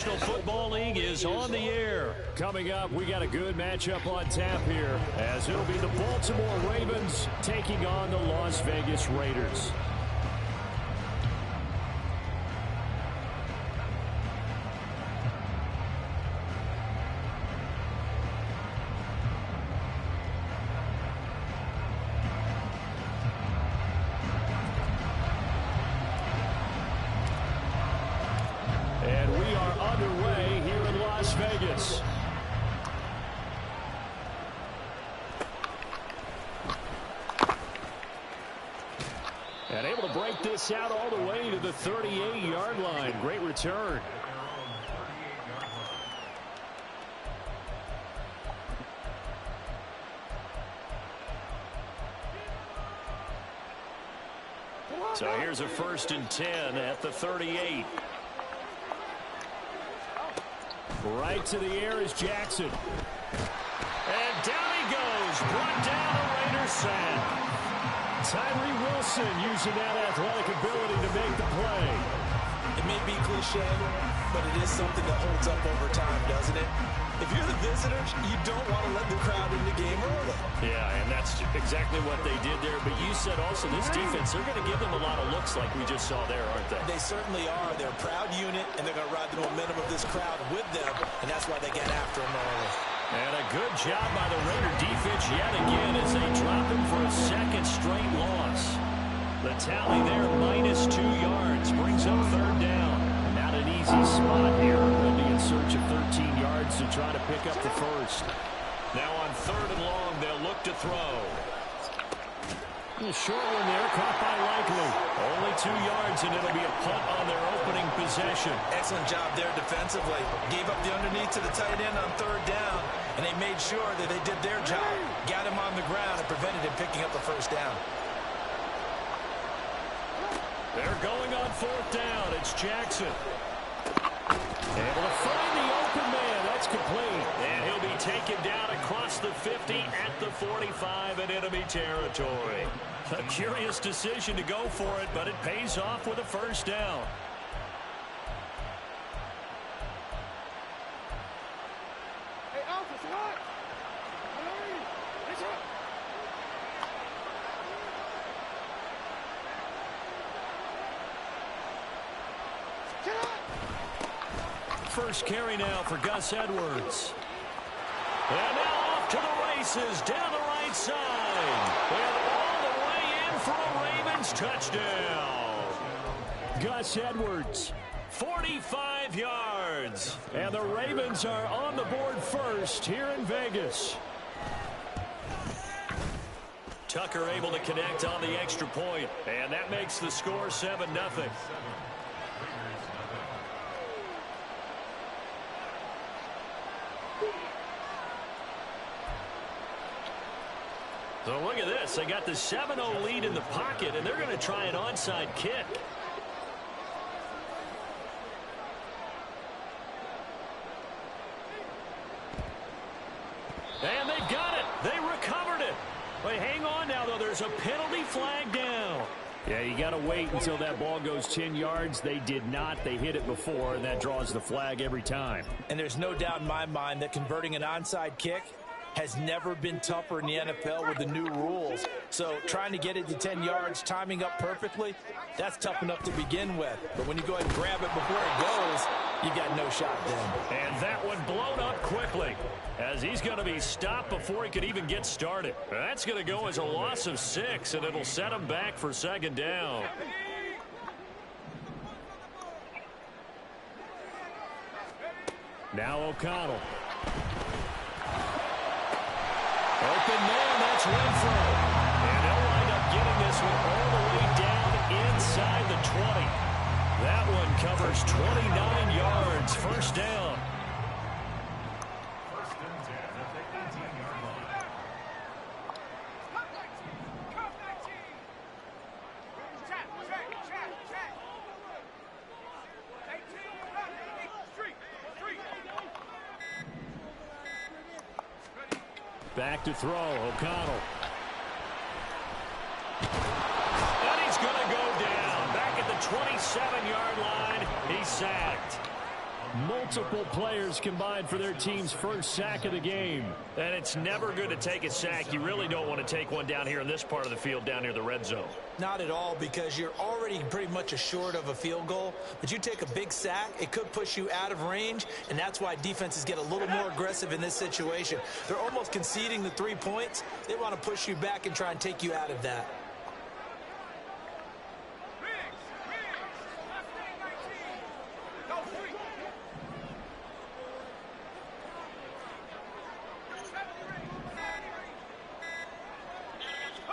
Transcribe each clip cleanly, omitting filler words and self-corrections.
Football League is on the air. Coming up, we got a good matchup on tap here, as it'll be the Baltimore Ravens taking on the Las Vegas Raiders. And we are underway here in Las Vegas. And able to break this out all the way to the 38-yard line. Great return. So here's a 1st and 10 at the 38. Right to the air is Jackson. And down he goes. Brought down a Raiders sack. Tyree Wilson using that athletic ability to make the play. It may be cliche, but it is something that holds up over time, doesn't it? If you're the visitors, you don't want to let the crowd in the game early. Yeah, and that's exactly what they did there. But you said also this defense, they're going to give them a lot of looks like we just saw there, aren't they? They certainly are. They're a proud unit, and they're going to ride the momentum of this crowd with them, and that's why they get after them early. And a good job by the Raider defense yet again as they drop him for a second straight loss. The tally there, -2 yards, brings up 3rd down. Not an easy spot here. They'll be in search of 13 yards to try to pick up the first. Now on 3rd and long, they'll look to throw. A short one there, caught by Likely. Only 2 yards, and it'll be a punt on their opening possession. Excellent job there defensively. Gave up the underneath to the tight end on 3rd down, and they made sure that they did their job. Got him on the ground and prevented him picking up the 1st down. They're going on 4th down. It's Jackson. Able to find the open man. That's complete. And he'll be taken down across the 50 at the 45 in enemy territory. A curious decision to go for it, but it pays off with a 1st down. Hey, Alpha, what? First carry now for Gus Edwards. And now off to the races down the right side. And all the way in for a Ravens touchdown. Gus Edwards, 45 yards. And the Ravens are on the board first here in Vegas. Tucker able to connect on the extra point. And that makes the score 7-0. So look at this. They got the 7-0 lead in the pocket, and they're going to try an onside kick. And they've got it. They recovered it. But hang on now, though. There's a penalty flag down. Yeah, you got to wait until that ball goes 10 yards. They did not. They hit it before, and that draws the flag every time. And there's no doubt in my mind that converting an onside kick has never been tougher in the NFL with the new rules. So trying to get it to 10 yards, timing up perfectly, that's tough enough to begin with. But when you go ahead and grab it before it goes, you got no shot then. And that one blown up quickly as he's going to be stopped before he could even get started. That's going to go as a loss of 6, and it'll set him back for 2nd down. Now O'Connell. Open man, that's Renfro. And they'll wind up getting this one all the way down inside the 20. That one covers 29 yards. 1st down. Back to throw, O'Connell. And he's going to go down. Back at the 27-yard line, he's sacked. Multiple players combined for their team's first sack of the game. And it's never good to take a sack. You really don't want to take one down here in this part of the field, down near the red zone. Not at all, because you're already pretty much assured of a field goal. But you take a big sack, it could push you out of range, and that's why defenses get a little more aggressive in this situation. They're almost conceding the 3 points. They want to push you back and try and take you out of that.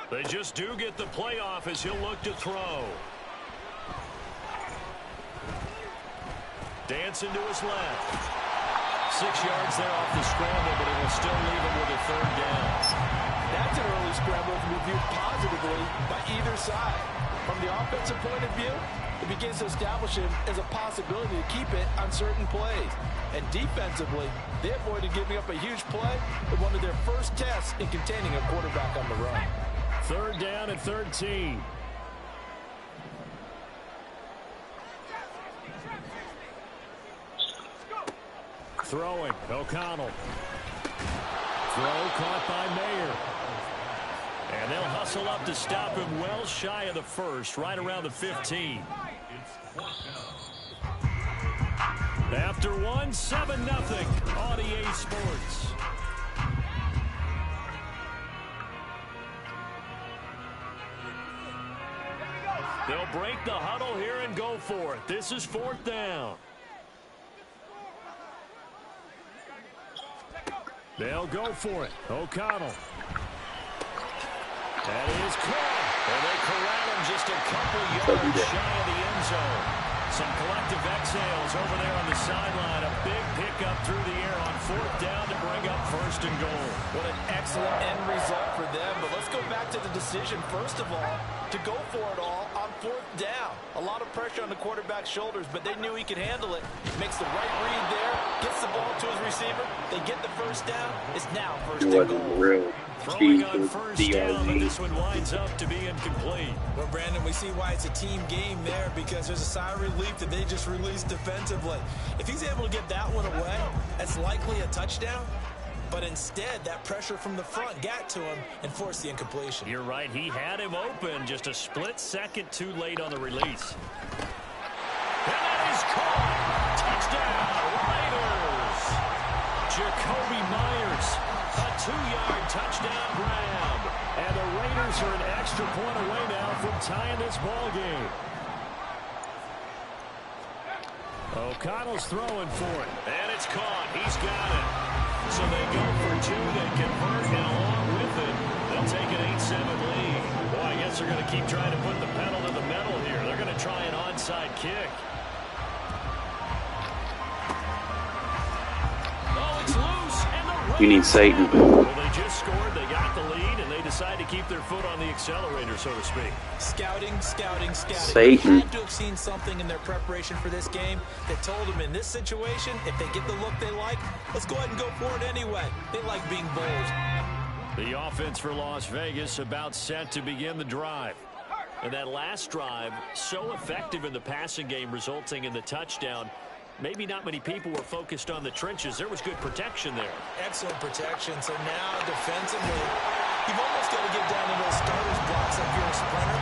They just do get the playoff as he'll look to throw. Dancing to his left. 6 yards there off the scramble, but it will still leave him with a third down. That's an early scramble to be viewed positively by either side. From the offensive point of view, it begins to establish him as a possibility to keep it on certain plays. And defensively, they avoided giving up a huge play in one of their first tests in containing a quarterback on the run. Third down and 13. Throwing, O'Connell. Throw caught by Mayer. And they'll hustle up to stop him well shy of the first, right around the 15. After one, 7-0 on EA Sports. They'll break the huddle here and go for it. This is 4th down. They'll go for it. O'Connell. That is caught. And they corral him just a couple yards shy of the end zone. Some collective exhales over there on the sideline. A big pickup through the air on 4th down to bring up 1st and goal. What an excellent end result for them. But let's go back to the decision, first of all, to go for it all on 4th down. A lot of pressure on the quarterback's shoulders, but they knew he could handle it. Makes the right read there, gets the ball to his receiver. They get the 1st down. It's now 1st and goal. Throwing on 1st down, but this one winds up to be incomplete. Well, Brandon, we see why it's a team game there, because there's a sigh of relief that they just released defensively. If he's able to get that one away, that's likely a touchdown. But instead, that pressure from the front got to him and forced the incompletion. You're right. He had him open, just a split second too late on the release. And that is caught. Touchdown, Raiders. Jacoby Myers, a 2-yard touchdown grab. And the Raiders are an extra point away now from tying this ball game. O'Connell's throwing for it. And it's caught. He's got it. So they go for 2. They convert, and along with it, they'll take an 8-7 lead. Boy, I guess they're going to keep trying to put the pedal to the metal here. They're going to try an onside kick. Oh, it's loose, and the Raiders. You need Satan. Well, they just scored. They got the lead, and they decide to keep their foot on the accelerator, so to speak. Scouting. Satan. They had to have seen something in their preparation for this game that told them in this situation, if they get the look they like, let's go ahead and go for it anyway. They like being bold. The offense for Las Vegas about set to begin the drive. And that last drive, so effective in the passing game, resulting in the touchdown. Maybe not many people were focused on the trenches. There was good protection there. Excellent protection. So now defensively, you've almost got to get down to those starters blocks like you're a sprinter.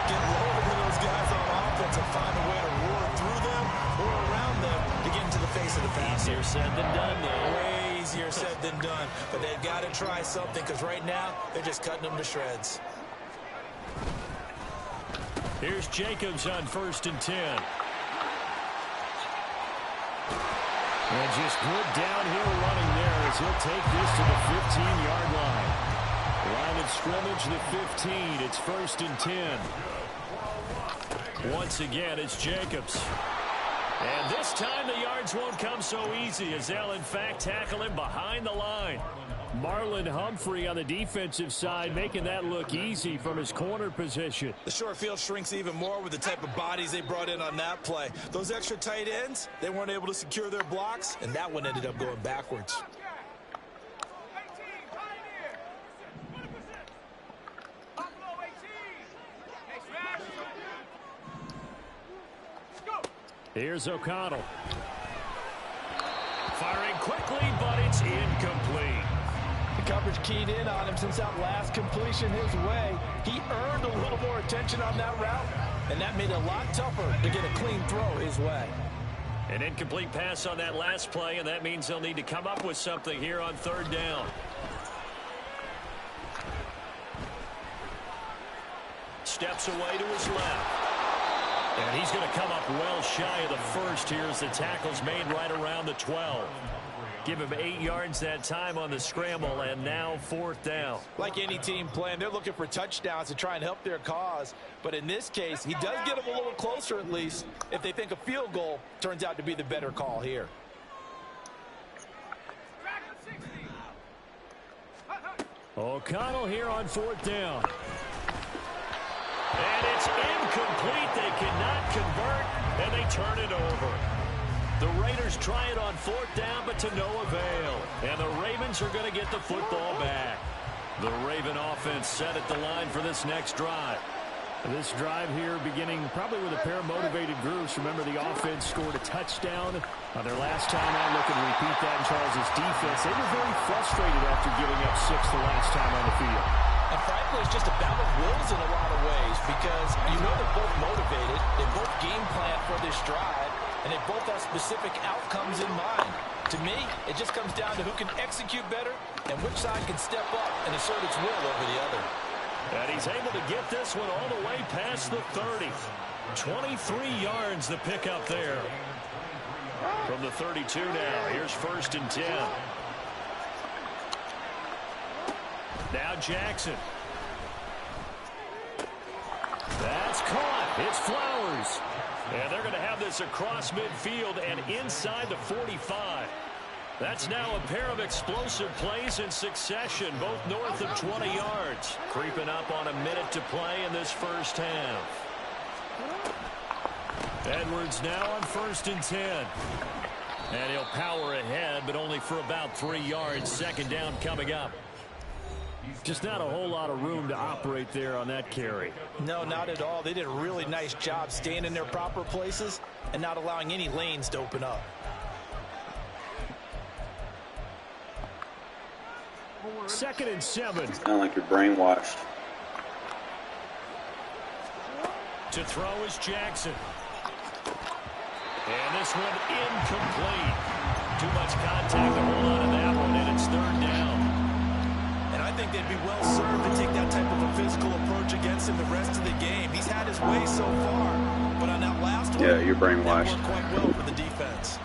Get lower to those guys on offense and find a way to roar through them or around them to get into the face of the passer. Easier said than done, though. Way easier said than done. But they've got to try something, because right now they're just cutting them to shreds. Here's Jacobs on 1st and 10. And just good downhill running there as he'll take this to the 15-yard line. Line of scrimmage, the 15. It's 1st and 10. Once again, it's Jacobs. And this time the yards won't come so easy, as they'll in fact tackle him behind the line. Marlon Humphrey on the defensive side making that look easy from his corner position. The short field shrinks even more with the type of bodies they brought in on that play. Those extra tight ends, they weren't able to secure their blocks, and that one ended up going backwards. Here's O'Connell. quickly, but it's incomplete. The coverage keyed in on him since that last completion his way. He earned a little more attention on that route, and that made it a lot tougher to get a clean throw his way. An incomplete pass on that last play, and that means they'll need to come up with something here on third down. Steps away to his left. And he's going to come up well shy of the first here as the tackle's made right around the 12. Give him 8 yards that time on the scramble, and now fourth down. Like any team playing, they're looking for touchdowns to try and help their cause. But in this case, he does get them a little closer at least if they think a field goal turns out to be the better call here. O'Connell here on fourth down. And it's incomplete. They cannot convert, and they turn it over. The Raiders try it on fourth down, but to no avail. And the Ravens are going to get the football back. The Raven offense set at the line for this next drive. This drive here beginning probably with a pair of motivated groups. Remember, the offense scored a touchdown on their last time out. Look and repeat that in Charles' defense. They were very frustrated after giving up 6 the last time on the field. And frankly, it's just a battle of wills in a lot of ways because you know they're both motivated. They both game plan for this drive, and they both have specific outcomes in mind. To me, it just comes down to who can execute better and which side can step up and assert its will over the other. And he's able to get this one all the way past the 30. 23 yards the pickup there. From the 32 now, here's first and 10. Now Jackson. That's caught. It's Flowers. And they're going to have this across midfield and inside the 45. That's now a pair of explosive plays in succession, both north of 20 yards. Creeping up on a minute to play in this first half. Edwards now on first and 10. And he'll power ahead, but only for about 3 yards. Second down coming up. Just not a whole lot of room to operate there on that carry. No, not at all. They did a really nice job staying in their proper places and not allowing any lanes to open up. Second and 7. It's kind of like you're brainwashed. To throw is Jackson. And this one incomplete. Too much contact to hold on to that one, and it's third down. And I think they'd be well served to take that type of a physical approach against him the rest of the game. He's had his way so far, but on that last one, Yeah, you're brainwashed. that worked quite well for the defense.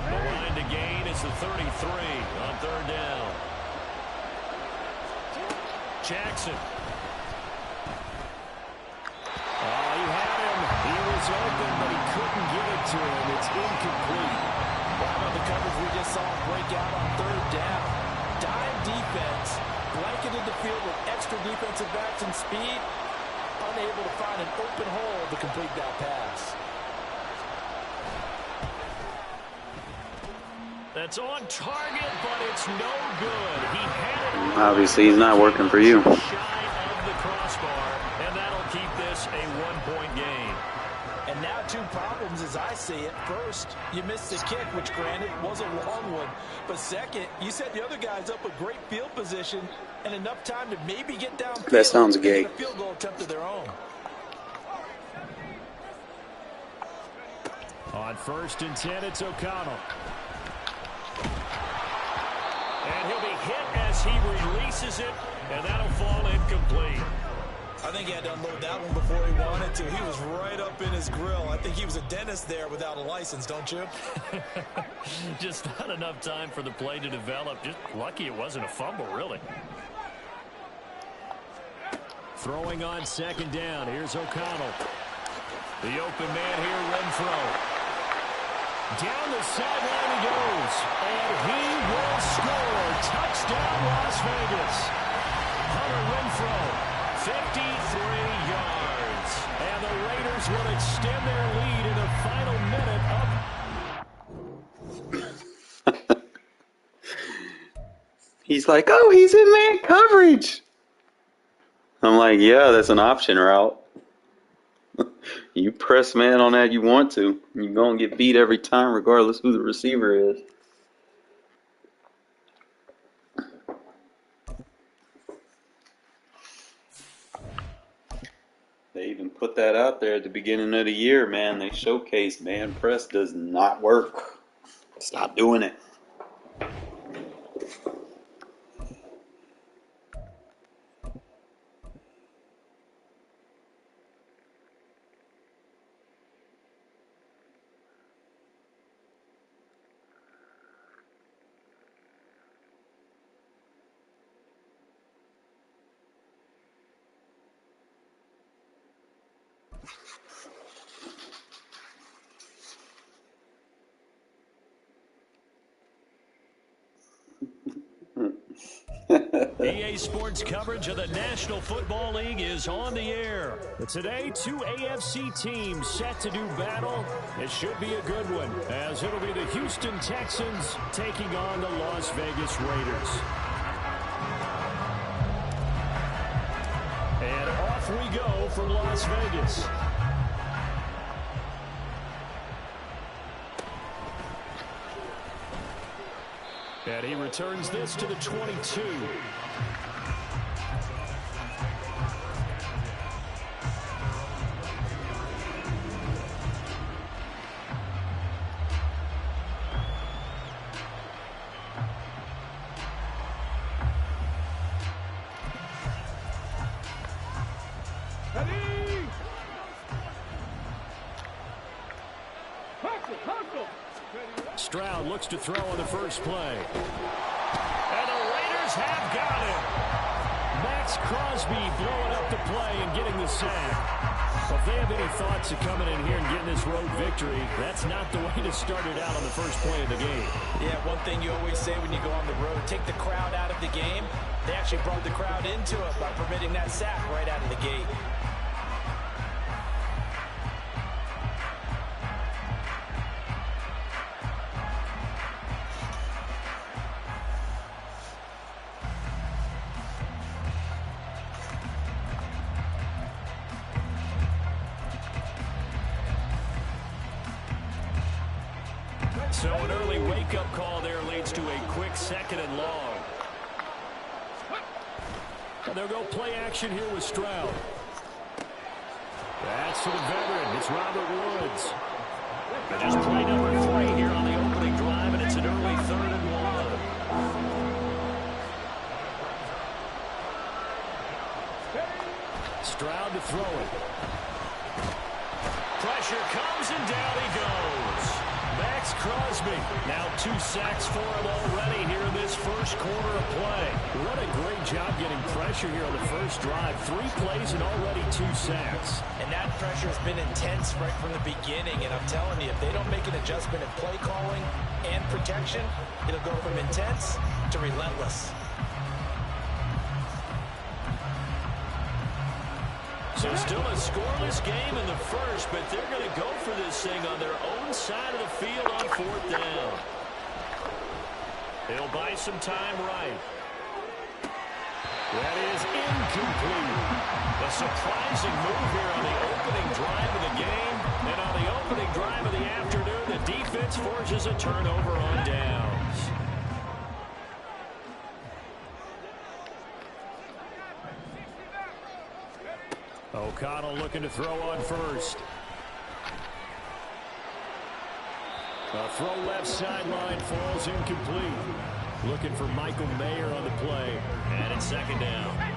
The line to gain is the 33 on third down. Jackson. Oh, he had him. He was open, but he couldn't get it to him. It's incomplete. How about the coverage we just saw him break out on third down? Dime defense, blanketed the field with extra defensive backs and speed, unable to find an open hole to complete that pass. That's on target, but it's no good. He had it. Obviously, he's not working for you. Shy of the crossbar, and that'll keep this a 1-point game. And now 2 problems as I see it. First, you missed the kick, which granted was a long one. But second, you set the other guys up with great field position and enough time to maybe get downfield. That sounds gay. A field goal attempt of their own. On first and 10, it's O'Connell. And he'll be hit as he releases it, and that'll fall incomplete. I think he had to unload that one before he wanted to. He was right up in his grill. I think he was a dentist there without a license, don't you? Just not enough time for the play to develop. Just lucky it wasn't a fumble, really. Throwing on second down. Here's O'Connell. The open man here, Renfro. Down the sideline he goes, and he will score. Touchdown, Las Vegas. Hunter Renfro, 53 yards. And the Raiders will extend their lead in the final minute of... He's like, oh, he's in man coverage. I'm like, yeah, that's an option route. You press man on that you want to. You're going to get beat every time regardless who the receiver is. They even put that out there at the beginning of the year, man. They showcased man press does not work. Stop doing it. EA Sports coverage of the National Football League is on the air. But today, two AFC teams set to do battle. It should be a good one, as it'll be the Houston Texans taking on the Las Vegas Raiders. And off we go from Las Vegas. And he returns this to the 22. Stroud looks to throw on the first play. And the Raiders have got him. Max Crosby blowing up the play and getting the sack. Well, if they have any thoughts of coming in here and getting this road victory, that's not the way to start it out on the first play of the game. Yeah, one thing you always say when you go on the road, take the crowd out of the game. They actually brought the crowd into it by permitting that sack right out of the gate. So an early wake-up call there leads to a quick second and long. And they'll go play action here with Stroud. That's for the veteran. It's Robert Woods. And just play number 3 here on the opening drive, and it's an early 3rd and 1. Stroud to throw it. Pressure comes, and down he goes. Max Crosby, now 2 sacks for him already here in this first quarter of play. What a great job getting pressure here on the first drive. 3 plays and already 2 sacks. And that pressure has been intense right from the beginning. And I'm telling you, if they don't make an adjustment in play calling and protection, it'll go from intense to relentless. So still a scoreless game in the first, but they're going to go for this thing on their own side of the field on 4th down. He'll buy some time right. That is incomplete. A surprising move here on the opening drive of the game. And on the opening drive of the afternoon, the defense forces a turnover on downs. O'Connell looking to throw on first. A throw left sideline falls incomplete. Looking for Michael Mayer on the play. And it's 2nd down.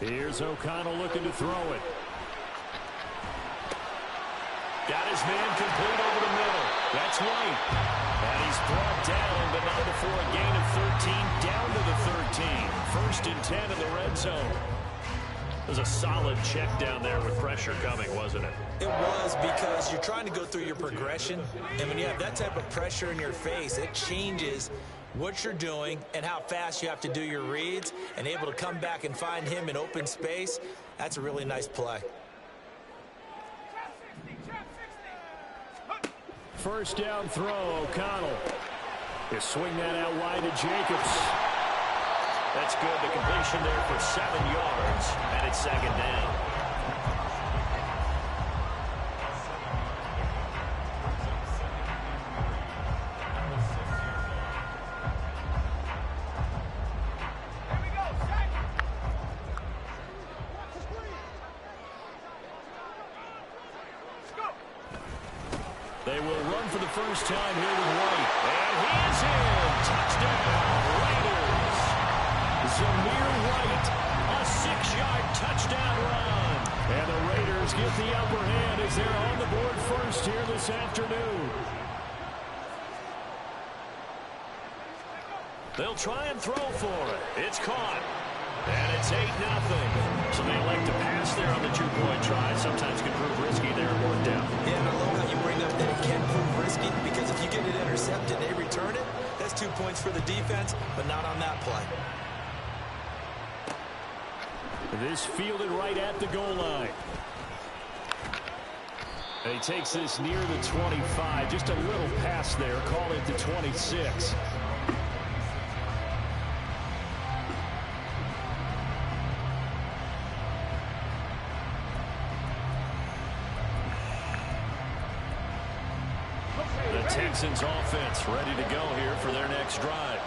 Here's O'Connell looking to throw it. Got his man complete over the middle. That's White. And he's brought down, but not before a gain of 13, down to the 13. 1st and 10 in the red zone. It was a solid check down there with pressure coming, wasn't it? It was, because you're trying to go through your progression, and when you have that type of pressure in your face, it changes what you're doing and how fast you have to do your reads, and able to come back and find him in open space. That's a really nice play. first down throw, O'Connell. He'll swing that out wide to Jacobs. That's good. The completion there for 7 yards, and it's second down. They will run for the first time here with White. And he is in. Touchdown, Raiders. Zamir White, a 6-yard touchdown run. And the Raiders get the upper hand as they're on the board first here this afternoon. They'll try and throw for it. It's caught. And it's 8-0. So they elect to pass there on the 2-point try. Sometimes can prove risky there and worked out. Yeah, and I love how you bring up that it can prove risky, because if you get it intercepted, they return it. That's 2 points for the defense, but not on that play. This fielded right at the goal line. And he takes this near the 25. Just a little pass there. Call it the 26. Texans offense ready to go here for their next drive.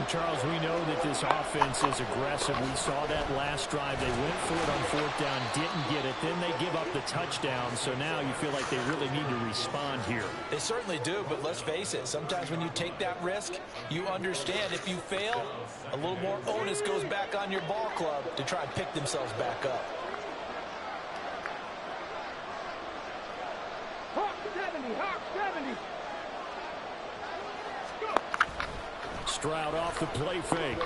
Charles, we know that this offense is aggressive. We saw that last drive. They went for it on 4th down, didn't get it. Then they give up the touchdown. So now you feel like they really need to respond here. They certainly do, but let's face it. Sometimes when you take that risk, you understand if you fail, a little more onus goes back on your ball club to try and pick themselves back up. Hawk 70, Hawk 70. Stroud off the play fake.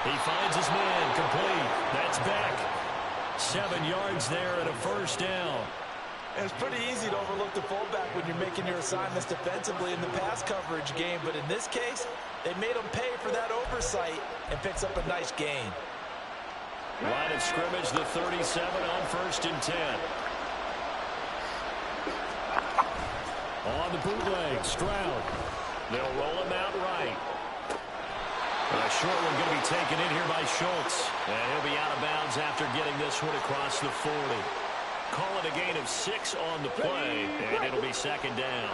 He finds his man, complete. That's back. 7 yards there and a first down. And it's pretty easy to overlook the fullback when you're making your assignments defensively in the pass coverage game. But in this case, they made him pay for that oversight and picks up a nice gain. Line of scrimmage, the 37 on 1st and 10. On the bootleg, Stroud. They'll roll him out right. A short one going to be taken in here by Schultz. And he'll be out of bounds after getting this one across the 40. Call it a gain of 6 on the play, and it'll be second down.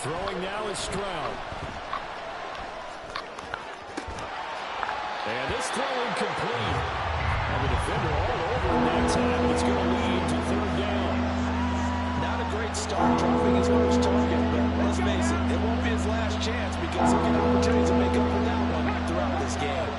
Throwing now is Stroud. And this throw incomplete. And the defender all over him that time. It's going to lead to 3rd down. Not a great start dropping his first target, but let's face it, it won't be his last chance because he'll get opportunities to make up for that one throughout this game.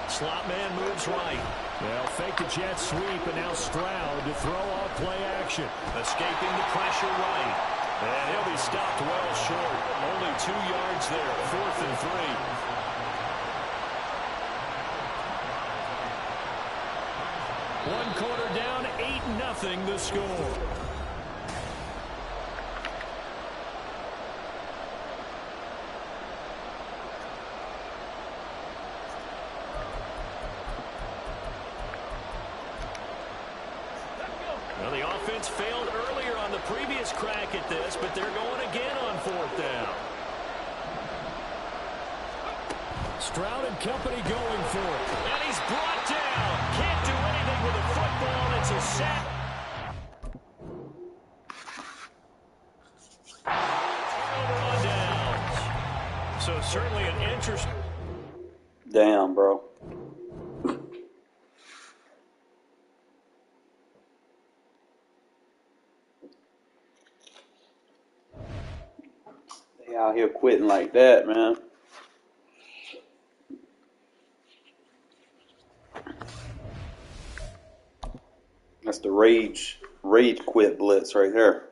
Slot man moves right. They'll fake the jet sweep, and now Stroud to throw off play action. Escaping the pressure right. And he'll be stopped well short. Only 2 yards there, 4th and 3. 1 quarter down, 8-0 the score. Well, the offense failed earlier on the previous crack at this, but they're going again on 4th down. Stroud and company going for it. And he's brought down. Can't do anything with a football. It's a sack. On downs. So certainly an interesting. Damn, bro. They out here quitting like that, man. That's the rage quit blitz right there.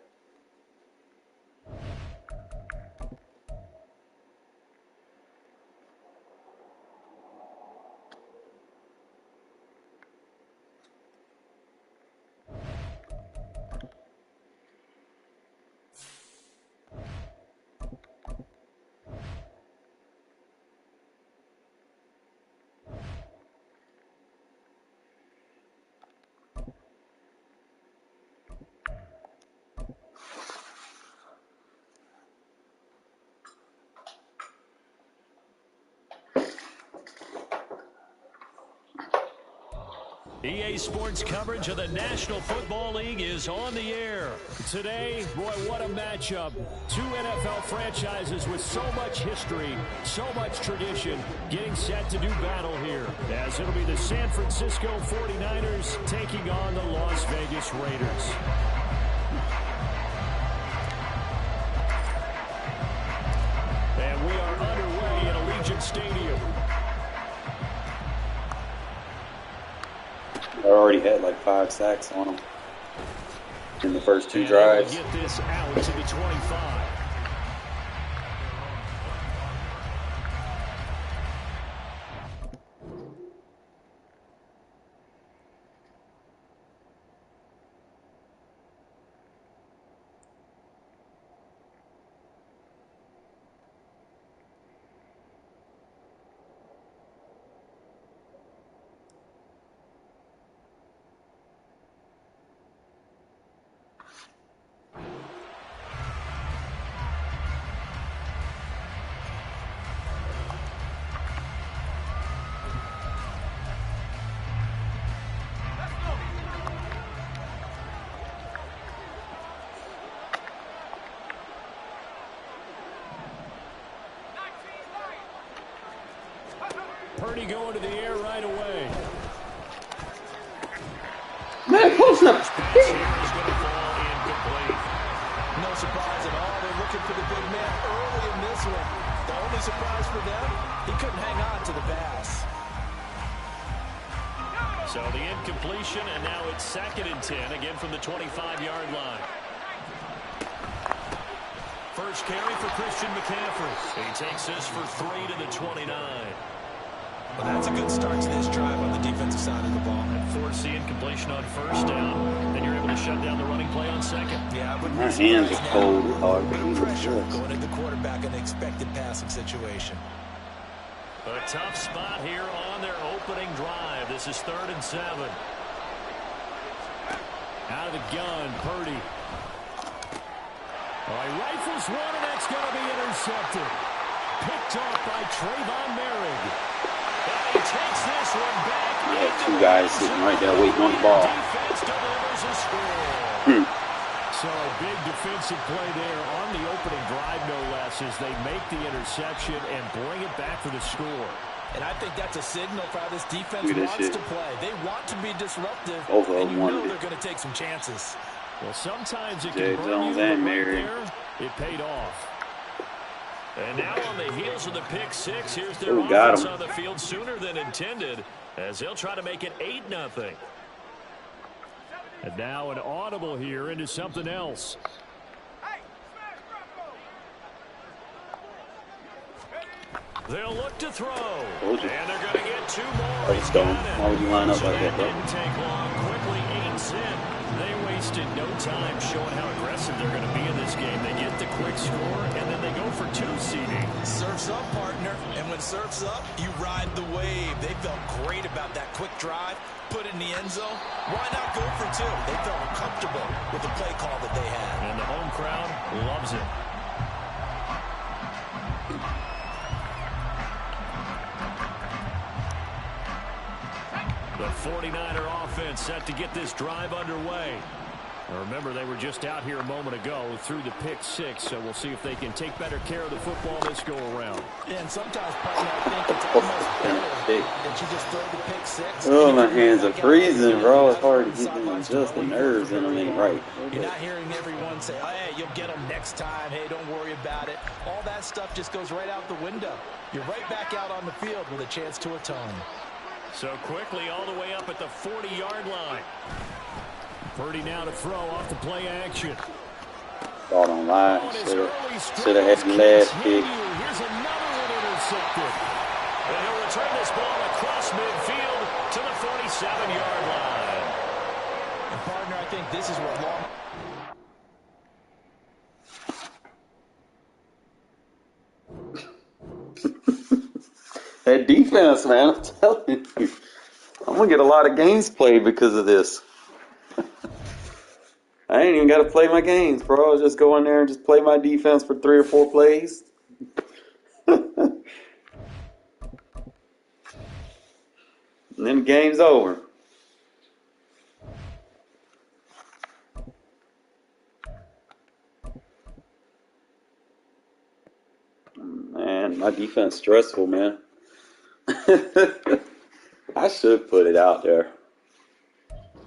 EA Sports coverage of the National Football League is on the air. Today, boy, what a matchup. Two NFL franchises with so much history, so much tradition, getting set to do battle here. As it'll be the San Francisco 49ers taking on the Las Vegas Raiders. And we are underway in Allegiant Stadium. I already had like 5 sacks on them in the first 2 drives. Get this out to the 25. Purdy going to the air right away. Man, close enough. No surprise at all. They're looking for the big man early in this one. The only surprise for them, he couldn't hang on to the pass. So the incompletion, and now it's 2nd and 10, again from the 25-yard line. First carry for Christian McCaffrey. He takes this for 3 to the 29. Well, that's a good start to this drive on the defensive side of the ball. And force the incompletion on 1st down. Then you're able to shut down the running play on 2nd. Yeah, I wouldn't My hands are cold. Hard. pressure going at the quarterback in an expected passing situation. A tough spot here on their opening drive. This is 3rd and 7. Out of the gun, Purdy. Oh, he rifles one, and that's going to be intercepted. Picked off by Trayvon Merrick. He takes this one back. Yeah, 2 guys sitting right there waiting on the ball. Defense delivers a score. So a big defensive play there on the opening drive, no less, as they make the interception and bring it back for the score. And I think that's a signal for how this defense wants to play. They want to be disruptive, and you know they're going to take some chances. Well, sometimes it can burn you, but right there, it paid off. And now on the heels of the pick 6, here's their offense on the field sooner than intended, as they'll try to make it 8-0. And now an audible here into something else. They'll look to throw. And they're going to get 2 more. Let's go. Why would you line up like that, bro? Didn't take long. Quickly 8's in. They wasted no time showing how aggressive they're going to be in this game. They get the quick score, and then they go for 2 seeding. Surf's up, partner. And when surf's up, you ride the wave. They felt great about that quick drive. Put it in the end zone. Why not go for 2? They felt comfortable with the play call that they had. And the home crowd loves it. The 49er offense set to get this drive underway. Now remember, they were just out here a moment ago through the pick 6, so we'll see if they can take better care of the football this go around. Yeah, and sometimes, partner, I think it's almost better that you just throw the pick 6. Oh, my hands are freezing, bro. It's hard to get them, just the nerves in them ain't right. You're not hearing everyone say, hey, you'll get them next time. Hey, don't worry about it. All that stuff just goes right out the window. You're right back out on the field with a chance to atone. So quickly all the way up at the 40-yard line. Purdy now to throw off the play action. Ball on line. Should have had the last pick. Here's another one intercepted. And he'll return this ball across midfield to the 47-yard line. And partner, I think this is what long... That defense, man, I'm telling you. I'm going to get a lot of games played because of this. I ain't even got to play my games, bro. I'll just go in there and just play my defense for 3 or 4 plays. And then the game's over. My defense stressful, man. I should put it out there.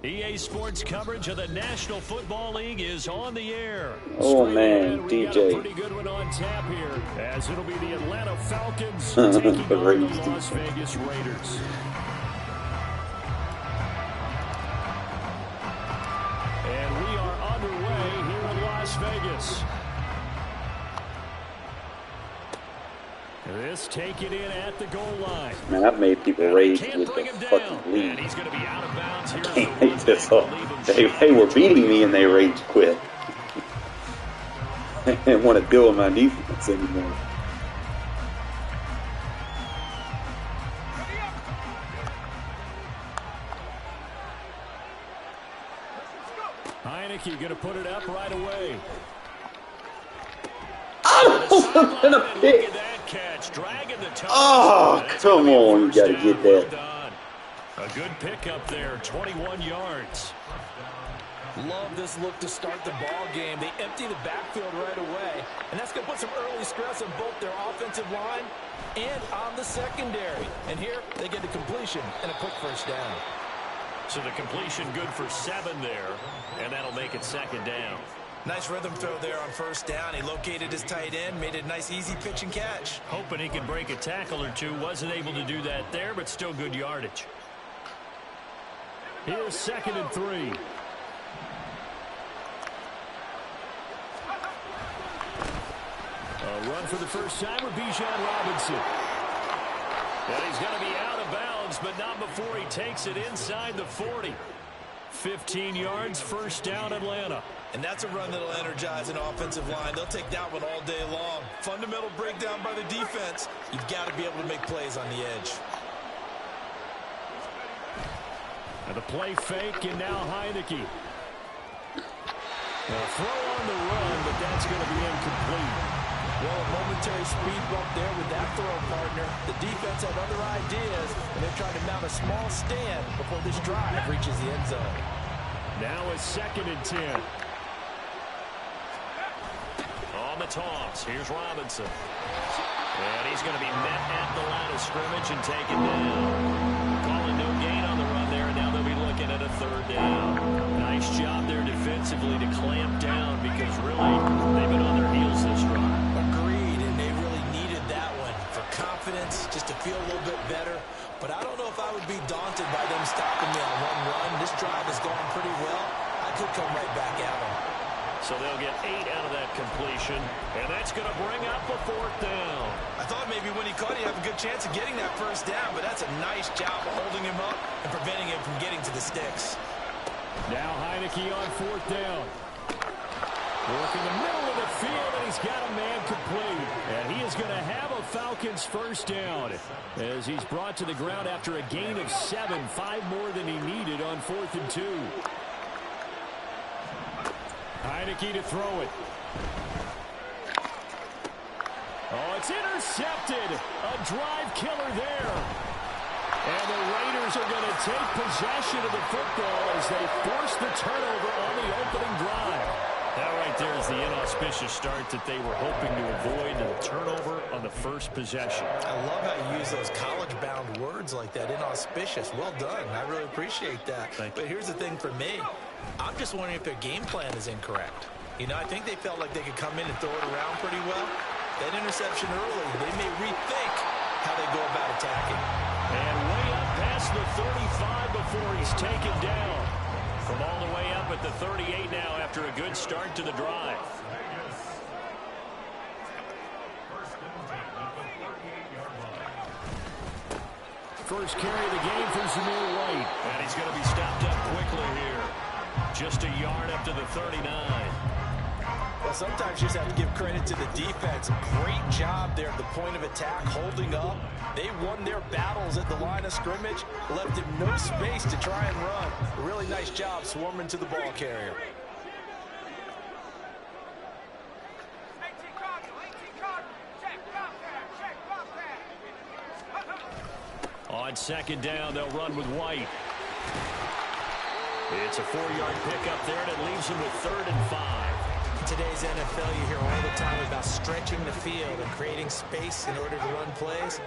EA Sports coverage of the National Football League is on the air. Oh, Straight man, ahead, we've got a DJ. pretty good one on tap here, as it'll be the Atlanta Falcons taking on the Las Vegas Raiders. And we are underway here in Las Vegas. This taken in at the goal line. Man, I've made people rage with the fucking lead. And he's going to be out of bounds here. I can't hate this up. They were beating me and they rage quit. They didn't want to deal with my defense anymore. Heineke going to put it up right away. Oh, I'm gonna pick. Oh, come on, you gotta get that. A good pickup there, 21 yards. Love this look to start the ball game. They empty the backfield right away, and that's going to put some early stress on both their offensive line and on the secondary. And here, they get the completion and a quick first down. So the completion good for 7 there, and that'll make it second down. Nice rhythm throw there on first down. He located his tight end, made it a nice, easy pitch and catch. Hoping he could break a tackle or two. Wasn't able to do that there, but still good yardage. Here's 2nd and 3. A run for the first time with Bijan Robinson. And he's going to be out of bounds, but not before he takes it inside the 40. 15 yards, first down, Atlanta. And that's a run that'll energize an offensive line. They'll take that one all day long. Fundamental breakdown by the defense. You've got to be able to make plays on the edge. And the play fake, and now Heineke. A throw on the run, but that's going to be incomplete. Well, a momentary speed bump there with that throw, partner. The defense had other ideas, and they're trying to mount a small stand before this drive reaches the end zone. Now a 2nd and 10. On the toss, here's Robinson. And he's going to be met at the line of scrimmage and taken down. Calling no gain on the run there, and now they'll be looking at a 3rd down. Nice job there defensively to clamp down, because really, they've been on their heels this drive. Confidence, just to feel a little bit better. But I don't know if I would be daunted by them stopping me on one run. This drive has gone pretty well. I could come right back at them. So they'll get 8 out of that completion, and that's going to bring up a 4th down. I thought maybe when he caught it, he'd have a good chance of getting that first down, but that's a nice job of holding him up and preventing him from getting to the sticks. Now Heineke on 4th down. Work in the middle of the field, and he's got a man complete. And he is going to have a Falcons first down as he's brought to the ground after a gain of 7, 5 more than he needed on 4th and 2. Heineke to throw it. Oh, it's intercepted. A drive killer there. And the Raiders are going to take possession of the football as they force the turnover on the opening drive. That right there is the inauspicious start that they were hoping to avoid, and a turnover on the first possession. I love how you use those college-bound words like that, inauspicious. Well done. I really appreciate that. But here's the thing for me. I'm just wondering if their game plan is incorrect. You know, I think they felt like they could come in and throw it around pretty well. That interception early, they may rethink how they go about attacking. And way up past the 35 before he's taken down. From all the way up at the 38 now after a good start to the drive. First carry of the game for Zamir White. And he's going to be stopped up quickly here. Just a yard up to the 39. Well, sometimes you just have to give credit to the defense. Great job there at the point of attack, holding up. They won their battles at the line of scrimmage, left him no space to try and run. A really nice job swarming to the ball carrier. On 2nd down, they'll run with White. It's a 4-yard pickup there, and it leaves him with 3rd and 5. today's NFL, you hear all the time about stretching the field and creating space in order to run plays.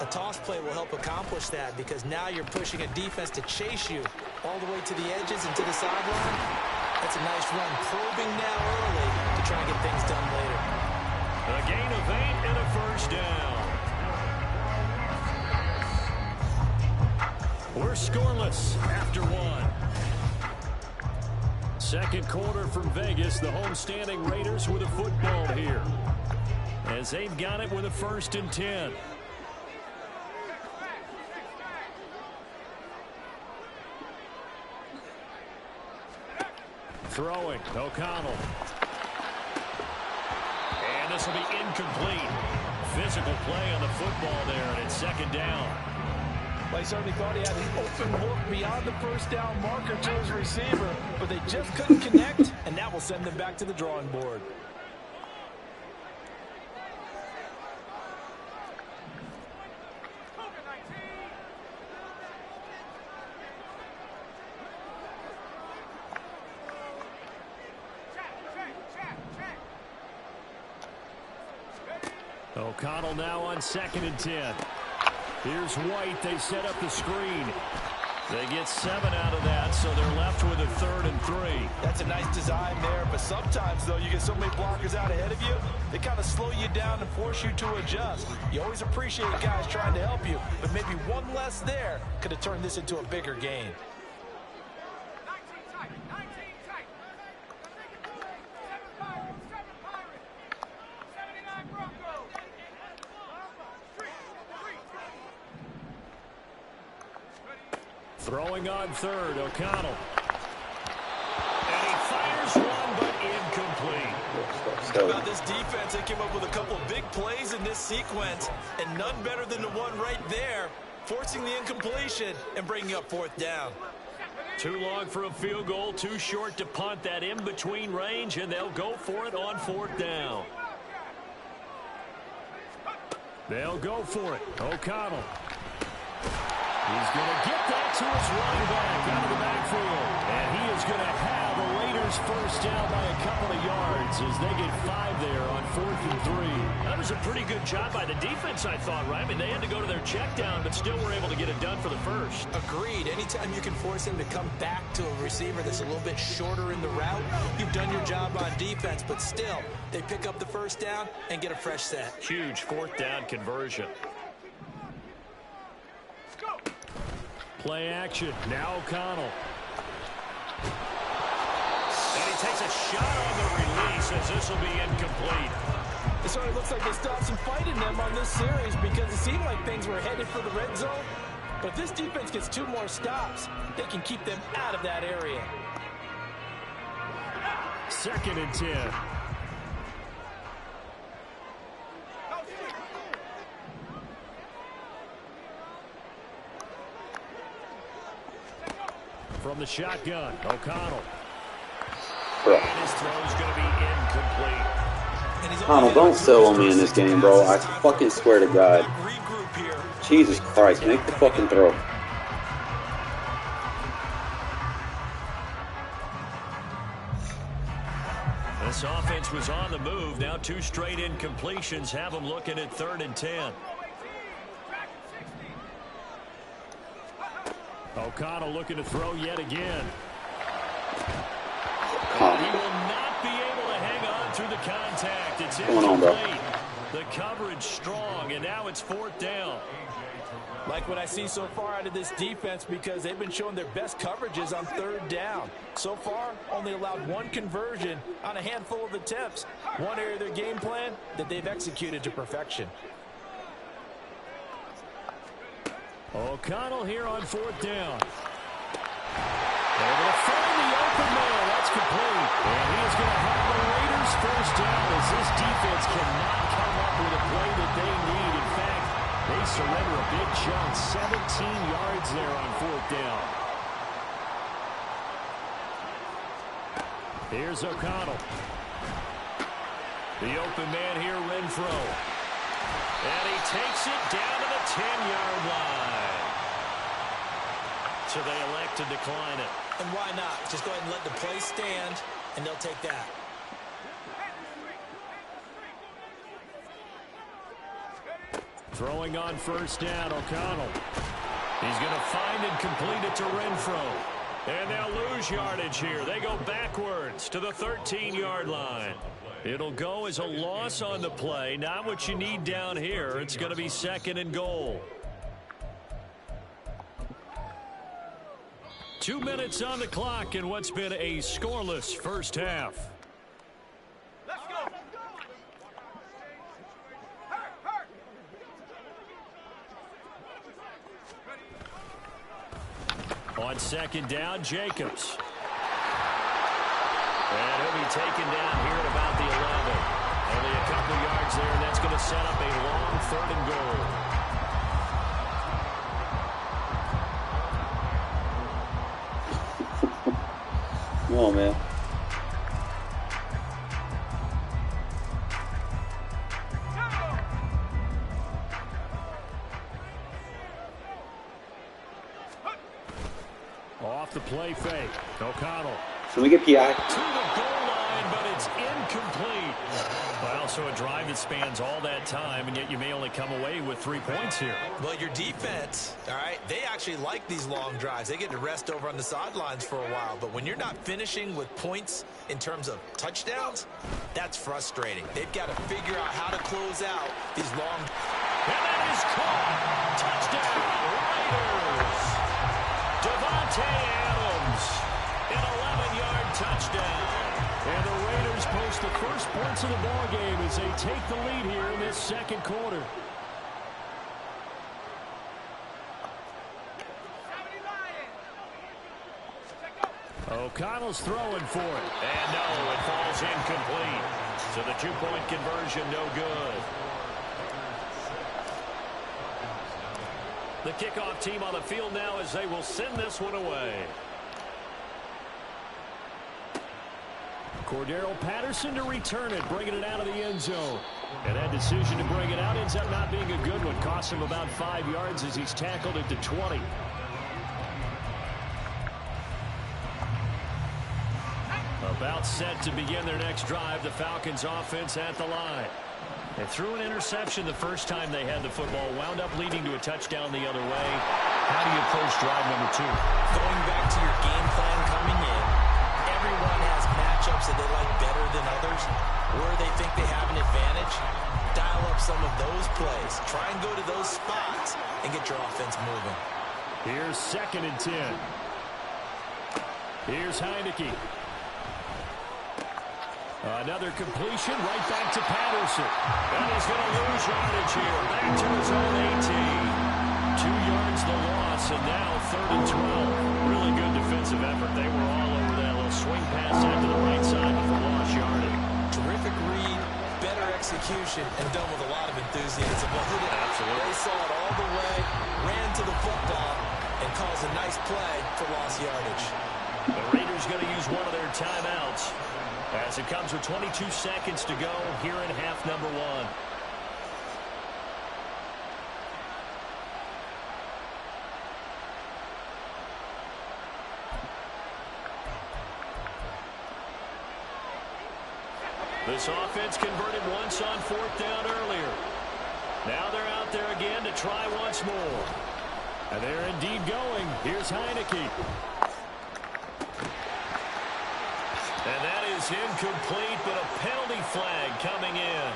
A toss play will help accomplish that because now you're pushing a defense to chase you all the way to the edges and to the sideline. That's a nice run, probing now early to try and get things done later. A gain of 8 and a first down. We're scoreless after 1. Second quarter from Vegas. The homestanding Raiders with a football here, as they've got it with a 1st and 10. Throwing, O'Connell. And this will be incomplete. Physical play on the football there, and it's 2nd down. Well, he certainly thought he had an open look beyond the first down marker to his receiver, but they just couldn't connect, and that will send them back to the drawing board. O'Connell now on 2nd and 10. Here's White. They set up the screen. They get 7 out of that, so they're left with a 3rd and 3. That's a nice design there, but sometimes, though, you get so many blockers out ahead of you, they kind of slow you down and force you to adjust. You always appreciate guys trying to help you, but maybe one less there could have turned this into a bigger gain. Throwing on 3rd, O'Connell. And he fires one, but incomplete. How about this defense? They came up with a couple of big plays in this sequence, and none better than the one right there, forcing the incompletion and bringing up 4th down. Too long for a field goal, too short to punt. That in-between range, and they'll go for it on 4th down. They'll go for it. O'Connell. He's going to get that to his running back out of the backfield. And he is going to have the Raiders 1st down by a couple of yards as they get 5 there on 4th and 3. That was a pretty good job by the defense, I thought, right? I mean, they had to go to their check down, but still were able to get it done for the 1st. Agreed. Anytime you can force him to come back to a receiver that's a little bit shorter in the route, you've done your job on defense, but still, they pick up the 1st down and get a fresh set. Huge 4th down conversion. Play action. Now O'Connell. And he takes a shot on the release as this will be incomplete. It sort of looks like they still have some fight in them on this series because it seemed like things were headed for the red zone. But if this defense gets 2 more stops, they can keep them out of that area. 2nd and 10. From the shotgun, O'Connell. And his throw's going to be incomplete. O'Connell, don't sell on me in this game, bro. I fucking swear to God. Jesus Christ, make the fucking throw. This offense was on the move. Now 2 straight incompletions have them looking at 3rd and 10. O'Connell looking to throw yet again. He will not be able to hang on through the contact. It's incomplete. The coverage strong, and now it's 4th down. Like what I see so far out of this defense because they've been showing their best coverages on 3rd down. So far, only allowed 1 conversion on a handful of attempts. One area of their game plan that they've executed to perfection. O'Connell here on 4th down. Able to find the open man. That's complete. And he is going to have the Raiders 1st down as this defense cannot come up with a play that they need. In fact, they surrender a big chunk. 17 yards there on 4th down. Here's O'Connell. The open man here, Renfro. And he takes it down to the 10-yard line. So they elect to decline it. And why not? Just go ahead and let the play stand, and they'll take that. Throwing on first down, O'Connell. He's going to find and complete it to Renfro. And they'll lose yardage here. They go backwards to the 13-yard line. It'll go as a loss on the play. Not what you need down here. It's going to be 2nd and goal. 2 minutes on the clock in what's been a scoreless first half. Let's go. On 2nd down, Jacobs. And he'll be taken down here at about the 11. Only a couple yards there, and that's going to set up a long 3rd and goal. Come on, man. Off the play fake. O'Connell. Can we get PI? To the goal line, but it's incomplete. Well, so a drive that spans all that time, and yet you may only come away with 3 points here. Well, your defense, all right, they actually like these long drives. They get to rest over on the sidelines for a while. But when you're not finishing with points in terms of touchdowns, that's frustrating. They've got to figure out how to close out these long. And that is caught. Touchdown, Raiders. Devontae Adams, an 11-yard touchdown. And the Raiders post the first points of the ball game as they take the lead here in this 2nd quarter. O'Connell's throwing for it. And no, it falls incomplete. So the 2-point conversion no good. The kickoff team on the field now as they will send this one away. Cordero Patterson to return it, bringing it out of the end zone. And that decision to bring it out ends up not being a good one. Costs him about 5 yards as he's tackled at the 20. About set to begin their next drive. The Falcons offense at the line. They threw an interception the first time they had the football. Wound up leading to a touchdown the other way. How do you approach drive number 2? Going back to your game plan coming in, everyone has matchups that they like better than others. Where they think they have an advantage, dial up some of those plays. Try and go to those spots and get your offense moving. Here's 2nd and 10. Here's Heineke. Another completion right back to Patterson. And he's going to lose yardage here. Back to his own 18. 2 yards the loss, and now 3rd and 12. Really good defensive effort. They were all over that little swing pass out to the right side before lost yardage. Terrific read, better execution, and done with a lot of enthusiasm. Absolutely. They saw it all the way, ran to the football, and caused a nice play for lost yardage. The Raiders going to use one of their timeouts as it comes with 22 seconds to go here in half number 1. This offense converted once on 4th down earlier. Now they're out there again to try once more. And they're indeed going. Here's Heineke. And that is incomplete, but a penalty flag coming in.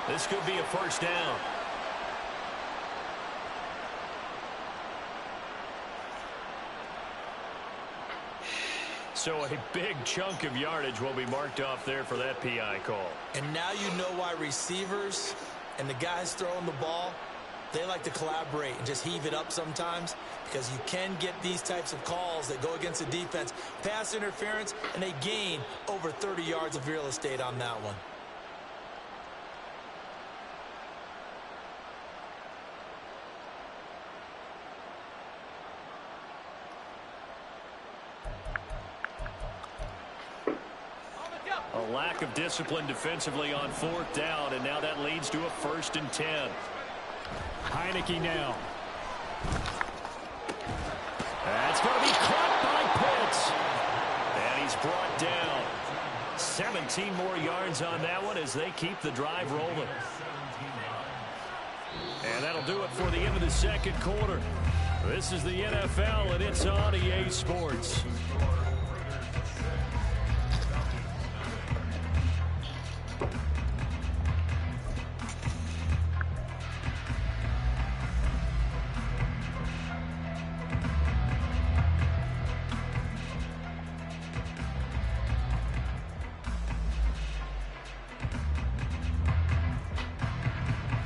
This could be a first down. So a big chunk of yardage will be marked off there for that PI call. And now you know why receivers and the guys throwing the ball, they like to collaborate and just heave it up sometimes, because you can get these types of calls that go against the defense. Pass interference, and they gain over 30 yards of real estate on that one. A lack of discipline defensively on 4th down, and now that leads to a 1st and 10. Heineke now. That's going to be caught by Pitts. And he's brought down. 17 more yards on that one as they keep the drive rolling. And that'll do it for the end of the second quarter. This is the NFL, and it's on EA Sports.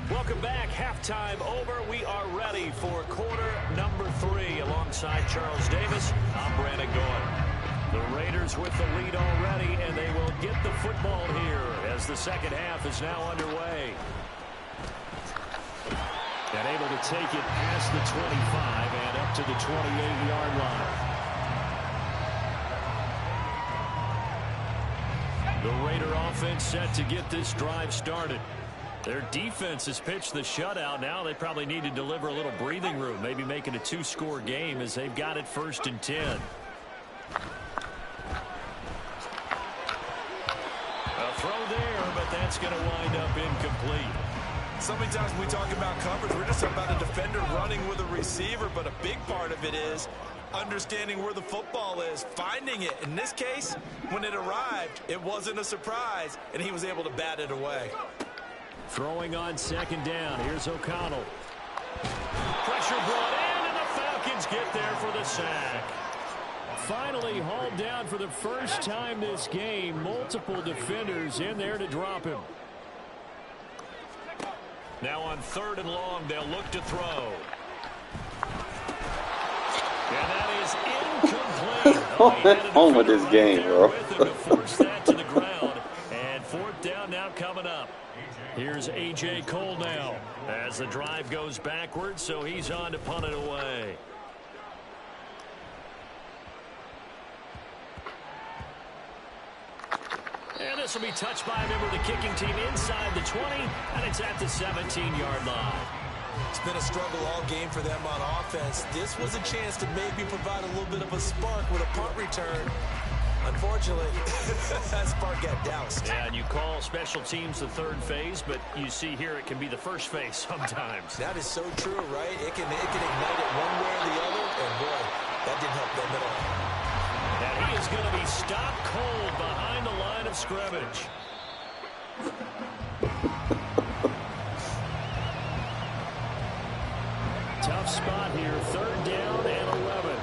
Welcome back. Halftime over. We are ready for quarter number 3. Alongside Charles Davis, I'm Brandon Goyen. The Raiders with the lead already, and they will get the football here as the second half is now underway. And able to take it past the 25 and up to the 28-yard line. The Raider offense set to get this drive started. Their defense has pitched the shutout. Now they probably need to deliver a little breathing room, maybe make it a 2-score game as they've got it 1st and 10. A throw there, but that's going to wind up incomplete. So many times when we talk about coverage, we're just about a defender running with a receiver, but a big part of it is understanding where the football is, finding it. In this case, when it arrived, it wasn't a surprise, and he was able to bat it away. Throwing on 2nd down. Here's O'Connell. Pressure brought in, and the Falcons get there for the sack. Finally hauled down for the first time this game. Multiple defenders in there to drop him. Now on 3rd and long, they'll look to throw. And that is incomplete. Home with this game, bro. To force that to the ground. And 4th down now coming up. Here's A.J. Cole now as the drive goes backwards, so he's on to punt it away. And this will be touched by a member of the kicking team inside the 20, and it's at the 17-yard line. It's been a struggle all game for them on offense. This was a chance to maybe provide a little bit of a spark with a punt return. Unfortunately, that spark got doused. Yeah, and you call special teams the 3rd phase, but you see here it can be the 1st phase sometimes. That is so true, right? It can ignite it one way or the other, and boy, that didn't help them at all. And he is going to be stopped cold behind the line of scrimmage. Tough spot here, 3rd down and 11.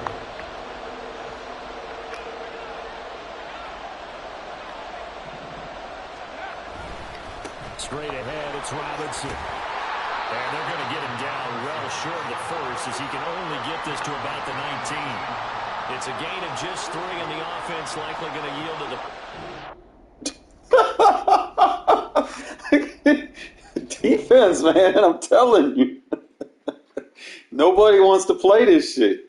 Straight ahead, it's Robinson. And they're going to get him down well short of the 1st as he can only get this to about the 19. It's a gain of just 3, and the offense likely going to yield to the... Defense, man, I'm telling you. Nobody wants to play this shit.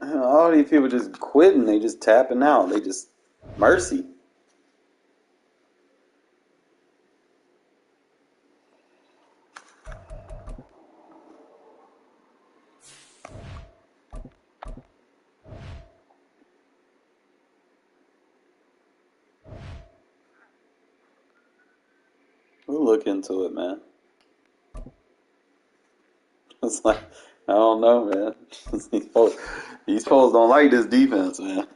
All these people just quitting. They just tapping out. They just mercy. We'll look into it, man. It's like, I don't know, man. These folks don't like this defense, man.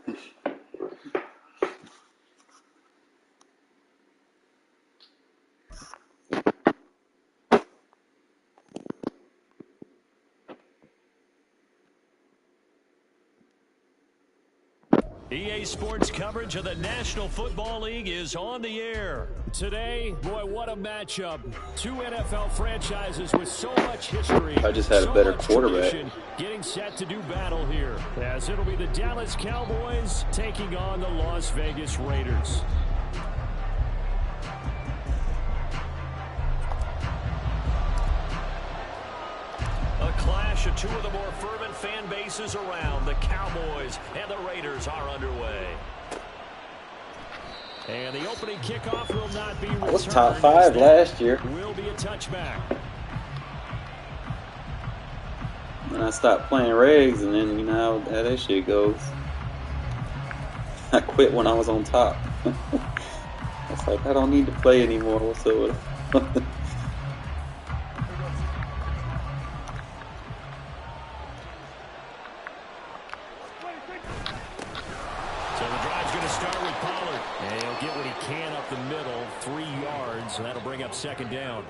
EA Sports coverage of the National Football League is on the air. Today, boy, what a matchup. 2 NFL franchises with so much history. I just had a better quarterback. Getting set to do battle here, as it'll be the Dallas Cowboys taking on the Las Vegas Raiders. A clash of 2 of the more fervent fan bases around. The Cowboys and the Raiders are underway. And the opening kickoff will not be returned. I was top 5 last year. Will be a touchback. Then I stopped playing Regs, and then you know how that shit goes. I quit when I was on top. like, I don't need to play anymore. What's up with it? So the drive's going to start with Pollard. And he'll get what he can up the middle, 3 yards, and that'll bring up second down.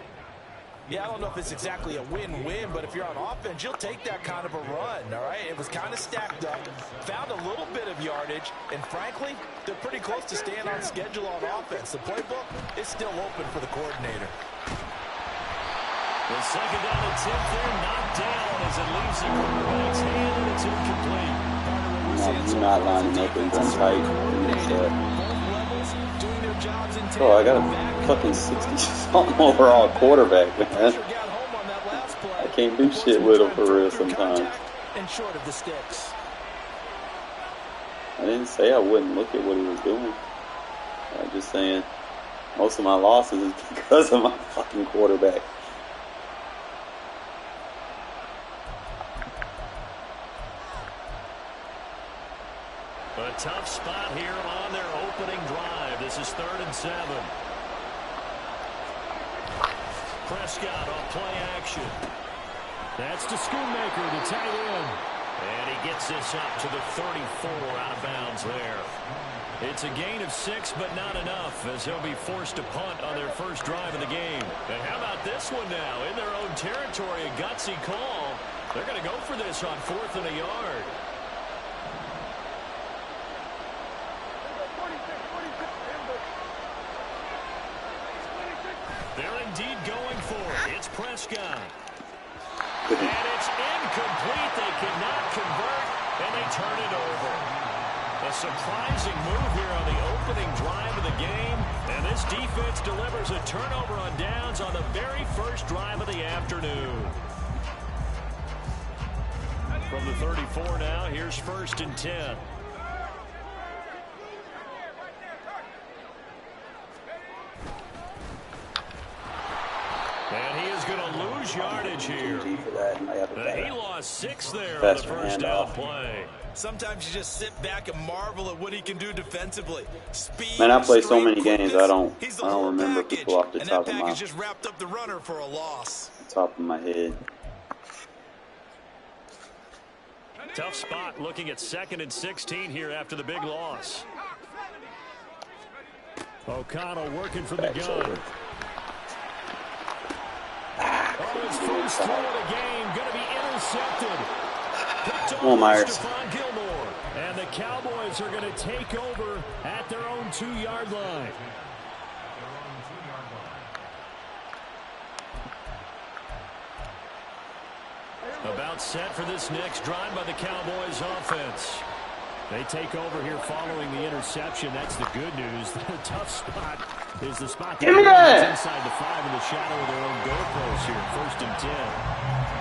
Yeah, I don't know if it's exactly a win-win, but if you're on offense, you'll take that kind of a run, all right? It was kind of stacked up, found a little bit of yardage, and frankly, they're pretty close to staying on schedule on offense. The playbook is still open for the coordinator. The second down attempt there, knocked down as it leaves the quarterback's hand, and it's incomplete. You're not lining up and gun tight. Oh, I got a fucking 60-something overall quarterback, man. I can't do shit with him for real sometimes. I didn't say I wouldn't look at what he was doing. I'm just saying most of my losses is because of my fucking quarterback. A tough spot here on their opening drive. This is 3rd and 7. Prescott on play action. That's to Schoonmaker, the tight end. And he gets this up to the 34, out of bounds there. It's a gain of 6, but not enough, as he'll be forced to punt on their first drive of the game. And how about this one now? In their own territory, a gutsy call. They're going to go for this on 4th and a yard. They're indeed going for it. It's Prescott. And it's incomplete. They cannot convert, and they turn it over. A surprising move here on the opening drive of the game, and this defense delivers a turnover on downs on the very first drive of the afternoon. From the 34 now, here's 1st and 10. And he is going to lose yardage here. He lost 6 there on the first down play. Sometimes you just sit back and marvel at what he can do defensively. Speed, man, I play so many games, I don't remember package. people off the and top that of my just wrapped up the runner for a loss. top of my head. Tough spot looking at 2nd and 16 here after the big loss. O'Connell working from the gun. Oh, his first throw of the game going to be intercepted. Come on, Myers. Gilmore. And the Cowboys are going to take over at their own 2-yard line. About set for this next drive by the Cowboys offense. They take over here following the interception. That's the good news. The tough spot is the spot that is inside the 5 in the shadow of their own goalpost here. 1st and 10.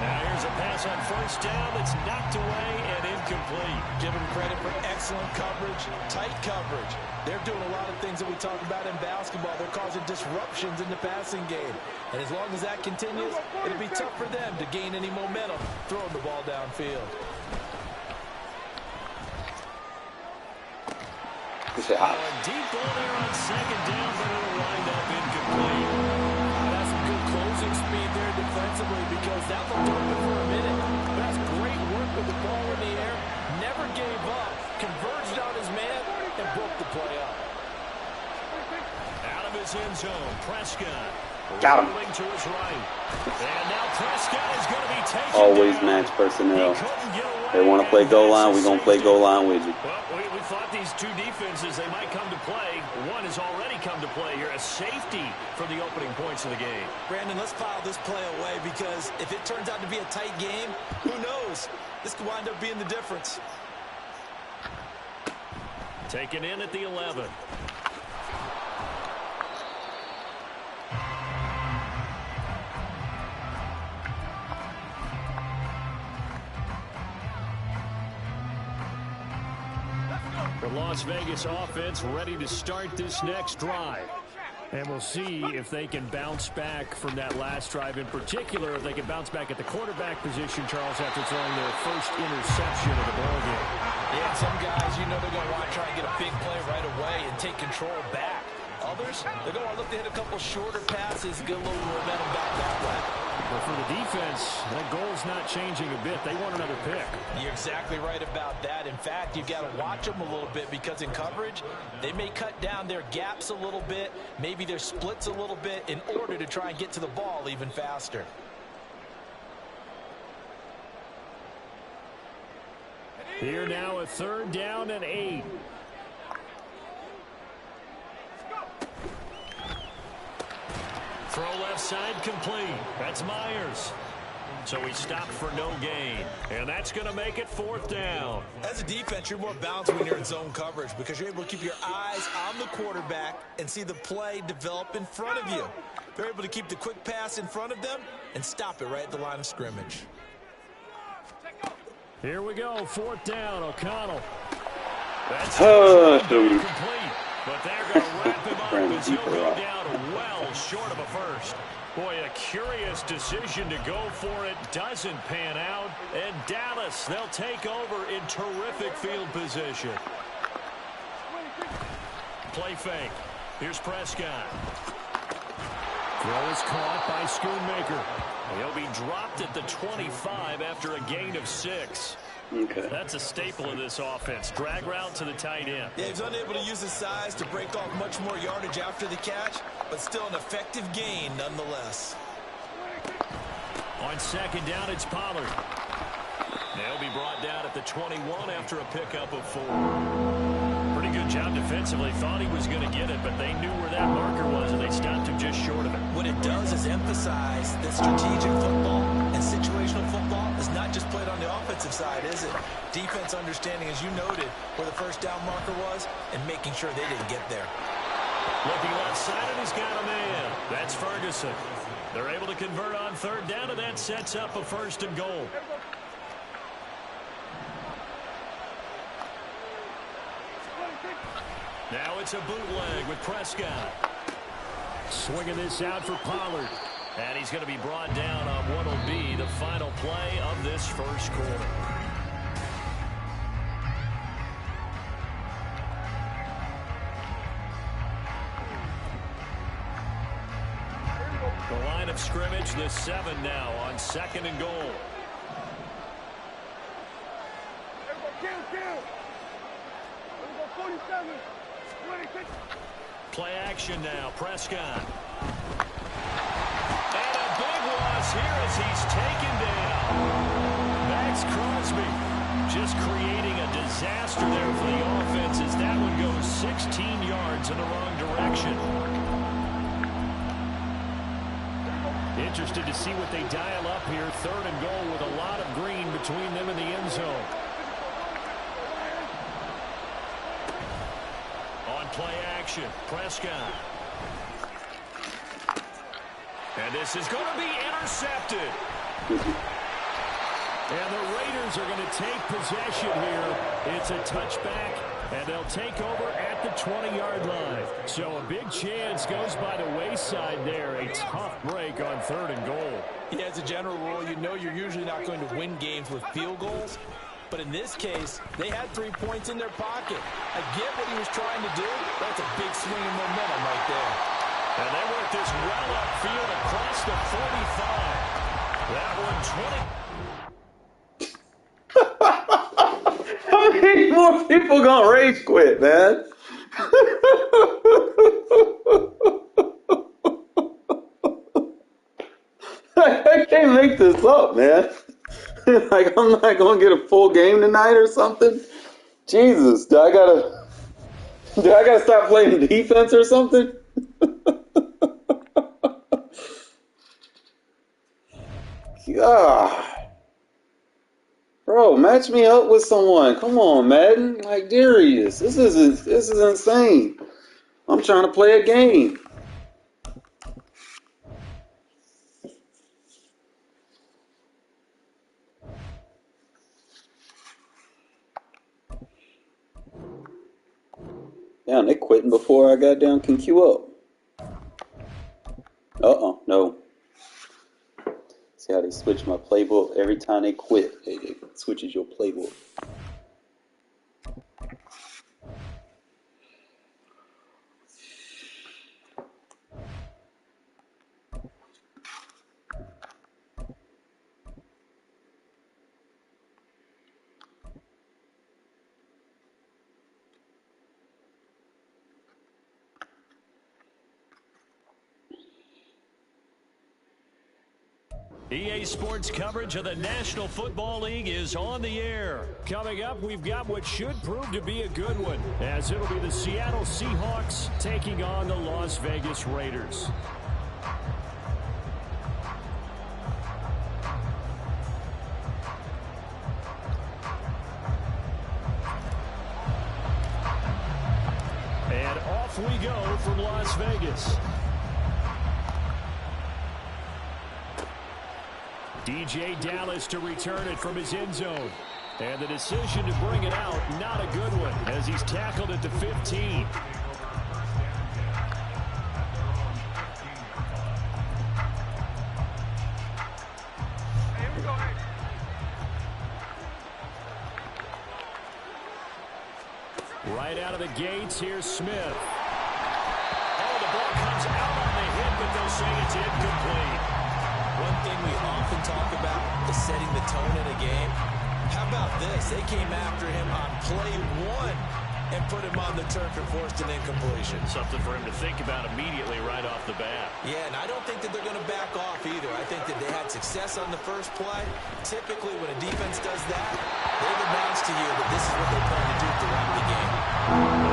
Now here's a pass on 1st down that's knocked away and incomplete. Give them credit for excellent coverage, tight coverage. They're doing a lot of things that we talk about in basketball. They're causing disruptions in the passing game. And as long as that continues, it'll be tough for them to gain any momentum throwing the ball downfield. Deep ball there on 2nd down, but it'll wind up incomplete. That's some good closing speed there defensively, because that looked open for a minute. That's great work with the ball in the air. Never gave up. Converged on his man and broke the play up. Out of his end zone, Prescott. Got him. To his right. And now Prescott is going to be taken Always down. Match personnel. They want to play goal line, we're going to play goal line with you. Well, we thought these two defenses, they might come to play. One has already come to play here. A safety for the opening points of the game. Brandon, let's file this play away, because if it turns out to be a tight game, who knows? This could wind up being the difference. Taken in at the 11. The Las Vegas offense ready to start this next drive. And we'll see if they can bounce back from that last drive. In particular, if they can bounce back at the quarterback position, Charles, after throwing their first interception of the ballgame. Yeah, some guys, they're going to want to try and get a big play right away and take control back. others, they're going to look to hit a couple shorter passes, get a little momentum back that way. But for the defense, that goal's not changing a bit. They want another pick. You're exactly right about that. In fact, you've got to watch them a little bit because in coverage, they may cut down their gaps a little bit, maybe their splits a little bit in order to try and get to the ball even faster. Here now, a 3rd down and 8. Throw left side complete. That's Myers. So he stopped for no gain. And that's going to make it 4th down. As a defense, you're more balanced when you're in zone coverage because you're able to keep your eyes on the quarterback and see the play develop in front of you. They're able to keep the quick pass in front of them and stop it right at the line of scrimmage. Here we go, 4th down, O'Connell. That's dude. complete, but they're going to wrap him up as he'll go down well short of a first. Boy, a curious decision to go for it. Doesn't pan out. And Dallas, they'll take over in terrific field position. Play fake. Here's Prescott. Throw is caught by Schoonmaker. He'll be dropped at the 25 after a gain of 6. Okay. That's a staple of this offense. Drag route to the tight end. Yeah, he's unable to use his size to break off much more yardage after the catch, but still an effective gain nonetheless. On 2nd down, it's Pollard. They'll be brought down at the 21 after a pickup of 4. Pretty good job defensively. Thought he was going to get it, but they knew where that marker was, and they stopped him just short of it. What it does is emphasize that strategic football and situational football is not just played on the offensive side, is it? Defense understanding, as you noted, where the 1st down marker was and making sure they didn't get there. Looking left side, and he's got a man. That's Ferguson. They're able to convert on 3rd down, and that sets up a 1st and goal. Now it's a bootleg with Prescott. Swinging this out for Pollard. And he's going to be brought down on what will be the final play of this 1st quarter. The line of scrimmage, the 7 now on 2nd and goal. Play action now, Prescott. And a big loss here as he's taken down. Max Crosby just creating a disaster there for the offense as that one goes 16 yards in the wrong direction. Interested to see what they dial up here. 3rd and goal with a lot of green between them and the end zone. Play action, Prescott. And this is going to be intercepted. And the Raiders are going to take possession here. It's a touchback, and they'll take over at the 20-yard line. So a big chance goes by the wayside there. A tough break on 3rd and goal. Yeah, as a general rule, you know you're usually not going to win games with field goals. But in this case, they had 3 points in their pocket. I get what he was trying to do. That's a big swing of momentum right there. And they work this well upfield across the 45. That one 20. How many more people gonna rage quit, man? I can't make this up, man. Like, I'm not gonna get a full game tonight or something. Jesus, do I gotta stop playing defense or something? God. Bro, match me up with someone. Come on, Madden. Like, Darius, this is insane. I'm trying to play a game. Damn, they quitting before I got down can queue up. Uh-oh, no. See how they switch my playbook? Every time they quit, it switches your playbook. EA Sports coverage of the National Football League is on the air. Coming up, we've got what should prove to be a good one, as it'll be the Seattle Seahawks taking on the Las Vegas Raiders. And off we go from Las Vegas. DJ Dallas to return it from his end zone. And the decision to bring it out, not a good one, as he's tackled at the 15. Right out of the gates, here's Smith. Oh, the ball comes out on the hit, but they'll say it's incomplete. One thing we often talk about is setting the tone in a game. How about this? They came after him on play one and put him on the turf and forced an incompletion. Something for him to think about immediately right off the bat. Yeah, and I don't think that they're going to back off either. I think that they had success on the first play. Typically, when a defense does that, they've announced to you that this is what they plan to do throughout the game.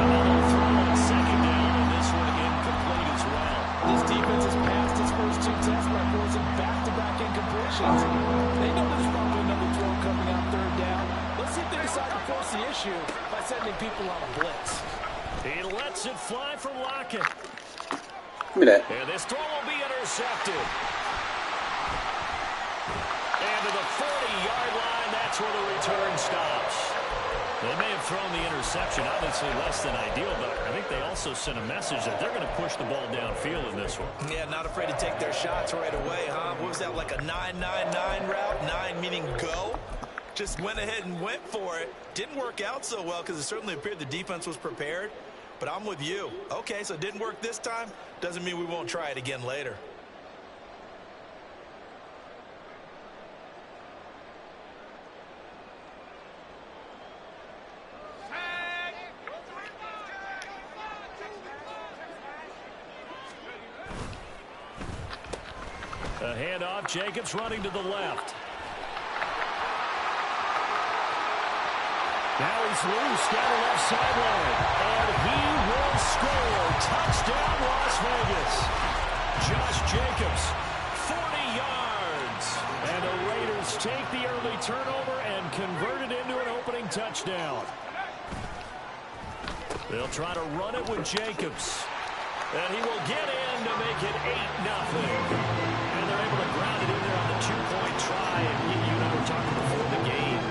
Another throw on second down, and this one incomplete as well. This defense has passed its first two tests by forcing back-to-back incompletions. They know there's probably another throw coming on third down. Let's see if they decide to force the issue by sending people on a blitz. He lets it fly for Lockett. Give me that. And this throw will be intercepted. And to the 40-yard line, that's where the return stops. They may have thrown the interception, obviously less than ideal, but I think they also sent a message that they're going to push the ball downfield in this one. Yeah, not afraid to take their shots right away, huh? What was that, like a 9-9-9 route? 9 meaning go? Just went ahead and went for it. Didn't work out so well because it certainly appeared the defense was prepared. But I'm with you. Okay, so it didn't work this time. Doesn't mean we won't try it again later. A handoff, Jacobs running to the left. Now he's loose down the left sideline. And he will score. Touchdown, Las Vegas. Josh Jacobs, 40 yards. And the Raiders take the early turnover and convert it into an opening touchdown. They'll try to run it with Jacobs. And he will get in to make it 8-0. And they're able to ground it in there on the two-point try. And you and I were talking before the game.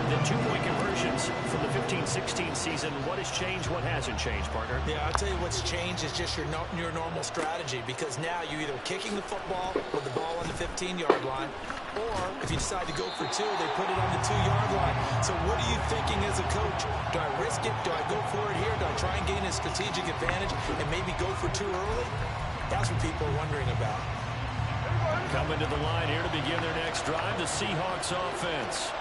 The two-point conversions from the 15-16 season. What has changed? What hasn't changed, partner? Yeah, I'll tell you what's changed is just your normal strategy, because now you're either kicking the football with the ball on the 15-yard line, or if you decide to go for two, they put it on the 2-yard line. So what are you thinking as a coach? Do I risk it? Do I go for it here? Do I try and gain a strategic advantage and maybe go for two early? That's what people are wondering about. Coming to the line here to begin their next drive, the Seahawks offense.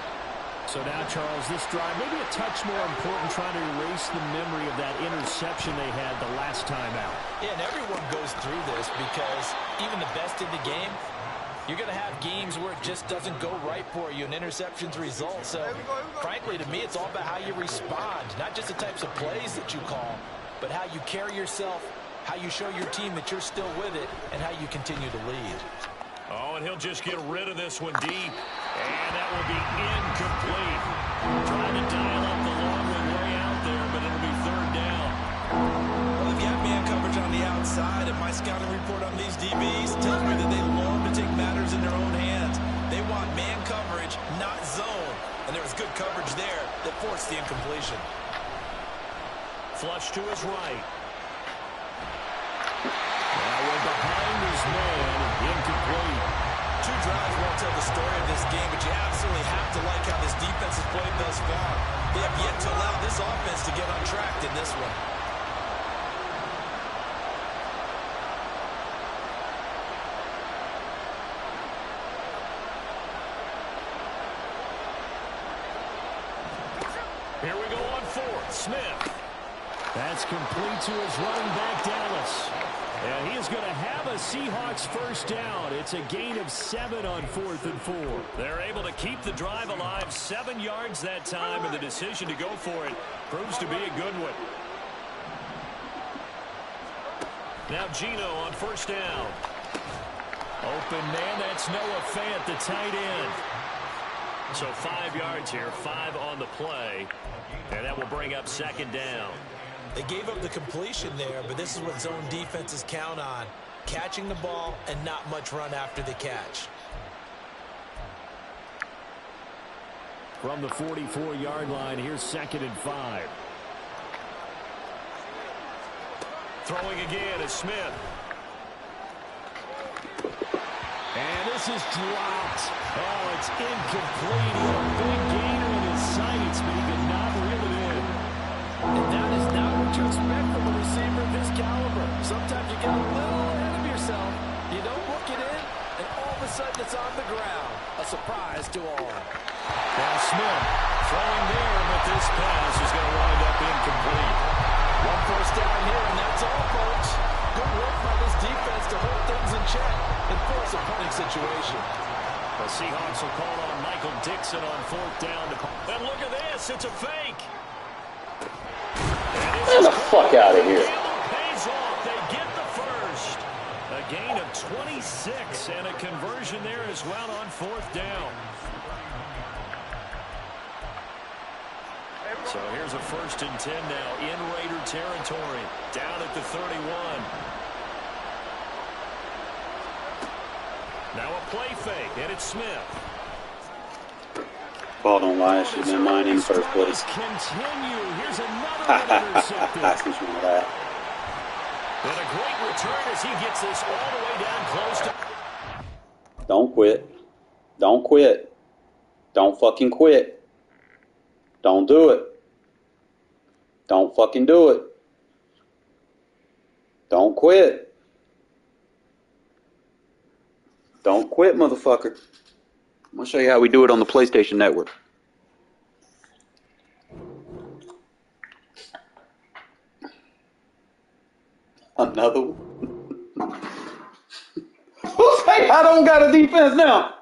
So now, Charles, this drive maybe a touch more important, trying to erase the memory of that interception they had the last time out. Yeah, and everyone goes through this because even the best in the game, you're going to have games where it just doesn't go right for you, and interceptions result. So, frankly, to me, it's all about how you respond, not just the types of plays that you call, but how you carry yourself, how you show your team that you're still with it, and how you continue to lead. Oh, and he'll just get rid of this one deep. And that will be incomplete. Trying to dial up the long one way out there, but it'll be third down. Well, they've got man coverage on the outside, and my scouting report on these DBs tells me that they love to take matters in their own hands. They want man coverage, not zone. And there was good coverage there that forced the incompletion. Flush to his right. Now we're behind his man, incomplete. Two drives won't tell the story of this game, but you absolutely have to like how this defense has played thus far. They have yet to allow this offense to get on track in this one. Here we go on fourth. Smith. That's complete to his running back, Dallas. And he is going to have a Seahawks first down. It's a gain of 7 on 4th and 4. They're able to keep the drive alive, 7 yards that time, and the decision to go for it proves to be a good one. Now Gino on first down. Open man, that's Noah Fant, the tight end. So 5 yards here, 5 on the play, and that will bring up second down. They gave up the completion there, but this is what zone defenses count on. Catching the ball and not much run after the catch. From the 44-yard line, here's 2nd and 5. Throwing again is Smith. And this is dropped. Oh, it's incomplete. He had a big gainer in his sights, but he could not reel it in. And that is not what you expect from a receiver of this caliber. Sometimes you get a little ahead of yourself. You don't look it in, and all of a sudden it's on the ground. A surprise to all. Now Smith throwing there, but this pass is going to wind up incomplete. 1 first down here, and that's all, folks. Good work by this defense to hold things in check and force a punting situation. The Seahawks will call on Michael Dixon on 4th down. And look at this, it's a fake. Get the fuck out of here. Pays off. They get the first. A gain of 26 and a conversion there as well on 4th down. So here's a 1st and 10 now in Raider territory. Down at the 31. Now a play fake, and it's Smith. Ball don't lie, it should have been mine in the first place. Continue. Here's another intercepted. I see you with that. And a great return as he gets this all the way down close to. Don't quit. Don't quit. Don't fucking quit. Don't do it. Don't fucking do it. Don't quit. Don't quit, motherfucker. I'm going to show you how we do it on the PlayStation Network. Another one? Who say I don't got a defense now?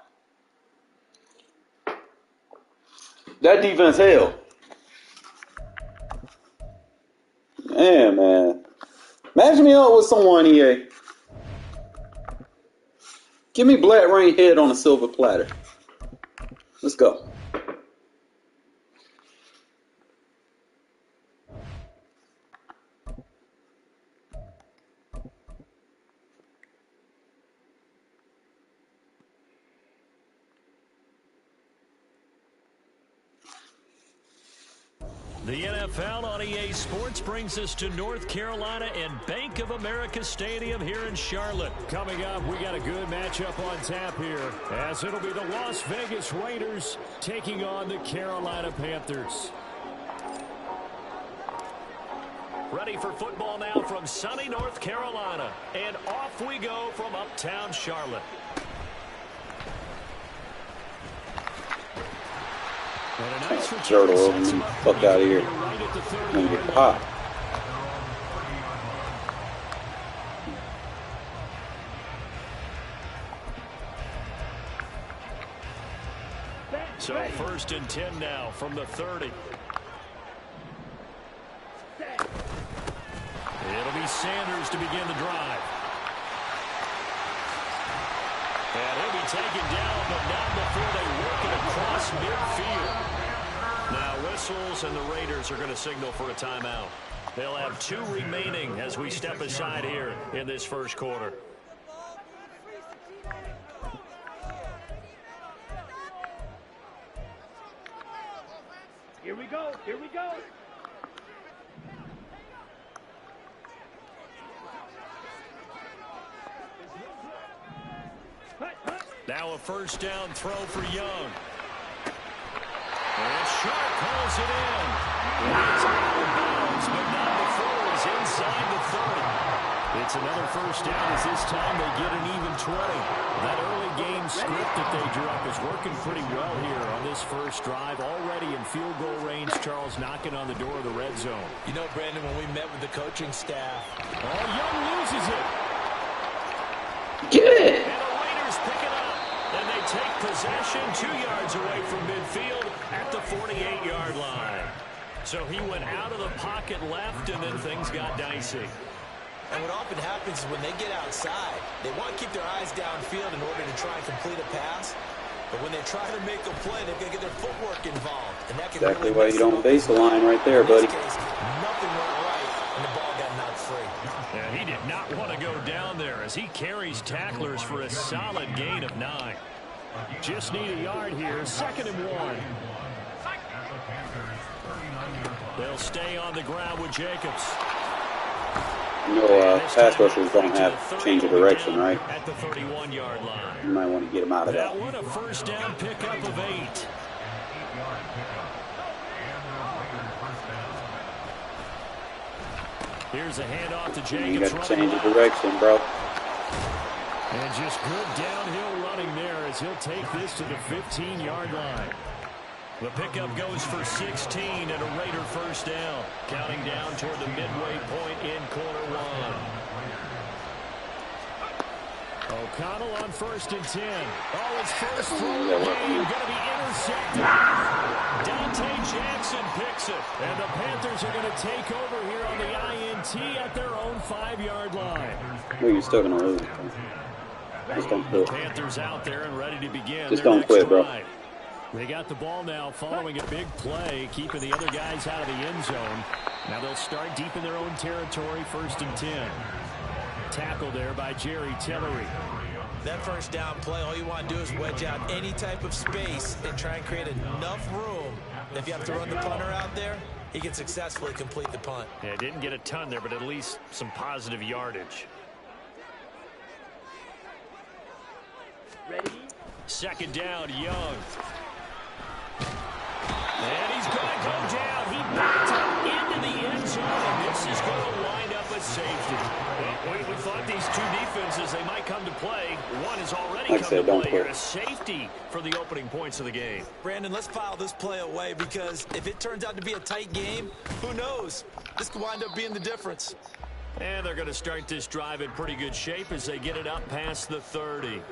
That defense hell. Yeah, man. Imagine me up with someone, EA. Give me Black Rain head on a silver platter. Let's go. The NFL on EA Sports brings us to North Carolina and Bank of America Stadium here in Charlotte. Coming up, we got a good matchup on tap here, as it'll be the Las Vegas Raiders taking on the Carolina Panthers. Ready for football now from sunny North Carolina. And off we go from uptown Charlotte. Turtle over me. Fuck out of here. I'm gonna get popped. So 1st and 10 now from the 30. It'll be Sanders to begin the drive. And he'll be taken down, but not before they work it across midfield. Now whistles, and the Raiders are going to signal for a timeout. They'll have 2 remaining as we step aside here in this first quarter. Here we go. Here we go. Now a first down throw for Young. And Sharp pulls it in. It is out of bounds, but not before he's inside the 30. It's another first down as this time they get an even 20. That early game script that they drew up is working pretty well here on this first drive. Already in field goal range, Charles knocking on the door of the red zone. You know, Brandon, when we met with the coaching staff. Oh, Young loses it. Get it! And the Raiders pick it up. And they take possession 2 yards away from midfield at the 48-yard line. So he went out of the pocket left, and then things got dicey. And what often happens is when they get outside, they want to keep their eyes downfield in order to try and complete a pass. But when they try to make a play, they've got to get their footwork involved. And that can Exactly really why you don't base the line right there, buddy. In this case, nothing went right, and the ball got knocked free. Yeah, he did not want to go down there as he carries tacklers for a solid gain of 9. Just need a yard here, 2nd and 1. They'll stay on the ground with Jacobs. You know, pass rushers don't have change of direction, right? At the 31-yard line. You might want to get them out of that. That one a first down pickup of 8. Here's a handoff to Jacobs. You got to change of direction, bro. And just good downhill running there as he'll take this to the 15-yard line. The pickup goes for 16 and a Raider first down. Counting down toward the midway point in quarter 1. O'Connell on 1st and 10. Oh, his first throw of the game going to be intercepted. Dante Jackson picks it. And the Panthers are going to take over here on the INT at their own 5-yard line. Well, you're still going to lose. Just don't quit. The Panthers out there and ready to begin. Just don't quit, bro. They got the ball now following a big play, keeping the other guys out of the end zone. Now they'll start deep in their own territory, 1st and 10. Tackle there by Jerry Tillery. That first down play, all you want to do is wedge out any type of space and try and create enough room. If you have to run the punter out there, he can successfully complete the punt. Yeah, didn't get a ton there, but at least some positive yardage. Ready? 2nd down, Young. And he's going to go down. He backed up into the end zone, and this is going to wind up a safety. Well, we thought these two defenses, they might come to play. One has already come to play here. A safety for the opening points of the game. Brandon, let's file this play away because if it turns out to be a tight game, who knows? This could wind up being the difference. And they're going to start this drive in pretty good shape as they get it up past the 30.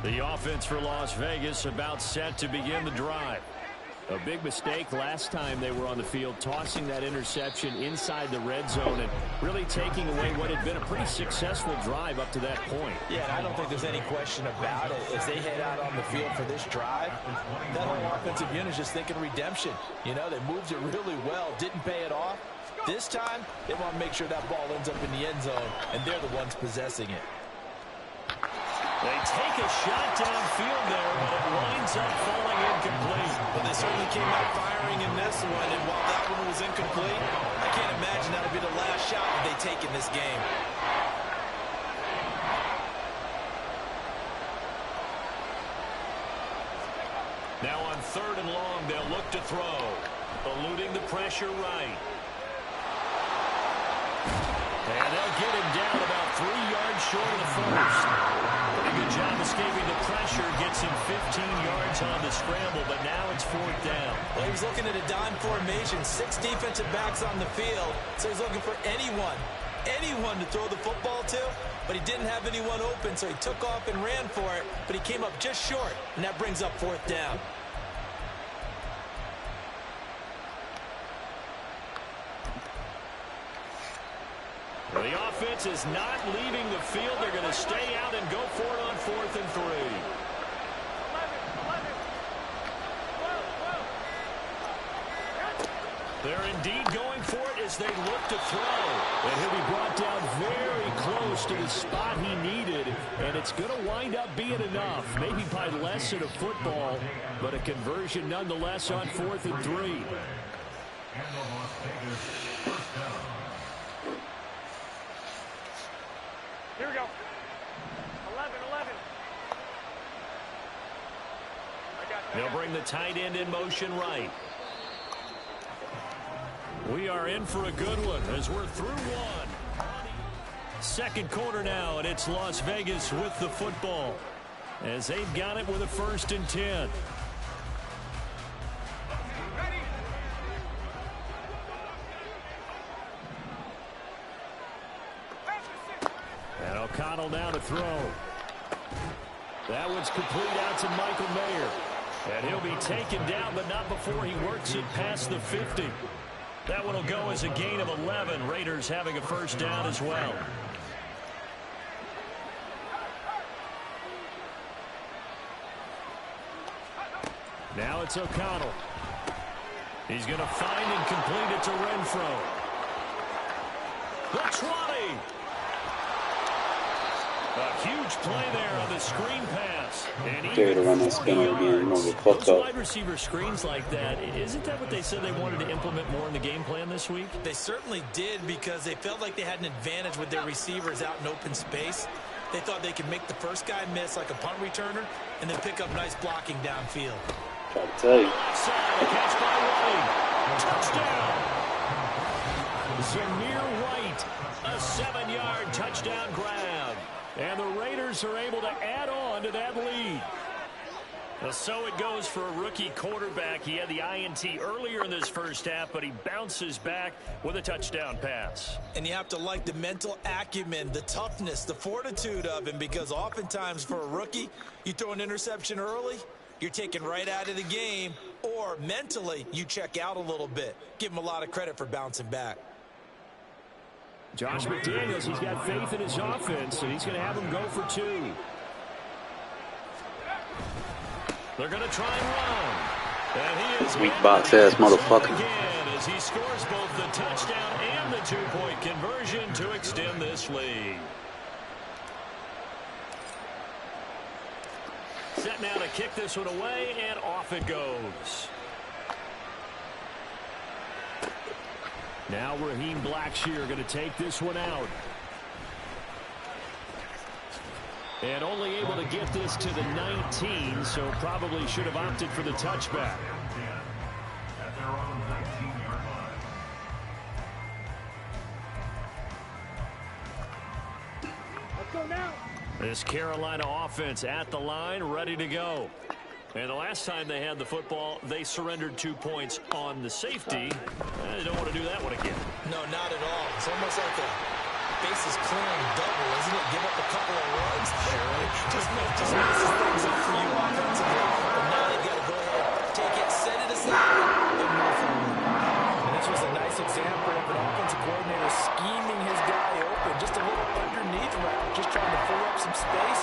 The offense for Las Vegas about set to begin the drive. A big mistake last time they were on the field, tossing that interception inside the red zone and really taking away what had been a pretty successful drive up to that point. Yeah, I don't think there's any question about it. As they head out on the field for this drive, that whole offensive unit is just thinking redemption. You know, they moved it really well, didn't pay it off. This time, they want to make sure that ball ends up in the end zone, and they're the ones possessing it. They take a shot downfield there, but it winds up falling incomplete. Well, they certainly came out firing in this one, and while that one was incomplete, I can't imagine that'll be the last shot that they take in this game. Now on 3rd and long, they'll look to throw, eluding the pressure right. And they'll get him down about 3 yards short of the first. Pretty good job escaping the pressure. Gets him 15 yards on the scramble, but now it's 4th down. Well, he was looking at a dime formation, 6 defensive backs on the field, so he's looking for anyone to throw the football to, but he didn't have anyone open, so he took off and ran for it, but he came up just short, and that brings up 4th down. Well, the offense is not leaving the field. They're going to stay out and go for it on 4th and 3. They're indeed going for it as they look to throw. And he'll be brought down very close to the spot he needed. And it's going to wind up being enough. Maybe by less than a football, but a conversion nonetheless on 4th and 3. Here we go. 11. the tight end in motion right. We are in for a good one as we're through one. Second quarter now, and it's Las Vegas with the football as they've got it with a 1st and 10. And O'Connell now to throw. That one's complete out to Michael Mayer. And he'll be taken down, but not before he works it past the 50. That one will go as a gain of 11. Raiders having a 1st down as well. Now it's O'Connell. He's going to find and complete it to Renfro. The 20. A huge play there on the screen pass. And Okay, to run that spinner again. You're gonna get fucked those up. wide receiver screens like that, isn't that what they said they wanted to implement more in the game plan this week? They certainly did, because they felt like they had an advantage with their receivers out in open space. They thought they could make the first guy miss like a punt returner and then pick up nice blocking downfield. Try to tell you. Offside, a catch by White. Touchdown. Zamir White, a 7-yard touchdown grab. And the Raiders are able to add on to that lead. So it goes for a rookie quarterback. He had the INT earlier in this first half, but he bounces back with a touchdown pass. And you have to like the mental acumen, the toughness, the fortitude of him, because oftentimes for a rookie, you throw an interception early, you're taken right out of the game, or mentally you check out a little bit. Give him a lot of credit for bouncing back. Josh McDaniels, he's got faith in his offense, and he's going to have him go for 2. They're going to try and run. And he is Weak box ass motherfucker. Again, as he scores both the touchdown and the 2-point conversion to extend this lead. Set now to kick this one away, and off it goes. Now Raheem Blackshear going to take this one out. And only able to get this to the 19, so probably should have opted for the touchback. Let's go now. This Carolina offense at the line, ready to go. And the last time they had the football, they surrendered 2 points on the safety. They don't want to do that one again. No, not at all. It's almost like a bases clearing double, isn't it? Give up a couple of runs. Just messes things up for you offensively. But now they've got to go ahead, take it, set it aside, and move forward. And this was a nice example of an offensive coordinator scheming his guy open, just a little underneath route, just trying to free up some space,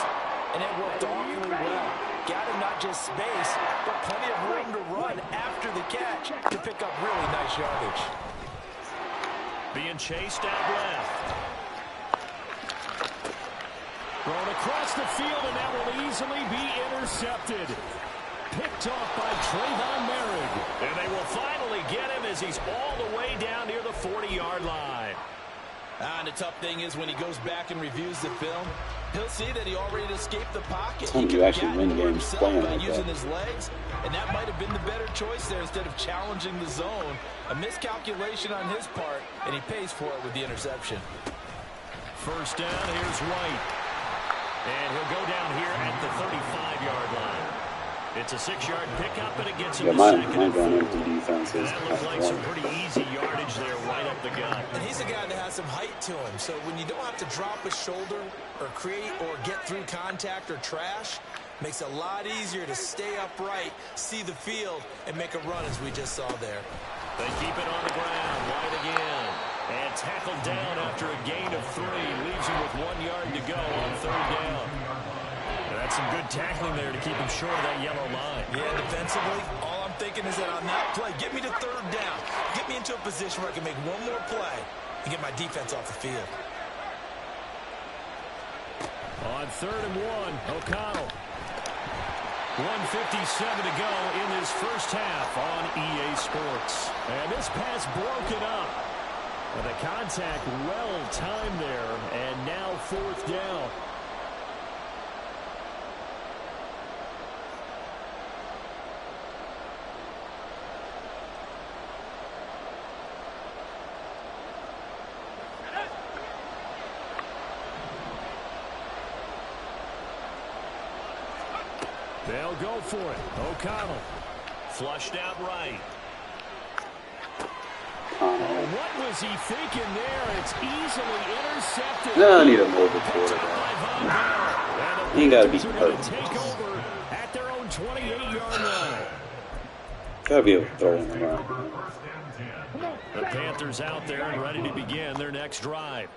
and it worked awfully well. Got him not just space, but plenty of room to run after the catch to pick up really nice yardage. Being chased out left. Thrown across the field, and that will easily be intercepted. Picked off by Trayvon Merrick. And they will finally get him as he's all the way down near the 40-yard line. And the tough thing is when he goes back and reviews the film, he'll see that he already escaped the pocket. He could actually win games playing like using that. his legs, and that might have been the better choice there instead of challenging the zone. A miscalculation on his part, and he pays for it with the interception. First down, here's White. And he'll go down here at the 35-yard line. It's a 6-yard pickup, and it gets him Yeah, to mine second going and empty defense is that looks like some pretty easy yardage there right up the gut. And he's a guy that has some height to him, so when you don't have to drop a shoulder or create or get through contact or trash, makes it a lot easier to stay upright, see the field, and make a run as we just saw there. They keep it on the ground, White again. And tackled down after a gain of 3. Leaves him with 1 yard to go on 3rd down. That's some good tackling there to keep him short of that yellow line. Yeah, defensively, all I'm thinking is that on that play, get me to 3rd down. Get me into a position where I can make one more play and get my defense off the field. On 3rd and 1, O'Connell. 1:57 to go in this first half on EA Sports. And this pass broken up. And the contact well timed there, and now 4th down. They'll go for it. O'Connell. Flushed out right. Oh, what was he thinking there? It's easily intercepted. No, I need a mobile quarterback. He ain't got to be perfect. Take over at their own 28-yard line. Gotta be able to throw him around. The Panthers out there and ready to begin their next drive.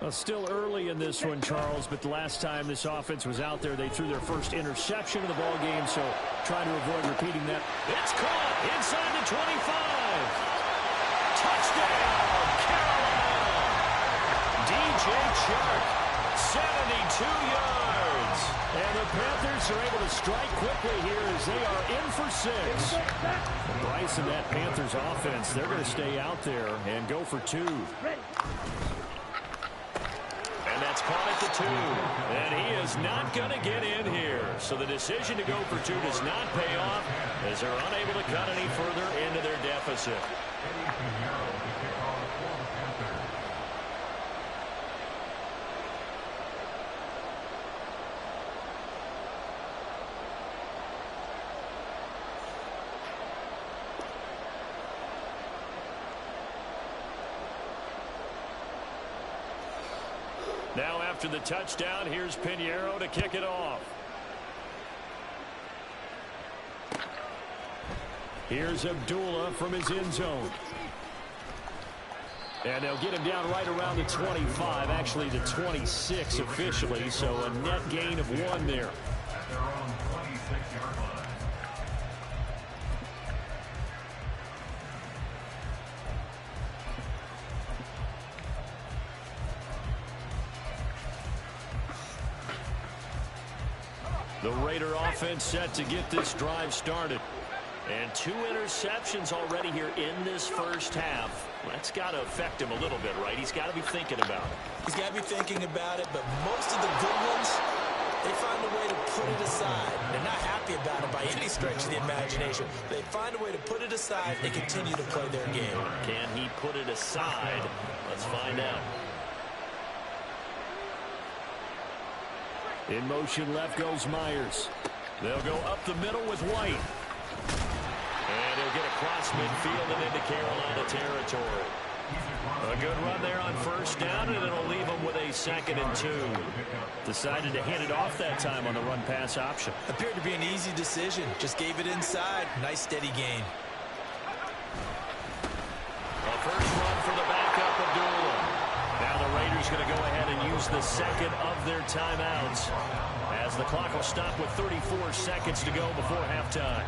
Well, still early in this one, Charles, but the last time this offense was out there, they threw their first interception of the ball game, so trying to avoid repeating that. It's caught inside the 25. Touchdown, Carolina. DJ Chark, 72 yards. And the Panthers are able to strike quickly here as they are in for 6. Bryce and that Panthers offense, they're going to stay out there and go for 2. And that's caught at the 2. And he is not going to get in here. So the decision to go for 2 does not pay off as they're unable to cut any further into their deficit. Now after the touchdown, here's Pinheiro to kick it off. Here's Abdullah from his end zone. And they'll get him down right around the 25, actually the 26 officially, so a net gain of 1 there. The Raider offense set to get this drive started. And 2 interceptions already here in this first half. That's got to affect him a little bit, right? He's got to be thinking about it. He's got to be thinking about it, but most of the good ones, they find a way to put it aside. They're not happy about it by any stretch of the imagination. They find a way to put it aside and continue to play their game. Can he put it aside? Let's find out. In motion left goes Myers. They'll go up the middle with White. And he'll get across midfield and into Carolina territory. A good run there on first down, and it'll leave them with a 2nd and 2. Decided to hand it off that time on the run-pass option. Appeared to be an easy decision. Just gave it inside. Nice steady gain. A first run for the backup, Abdullah. Now the Raiders going to go ahead and use the 2nd of their timeouts as the clock will stop with 34 seconds to go before halftime.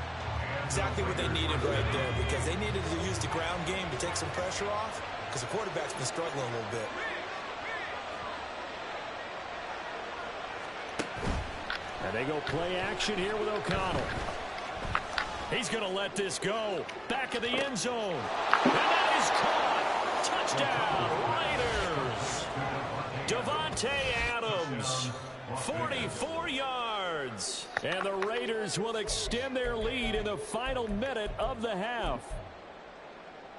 Exactly what they needed right there, because they needed to use the ground game to take some pressure off, because the quarterback's been struggling a little bit. And they go play action here with O'Connell. He's going to let this go. Back of the end zone. And that is caught. Touchdown, Raiders. Devontae Adams, 44 yards. And the Raiders will extend their lead in the final minute of the half.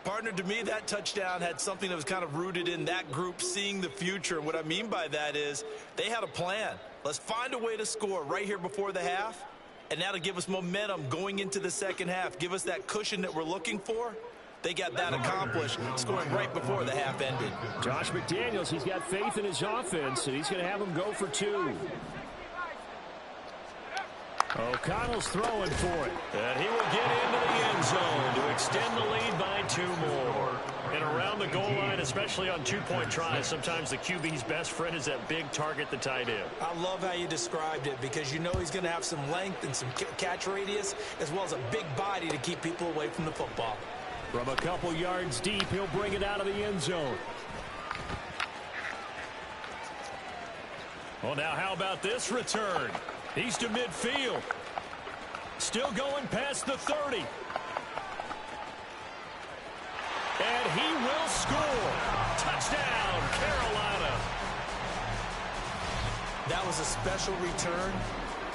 Partner, to me, that touchdown had something that was kind of rooted in that group seeing the future. What I mean by that is they had a plan. Let's find a way to score right here before the half, and that'll give us momentum going into the second half. Give us that cushion that we're looking for. They got that accomplished, scoring right before the half ended. Josh McDaniels, he's got faith in his offense, and he's going to have him go for 2. O'Connell's throwing for it. And he will get into the end zone to extend the lead by 2 more. And around the goal line, especially on 2-point tries, sometimes the QB's best friend is that big target, the tight end. I love how you described it, because you know he's going to have some length and some catch radius, as well as a big body to keep people away from the football. From a couple yards deep, he'll bring it out of the end zone. Well, now how about this return? He's to midfield. Still going past the 30. And he will score. Touchdown, Carolina. That was a special return,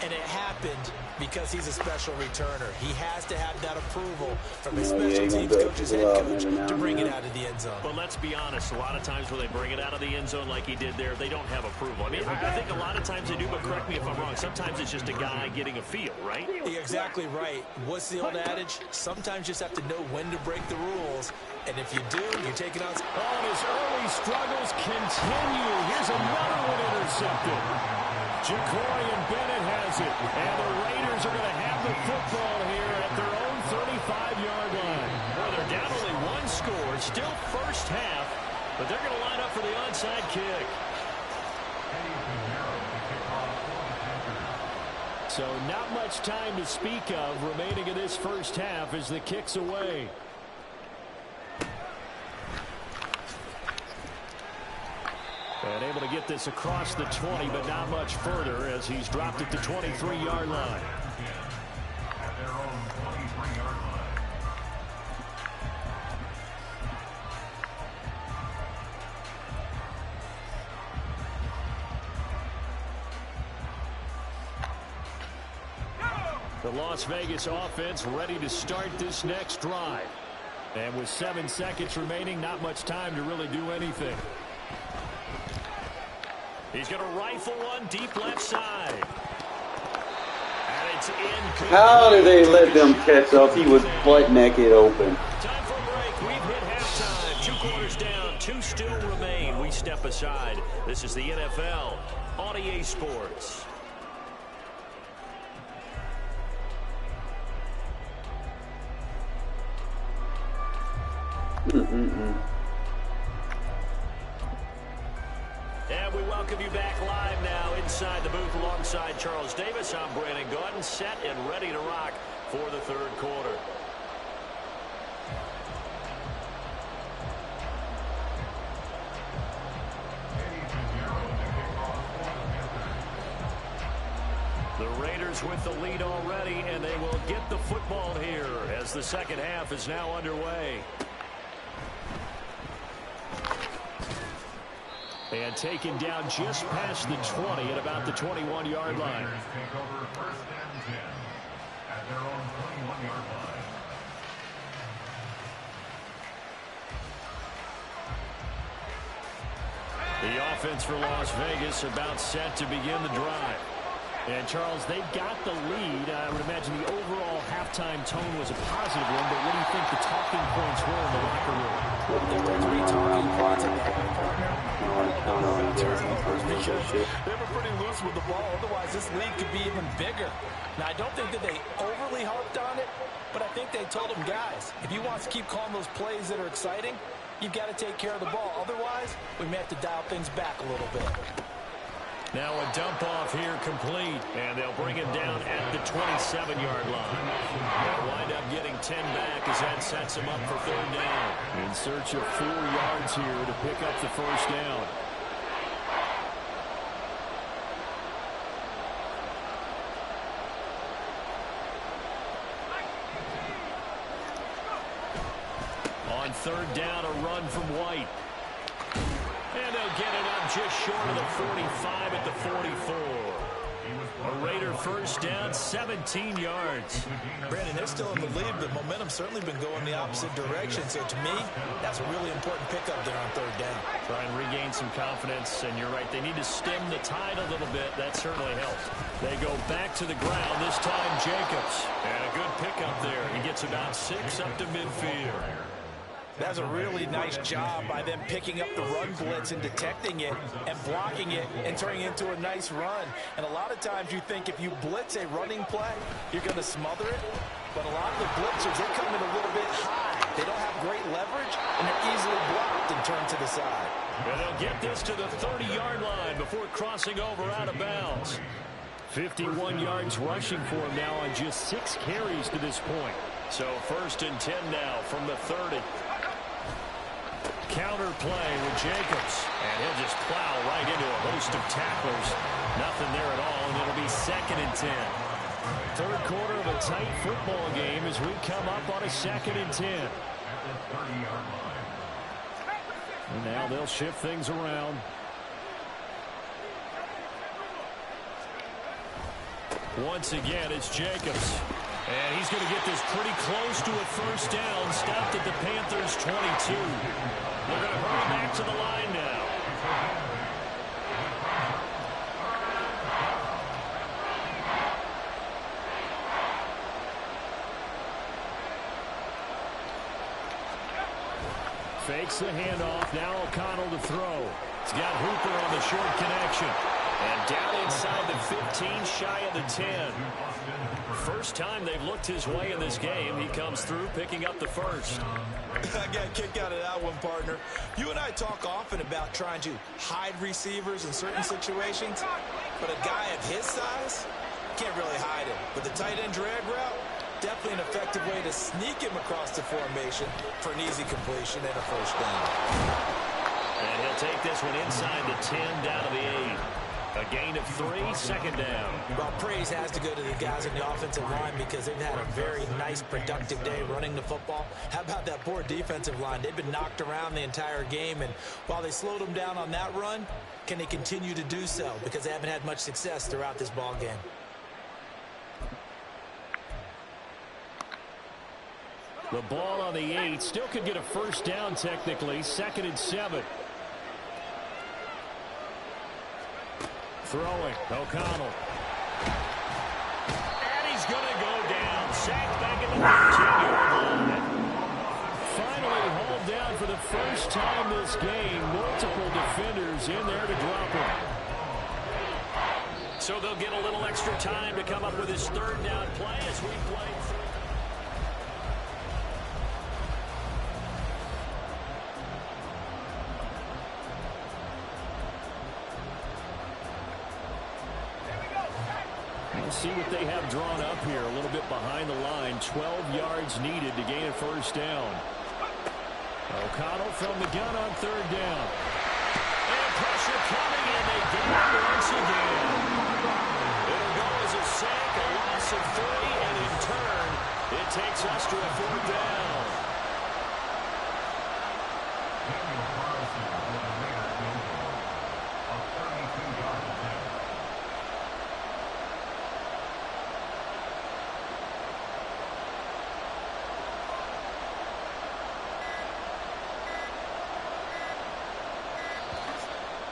And it happened because he's a special returner. He has to have that approval from his special teams coach's head coach to bring it out of the end zone. But let's be honest, a lot of times when they bring it out of the end zone like he did there, they don't have approval. I mean, I think a lot of times they do, but correct me if I'm wrong. Sometimes it's just a guy getting a feel, right? You're exactly right. What's the old adage? Sometimes you just have to know when to break the rules. And if you do, you're taking on... Oh, and his early struggles continue. Here's another one intercepted. Ja'Cory Bennett has it. And the Raiders are going to have the football here at their own 35-yard line. Well, they're down only one score. Still first half. But they're going to line up for the onside kick. So not much time to speak of remaining in this first half as the kick's away. And able to get this across the 20, but not much further as he's dropped at the 23-yard line. The Las Vegas offense ready to start this next drive. And with 7 seconds remaining, not much time to really do anything. He's going to rifle one deep left side. And it's in. How did they let them catch up? He was butt naked open. Time for a break. We've hit halftime. 2 quarters down. 2 still remain. We step aside. This is the NFL on EA Sports. And we welcome you back live now inside the booth alongside Charles Davis. I'm Brandon Gordon, set and ready to rock for the third quarter. The Raiders with the lead already, and they will get the football here as the second half is now underway. And taken down just past the 20 at about the 21-yard line. The offense for Las Vegas about set to begin the drive. And, Charles, they've got the lead. I would imagine the overall halftime tone was a positive one, but what do you think the talking points were in the locker room? There were 3 talking points in the half, partner. They were pretty loose with the ball. Otherwise, this lead could be even bigger. Now, I don't think that they overly harped on it, but I think they told them, guys, if you want to keep calling those plays that are exciting, you've got to take care of the ball. Otherwise, we may have to dial things back a little bit. Now a dump off here complete, and they'll bring him down at the 27-yard line. They'll wind up getting 10 back as that sets him up for third down. In search of 4 yards here to pick up the first down. On third down, a run from White. And they'll get it up just short of the 45 at the 44. A Raider first down, 17 yards. Brandon, they're still in the lead, but momentum's certainly been going the opposite direction. So to me, that's a really important pickup there on third down. Try and regain some confidence, and you're right. They need to stem the tide a little bit. That certainly helps. They go back to the ground, this time Jacobs. And a good pickup there. He gets about 6 up to midfield. That's a really nice job by them picking up the run blitz and detecting it and blocking it and turning it into a nice run. And a lot of times you think if you blitz a running play, you're going to smother it. But a lot of the blitzers, they come in a little bit high. They don't have great leverage, and they're easily blocked and turned to the side. And they'll get this to the 30-yard line before crossing over out of bounds. 51 yards rushing for him now on just 6 carries to this point. So first and 10 now from the 30. Counter play with Jacobs, and he'll just plow right into a host of tacklers. Nothing there at all, and it'll be second and 10. Third quarter of a tight football game as we come up on a second and 10. And now they'll shift things around. Once again, it's Jacobs. And he's going to get this pretty close to a first down. Stopped at the Panthers' 22. They're going to hurry back to the line now. Fakes the handoff. Now O'Connell to throw. He's got Hooper on the short connection. And down inside the 15, shy of the 10. First time they've looked his way in this game. He comes through picking up the first. I got a kick out of that one, partner. You and I talk often about trying to hide receivers in certain situations. But a guy of his size can't really hide him. But the tight end drag route, definitely an effective way to sneak him across the formation for an easy completion and a first down. And he'll take this one inside the 10, down to the 8. A gain of 3, second down. Well, praise has to go to the guys in the offensive line because they've had a very nice, productive day running the football. How about that poor defensive line? They've been knocked around the entire game, and while they slowed them down on that run, can they continue to do so? Because they haven't had much success throughout this ball game. The ball on the 8. Still could get a first down technically. 2nd and 7. Throwing. O'Connell. And he's going to go down. Sacked back at the 13-yard line. Finally hauled down for the first time this game. Multiple defenders in there to drop him. So they'll get a little extra time to come up with his 3rd down play as we play through. See what they have drawn up here. A little bit behind the line. 12 yards needed to gain a first down. O'Connell from the gun on 3rd down. And pressure coming, and they get it once again. It'll go as a sack, a loss of 3, and in turn, it takes us to a 4th down.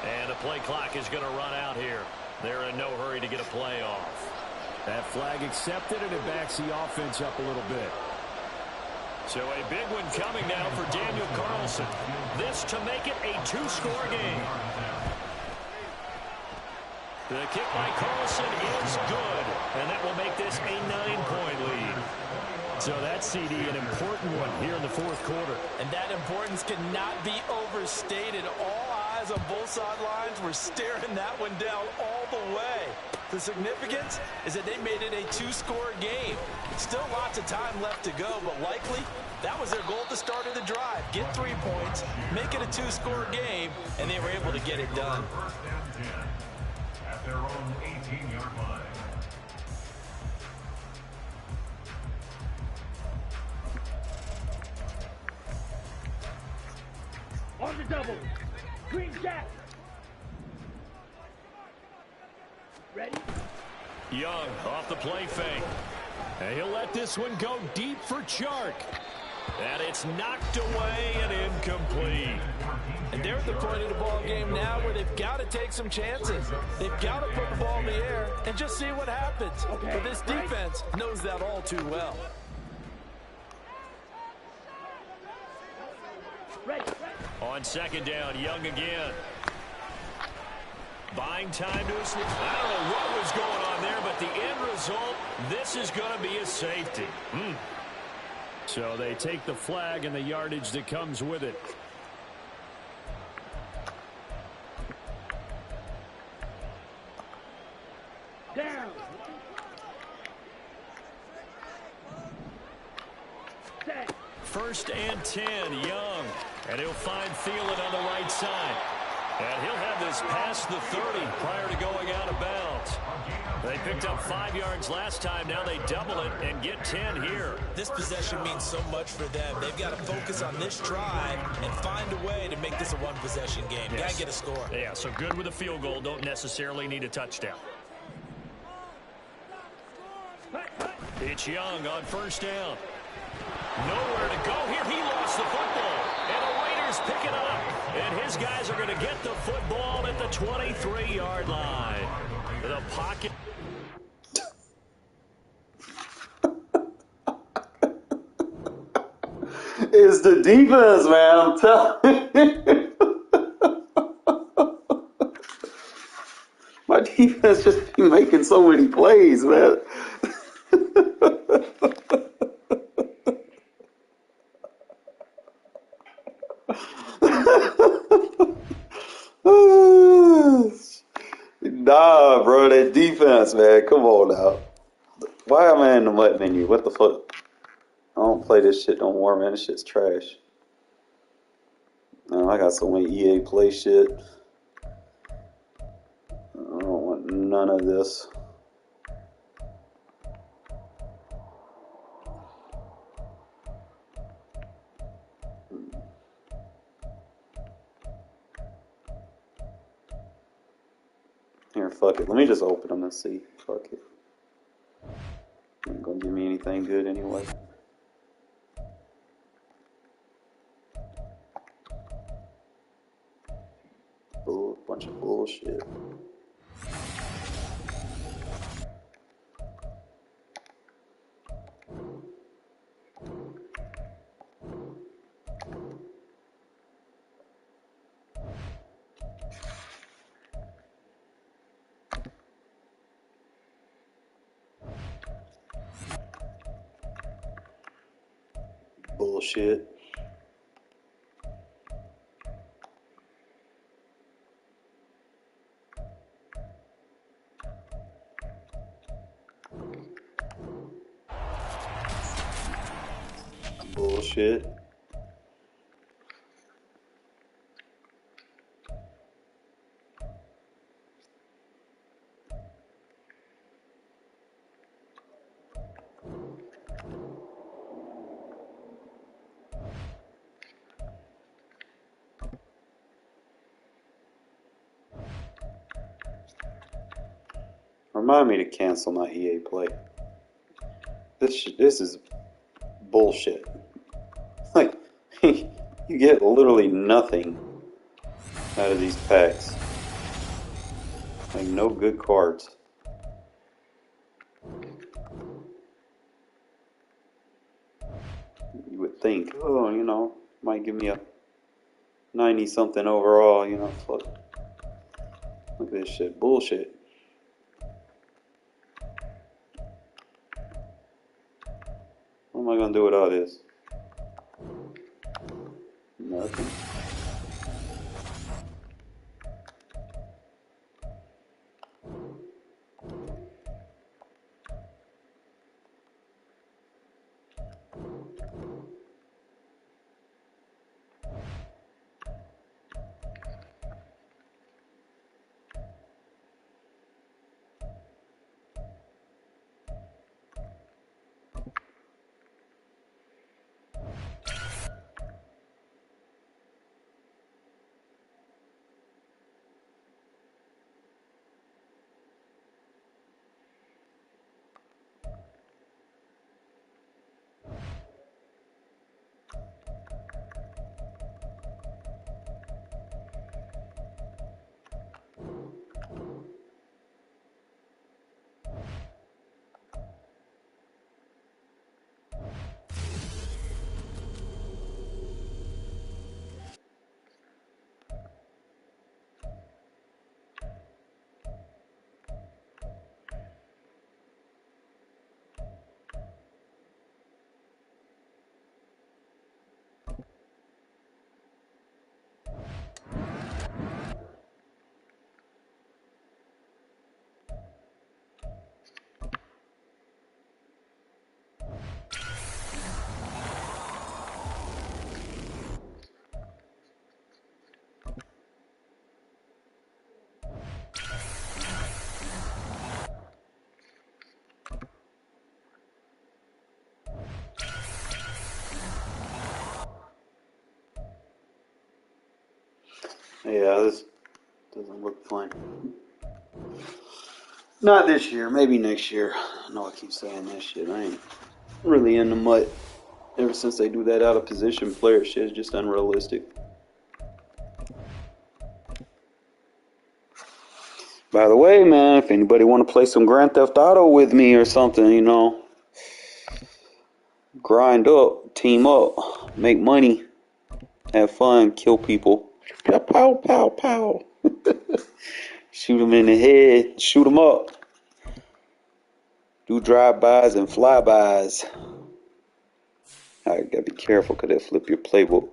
And the play clock is going to run out here. They're in no hurry to get a play off. That flag accepted, and it backs the offense up a little bit. So a big one coming now for Daniel Carlson. This to make it a 2-score game. The kick by Carlson is good, and that will make this a 9-point lead. So that CD, an important one here in the 4th quarter. And that importance cannot be overstated. All eyes on both sidelines were staring that one down all the way. The significance is that they made it a 2-score game. Still lots of time left to go, but likely that was their goal at the start of the drive. Get 3 points, make it a 2-score game, and they were able to get it done. At their own 18-yard line. On the double. Green Jack. Ready? Young off the play fake. And he'll let this one go deep for Chark. And it's knocked away and incomplete. And they're at the point of the ball game now where they've got to take some chances. They've got to put the ball in the air and just see what happens. Okay, but this defense knows that all too well. Ready. On 2nd down, Young again. Buying time to us. I don't know what was going on there, but the end result, this is going to be a safety. So they take the flag and the yardage that comes with it. Down. Set. 1st and 10, Young. And he'll find Thielen on the right side. And he'll have this past the 30 prior to going out of bounds. They picked up 5 yards last time. Now they double it and get 10 here. This possession means so much for them. They've got to focus on this drive and find a way to make this a one-possession game. Yes. Got to get a score. Yeah, so good with a field goal. Don't necessarily need a touchdown. It's Young on first down. Nowhere to go here. He lost the football. And the Raiders pick it up. And his guys are going to get the football at the 23-yard line. The pocket. It's the defense, man. I'm telling you. My defense just be making so many plays, man. Nah, bro, that defense, man. Come on now. Why am I in the mud menu? What the fuck? I don't play this shit no more, man. This shit's trash. Man, I got so many EA Play shit. I don't want none of this. Here, fuck it. Let me just open them and see. Fuck it. Ain't gonna give me anything good anyway. Bunch of bullshit. Bullshit. Bullshit. Remind me to cancel my EA Play. This is bullshit. Like, you get literally nothing out of these packs. Like, no good cards. You would think, oh, you know, might give me a 90-something overall, you know, fuck. Look at this shit. Bullshit. What am I gonna do with all this? Nothing. Yeah, this doesn't look fun. Not this year. Maybe next year. I know I keep saying that shit. I ain't really in the mutt. Ever since they do that out of position player shit, it's just unrealistic. By the way, man, if anybody want to play some Grand Theft Auto with me or something, you know, grind up, team up, make money, have fun, kill people. Pow, pow, pow, pow. Shoot them in the head, shoot them up. Do drive-bys and flybys. I gotta be careful because they flip your playbook.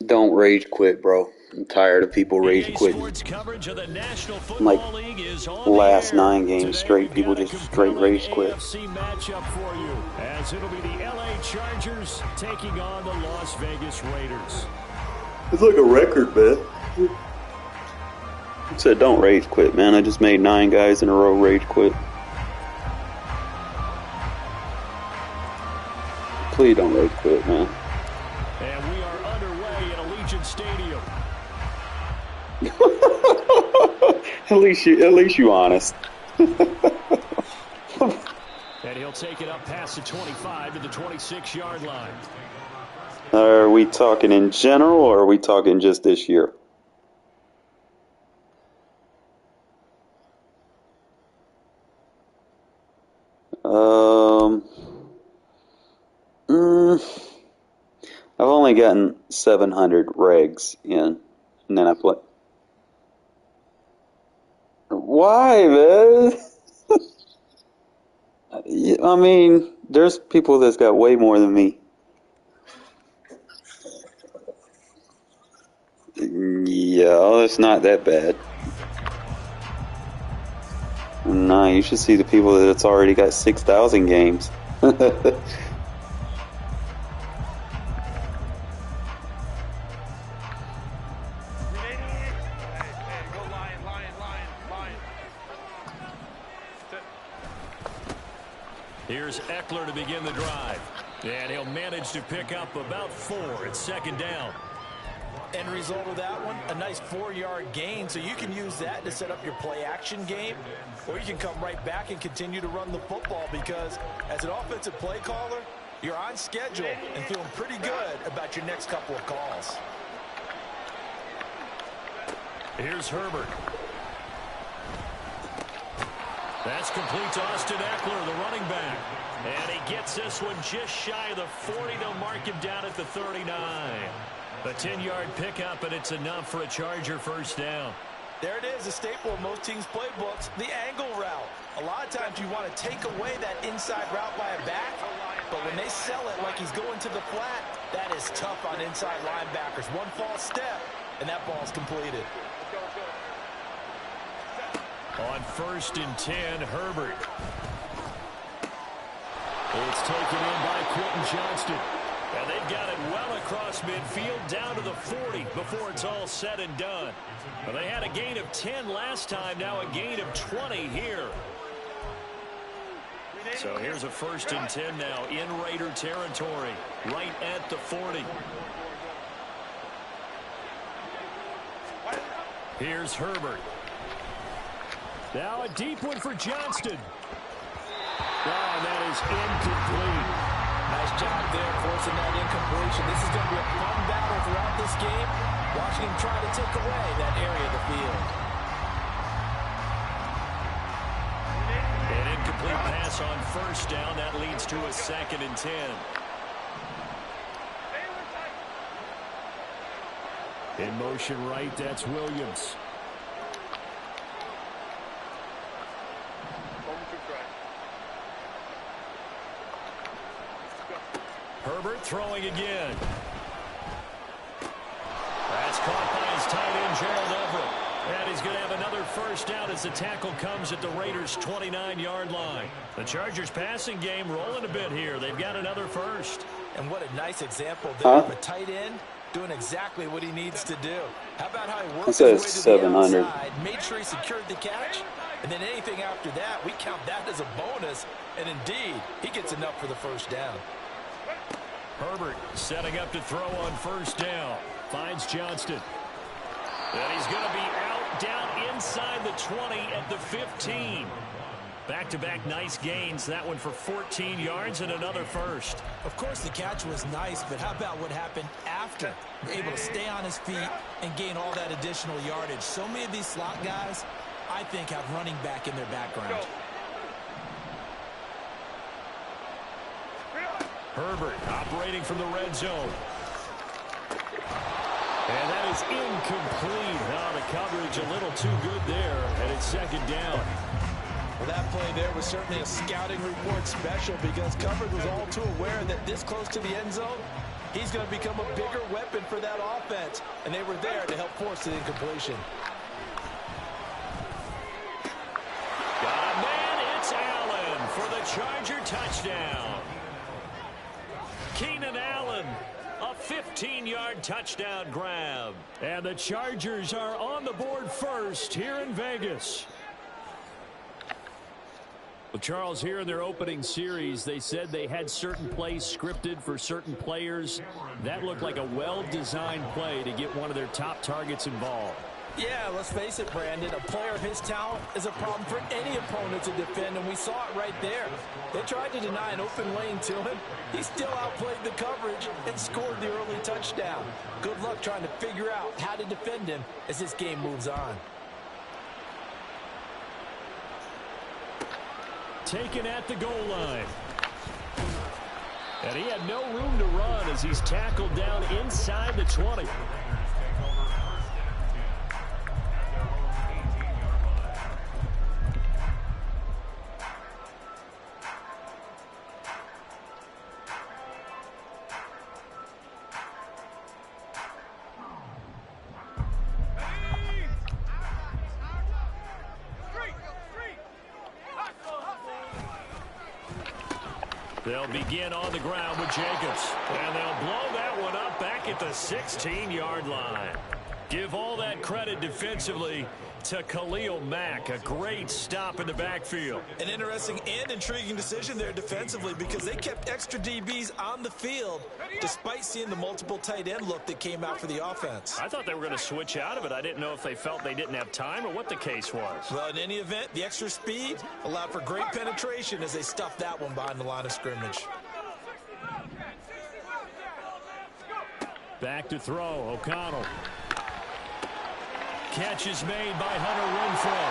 Don't rage quit, bro. I'm tired of people rage quitting. Like last 9 games straight, people just straight rage quit. Matchup for you, as it'll be the LA Chargers taking on the Las Vegas Raiders. It's like a record, man. I said don't rage quit, man. I just made 9 guys in a row rage quit. Please don't rage quit, man. And we are underway in Allegiant Stadium. At least you honest. And he'll take it up past the 25 to the 26-yard line. Are we talking in general, or are we talking just this year? I've only gotten 700 regs in, and then I play. Why, man? I mean, there's people that's got way more than me. Yeah, it's not that bad. Nah, you should see the people that's already got 6,000 games. Here's Eckler to begin the drive. And he'll manage to pick up about 4 at 2nd down. End result of that one, a nice 4-yard gain, so you can use that to set up your play-action game, or you can come right back and continue to run the football, because as an offensive play caller, you're on schedule and feeling pretty good about your next couple of calls. Here's Herbert. That's complete to Austin Eckler, the running back. And he gets this one just shy of the 40. They'll mark him down at the 39. A 10-yard pickup, and it's enough for a Charger first down. There it is, a staple of most teams' playbooks, the angle route. A lot of times you want to take away that inside route by a back, but when they sell it like he's going to the flat, that is tough on inside linebackers. One false step, and that ball's completed. On 1st and 10, Herbert. It's taken in by Quentin Johnston. And they've got it well across midfield down to the 40 before it's all said and done. Well, they had a gain of 10 last time, now a gain of 20 here. So here's a 1st and 10 now in Raider territory, right at the 40. Here's Herbert. Now a deep one for Johnston. Oh, that is incomplete. Nice job there forcing that incompletion. This is going to be a fun battle throughout this game. Watching him try to take away that area of the field. An incomplete pass on 1st down. That leads to a 2nd and 10. In motion right, that's Williams. Herbert throwing again. That's caught by his tight end, Gerald Everett. And he's going to have another first down as the tackle comes at the Raiders' 29-yard line. The Chargers passing game rolling a bit here. They've got another first. And what a nice example there of a tight end doing exactly what he needs to do. How about how he worked his way to the 700. outside, made sure he secured the catch, and then anything after that, we count that as a bonus. And indeed, he gets enough for the first down. Herbert setting up to throw on first down. Finds Johnston. And he's going to be out down inside the 20 at the 15. Back-to-back nice gains. That one for 14 yards and another first. Of course, the catch was nice, but how about what happened after? Able to stay on his feet and gain all that additional yardage. So many of these slot guys, I think, have running back in their background. Herbert operating from the red zone. And that is incomplete. Oh, the coverage a little too good there, and it's second down. Well, that play there was certainly a scouting report special because coverage was all too aware that this close to the end zone, he's going to become a bigger weapon for that offense, and they were there to help force the incompletion. Got a man, it's Allen for the Charger touchdown. Keenan Allen, a 15-yard touchdown grab. And the Chargers are on the board first here in Vegas. Well, Charles, here in their opening series, they said they had certain plays scripted for certain players. That looked like a well-designed play to get one of their top targets involved. Yeah, let's face it, Brandon. A player of his talent is a problem for any opponent to defend, and we saw it right there. They tried to deny an open lane to him. He still outplayed the coverage and scored the early touchdown. Good luck trying to figure out how to defend him as this game moves on. Taken at the goal line. And he had no room to run as he's tackled down inside the 20. They'll begin on the ground with Jacobs. And they'll blow that one up back at the 16-yard line. Give all that credit defensively to Khalil Mack. A great stop in the backfield. An interesting and intriguing decision there defensively because they kept extra DBs on the field despite seeing the multiple tight end look that came out for the offense. I thought they were going to switch out of it. I didn't know if they felt they didn't have time or what the case was. Well, in any event, the extra speed allowed for great penetration as they stuffed that one behind the line of scrimmage. Back to throw, O'Connell. Catch is made by Hunter Renfrow.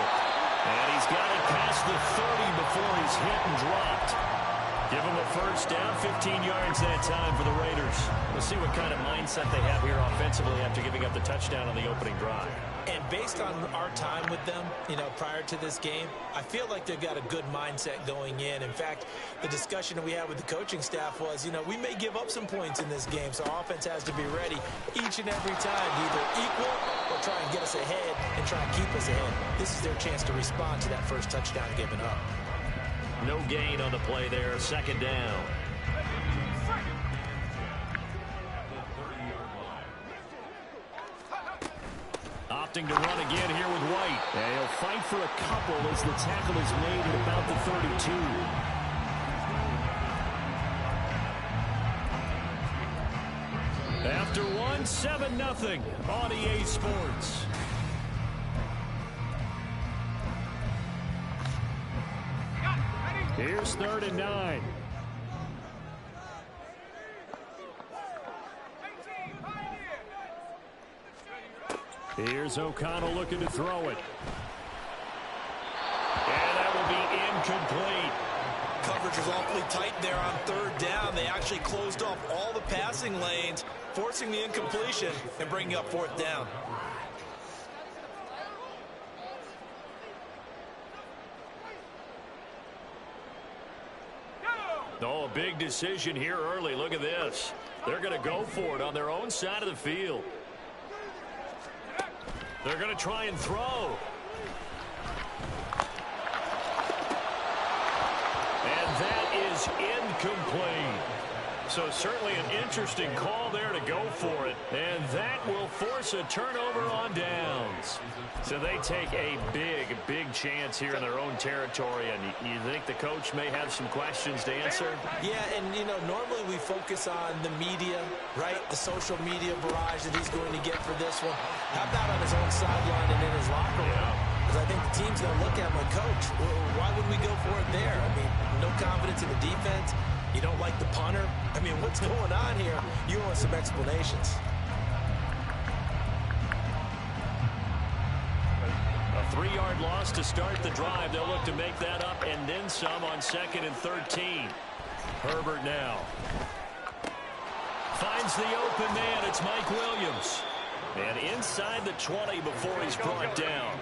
And he's got it past the 30 before he's hit and dropped. Give him a first down, 15 yards that time for the Raiders. We'll see what kind of mindset they have here offensively after giving up the touchdown on the opening drive. And based on our time with them, prior to this game, I feel like they've got a good mindset going in. In fact, the discussion that we had with the coaching staff was, we may give up some points in this game, so our offense has to be ready each and every time to either equal or try and get us ahead and try and keep us ahead. This is their chance to respond to that first touchdown given up. No gain on the play there, second down. Opting to run again here with White. And he'll fight for a couple as the tackle is made at about the 32. After one, 7-0 on EA Sports. Here's 3rd and 9. Here's O'Connell looking to throw it. And that will be incomplete. Coverage was awfully tight there on 3rd down. They actually closed off all the passing lanes, forcing the incompletion and bringing up 4th down. Oh, a big decision here early. Look at this. They're going to go for it on their own side of the field. They're going to try and throw. And that is incomplete. So certainly an interesting call there to go for it. And that will force a turnover on downs. So they take a big chance here in their own territory. And you think the coach may have some questions to answer? Yeah, and, normally we focus on the media, right? The social media barrage that he's going to get for this one. How about on his own sideline and in his locker room? Because I think the team's going to look at him like, Coach, why would we go for it there? I mean, no confidence in the defense. You don't like the punter? I mean, what's going on here? You want some explanations. A 3-yard loss to start the drive. They'll look to make that up and then some on 2nd and 13. Herbert now. Finds the open man. It's Mike Williams. And inside the 20 before he's brought down.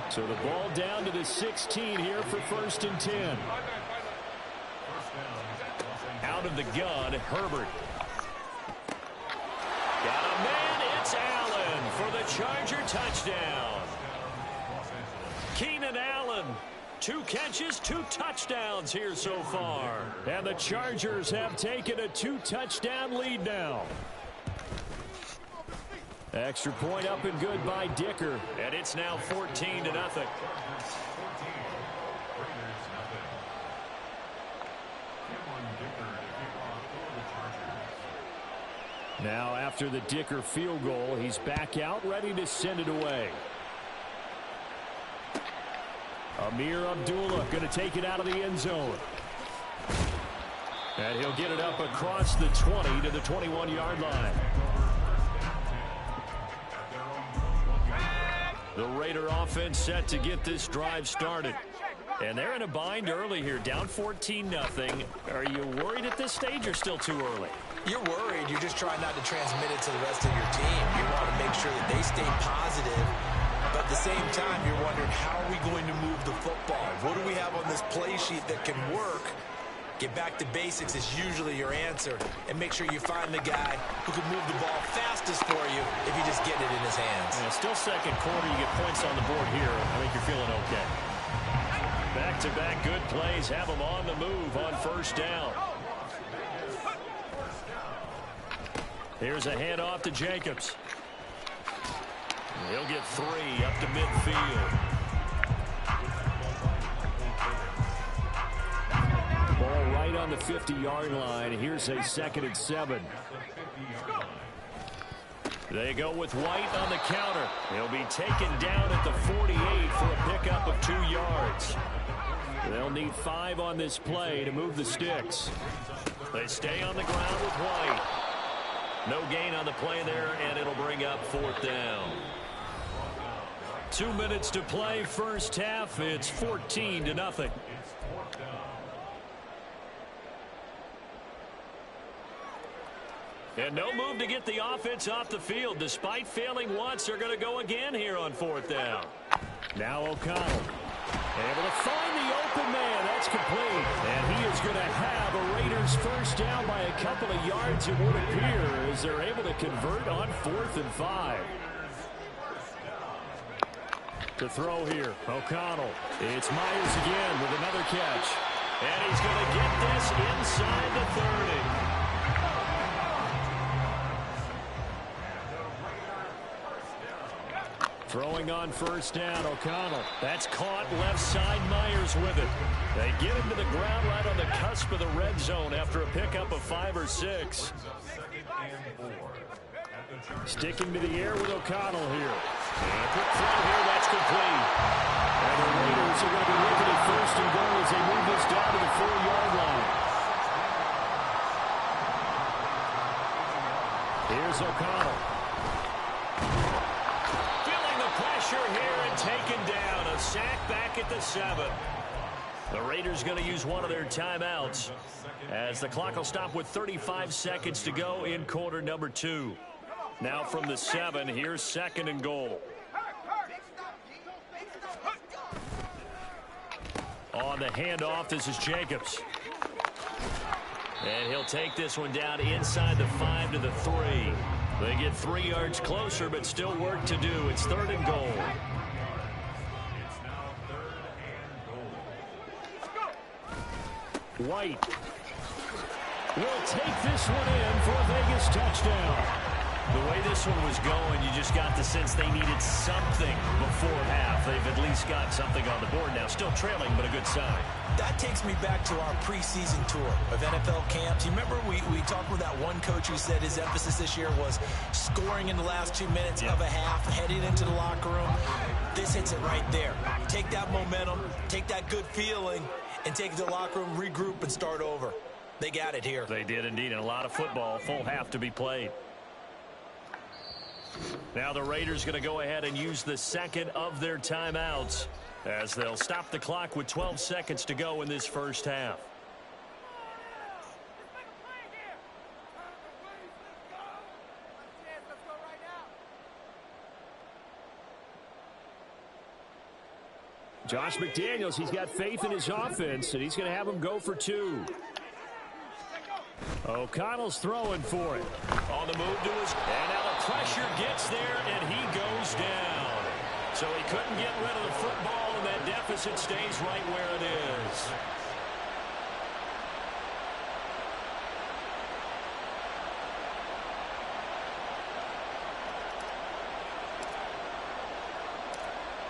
So the ball down to the 16 here for 1st and 10. Out of the gun, Herbert. Got a man, it's Allen for the Charger touchdown. Keenan Allen, 2 catches, 2 touchdowns here so far. And the Chargers have taken a 2-touchdown lead now. Extra point up and good by Dicker. And it's now 14-0. Now after the Dicker field goal, he's back out ready to send it away. Amir Abdullah going to take it out of the end zone. And he'll get it up across the 20 to the 21-yard line. The Raider offense set to get this drive started. And they're in a bind early here, down 14-0. Are you worried at this stage or still too early? You're worried. You're just trying not to transmit it to the rest of your team. You want to make sure that they stay positive. But at the same time, you're wondering, how are we going to move the football? What do we have on this play sheet that can work? Get back to basics is usually your answer. And make sure you find the guy who can move the ball fastest for you if you just get it in his hands. Yeah, still second quarter. You get points on the board here. I think you're feeling okay. Back-to-back good plays have them on the move on 1st down. Here's a handoff to Jacobs. He'll get 3 up to midfield. Ball right on the 50-yard line. Here's a 2nd and 7. They go with White on the counter. He'll be taken down at the 48 for a pickup of 2 yards. They'll need 5 on this play to move the sticks. They stay on the ground with White. No gain on the play there, and it'll bring up 4th down. 2 minutes to play, 1st half. It's 14-0. And no move to get the offense off the field. Despite failing once, they're going to go again here on 4th down. Now O'Connell. Able to find the open man. That's complete. And he is going to have a Raiders 1st down by a couple of yards, it would appear, as they're able to convert on 4th and 5. To throw here, O'Connell. It's Myers again with another catch. And he's going to get this inside the 30. Throwing on 1st down, O'Connell. That's caught left side, Myers with it. They get him to the ground right on the cusp of the red zone after a pickup of 5 or 6. Sticking to the air with O'Connell here. And a quick throw here, that's complete. And the Raiders are going to be looking at 1st and goal as they move this down to the 4-yard line. Here's O'Connell. Here and taken down. A sack back at the 7. The Raiders going to use one of their timeouts as the clock will stop with 35 seconds to go in quarter number 2. Now from the 7, here's 2nd and goal. On the handoff, this is Jacobs. And he'll take this one down inside the 5 to the 3. They get 3 yards closer, but still work to do. It's 3rd and goal. It's now 3rd and goal. White will take this one in for a Vegas touchdown. The way this one was going, you just got the sense they needed something before half. They've at least got something on the board now. Still trailing, but a good sign. That takes me back to our preseason tour of NFL camps. You remember we talked with that one coach who said his emphasis this year was scoring in the last 2 minutes of a half, heading into the locker room. This hits it right there. Take that momentum, take that good feeling, and take it to the locker room, regroup, and start over. They got it here. They did indeed, and a lot of football, full half to be played. Now the Raiders going to go ahead and use the second of their timeouts as they'll stop the clock with 12 seconds to go in this first half. Josh McDaniels, he's got faith in his offense, and he's going to have him go for 2. O'Connell's throwing for it. On the move to his... And now the pressure gets there, and he goes down. So he couldn't get rid of the football, and that deficit stays right where it is.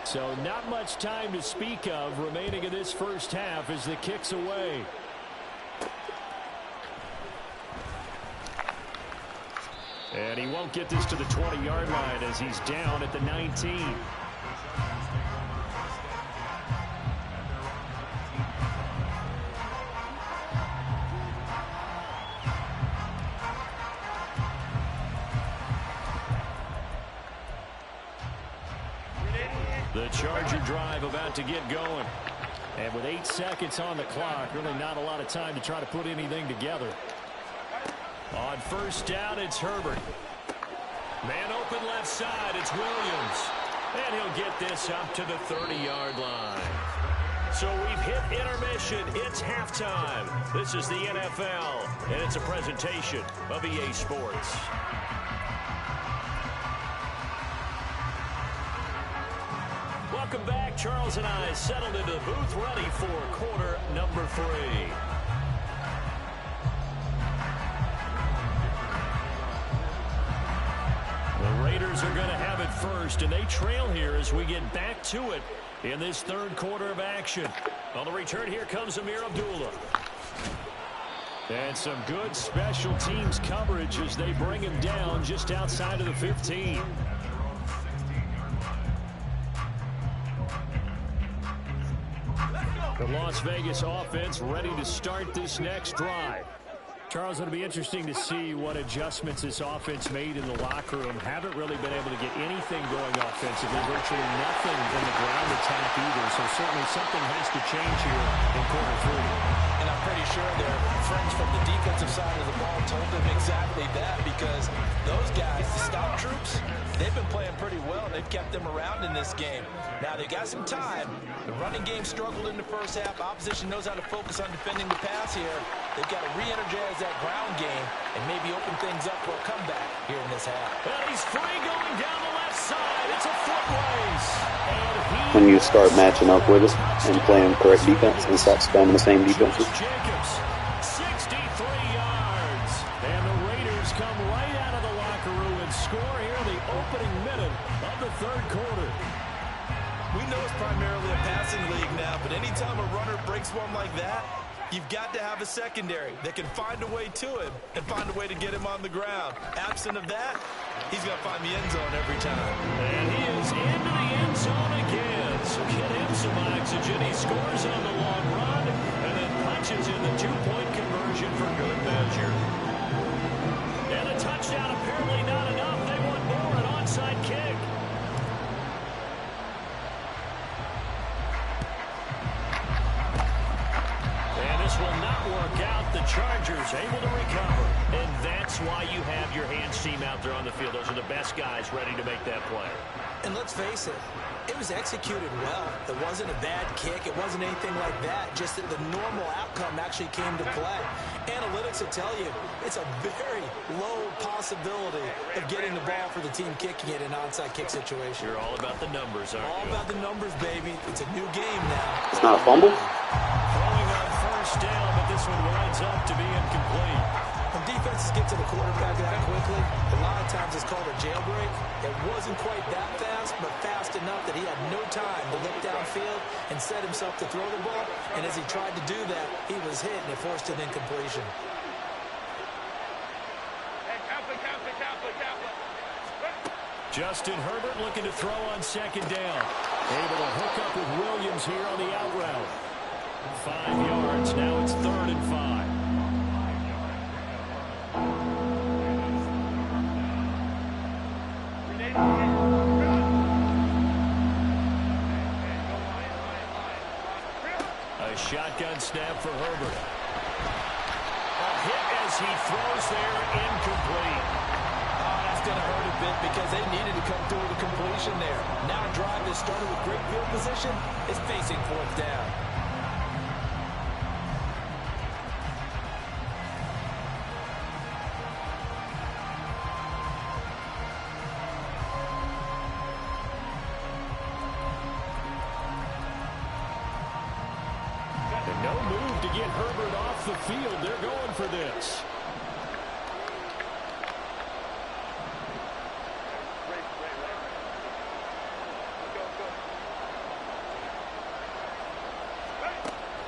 So not much time to speak of remaining in this first half as the kick's away. And he won't get this to the 20-yard line as he's down at the 19. The Charger drive about to get going. And with 8 seconds on the clock, really not a lot of time to try to put anything together. On first down, it's Herbert. Man open left side, it's Williams. And he'll get this up to the 30-yard line. So we've hit intermission. It's halftime. This is the NFL, and it's a presentation of EA Sports. Welcome back. Charles and I settled into the booth, ready for quarter number 3. The Raiders are going to have it first, and they trail here as we get back to it in this third quarter of action. On the return, here comes Amir Abdullah. And some good special teams coverage as they bring him down just outside of the 15. The Las Vegas offense ready to start this next drive. Charles, it'll be interesting to see what adjustments this offense made in the locker room. Haven't really been able to get anything going offensively. Virtually nothing in the ground attack either. So certainly something has to change here in quarter 3. And I'm pretty sure their friends from the defensive side of the ball told them exactly that, because those guys, the stop troops, they've been playing pretty well. They've kept them around in this game. Now they got some time. The running game struggled in the first half. Opposition knows how to focus on defending the pass here. They've got to re-energize that ground game and maybe open things up for a comeback here in this half. Well, he's free going down the left side. It's a foot race. When you start matching up with us and playing correct defense and stop spamming the same defenses. Jacobs, 63 yards. And the Raiders come right out of the locker room and score here in the opening minute of the third quarter. We know it's primarily a passing league now, but anytime a runner breaks one like that, you've got to have a secondary that can find a way to him and find a way to get him on the ground. Absent of that, he's going to find the end zone every time. And he is into the end zone again. So get him some oxygen. He scores on the long run and then punches in the two-point conversion for good measure. And a touchdown apparently not enough. They want more, an onside kick. This will not work out. The Chargers able to recover. And that's why you have your hands team out there on the field. Those are the best guys ready to make that play. And let's face it, it was executed well. It wasn't a bad kick. It wasn't anything like that. Just that the normal outcome actually came to play. Analytics will tell you it's a very low possibility of getting the ball for the team kicking it in an onside kick situation. You're all about the numbers, aren't you? All about the numbers, baby. It's a new game now. It's not a fumble? Throwing on first down, but this one winds up to be incomplete. When defenses get to the quarterback that quickly, a lot of times it's called a jailbreak. It wasn't quite that fast, but fast enough that he had no time to look downfield and set himself to throw the ball. And as he tried to do that, he was hit and it forced an incompletion. Justin Herbert looking to throw on second down. Able to hook up with Williams here on the out route. 5 yards. Now it's 3rd and 5. A shotgun snap for Herbert. A hit as he throws there, incomplete. Oh, that's going to hurt a bit because they needed to come through with a completion there. Now a drive that started with great field position is facing 4th down. And no move to get Herbert off the field. They're going for this.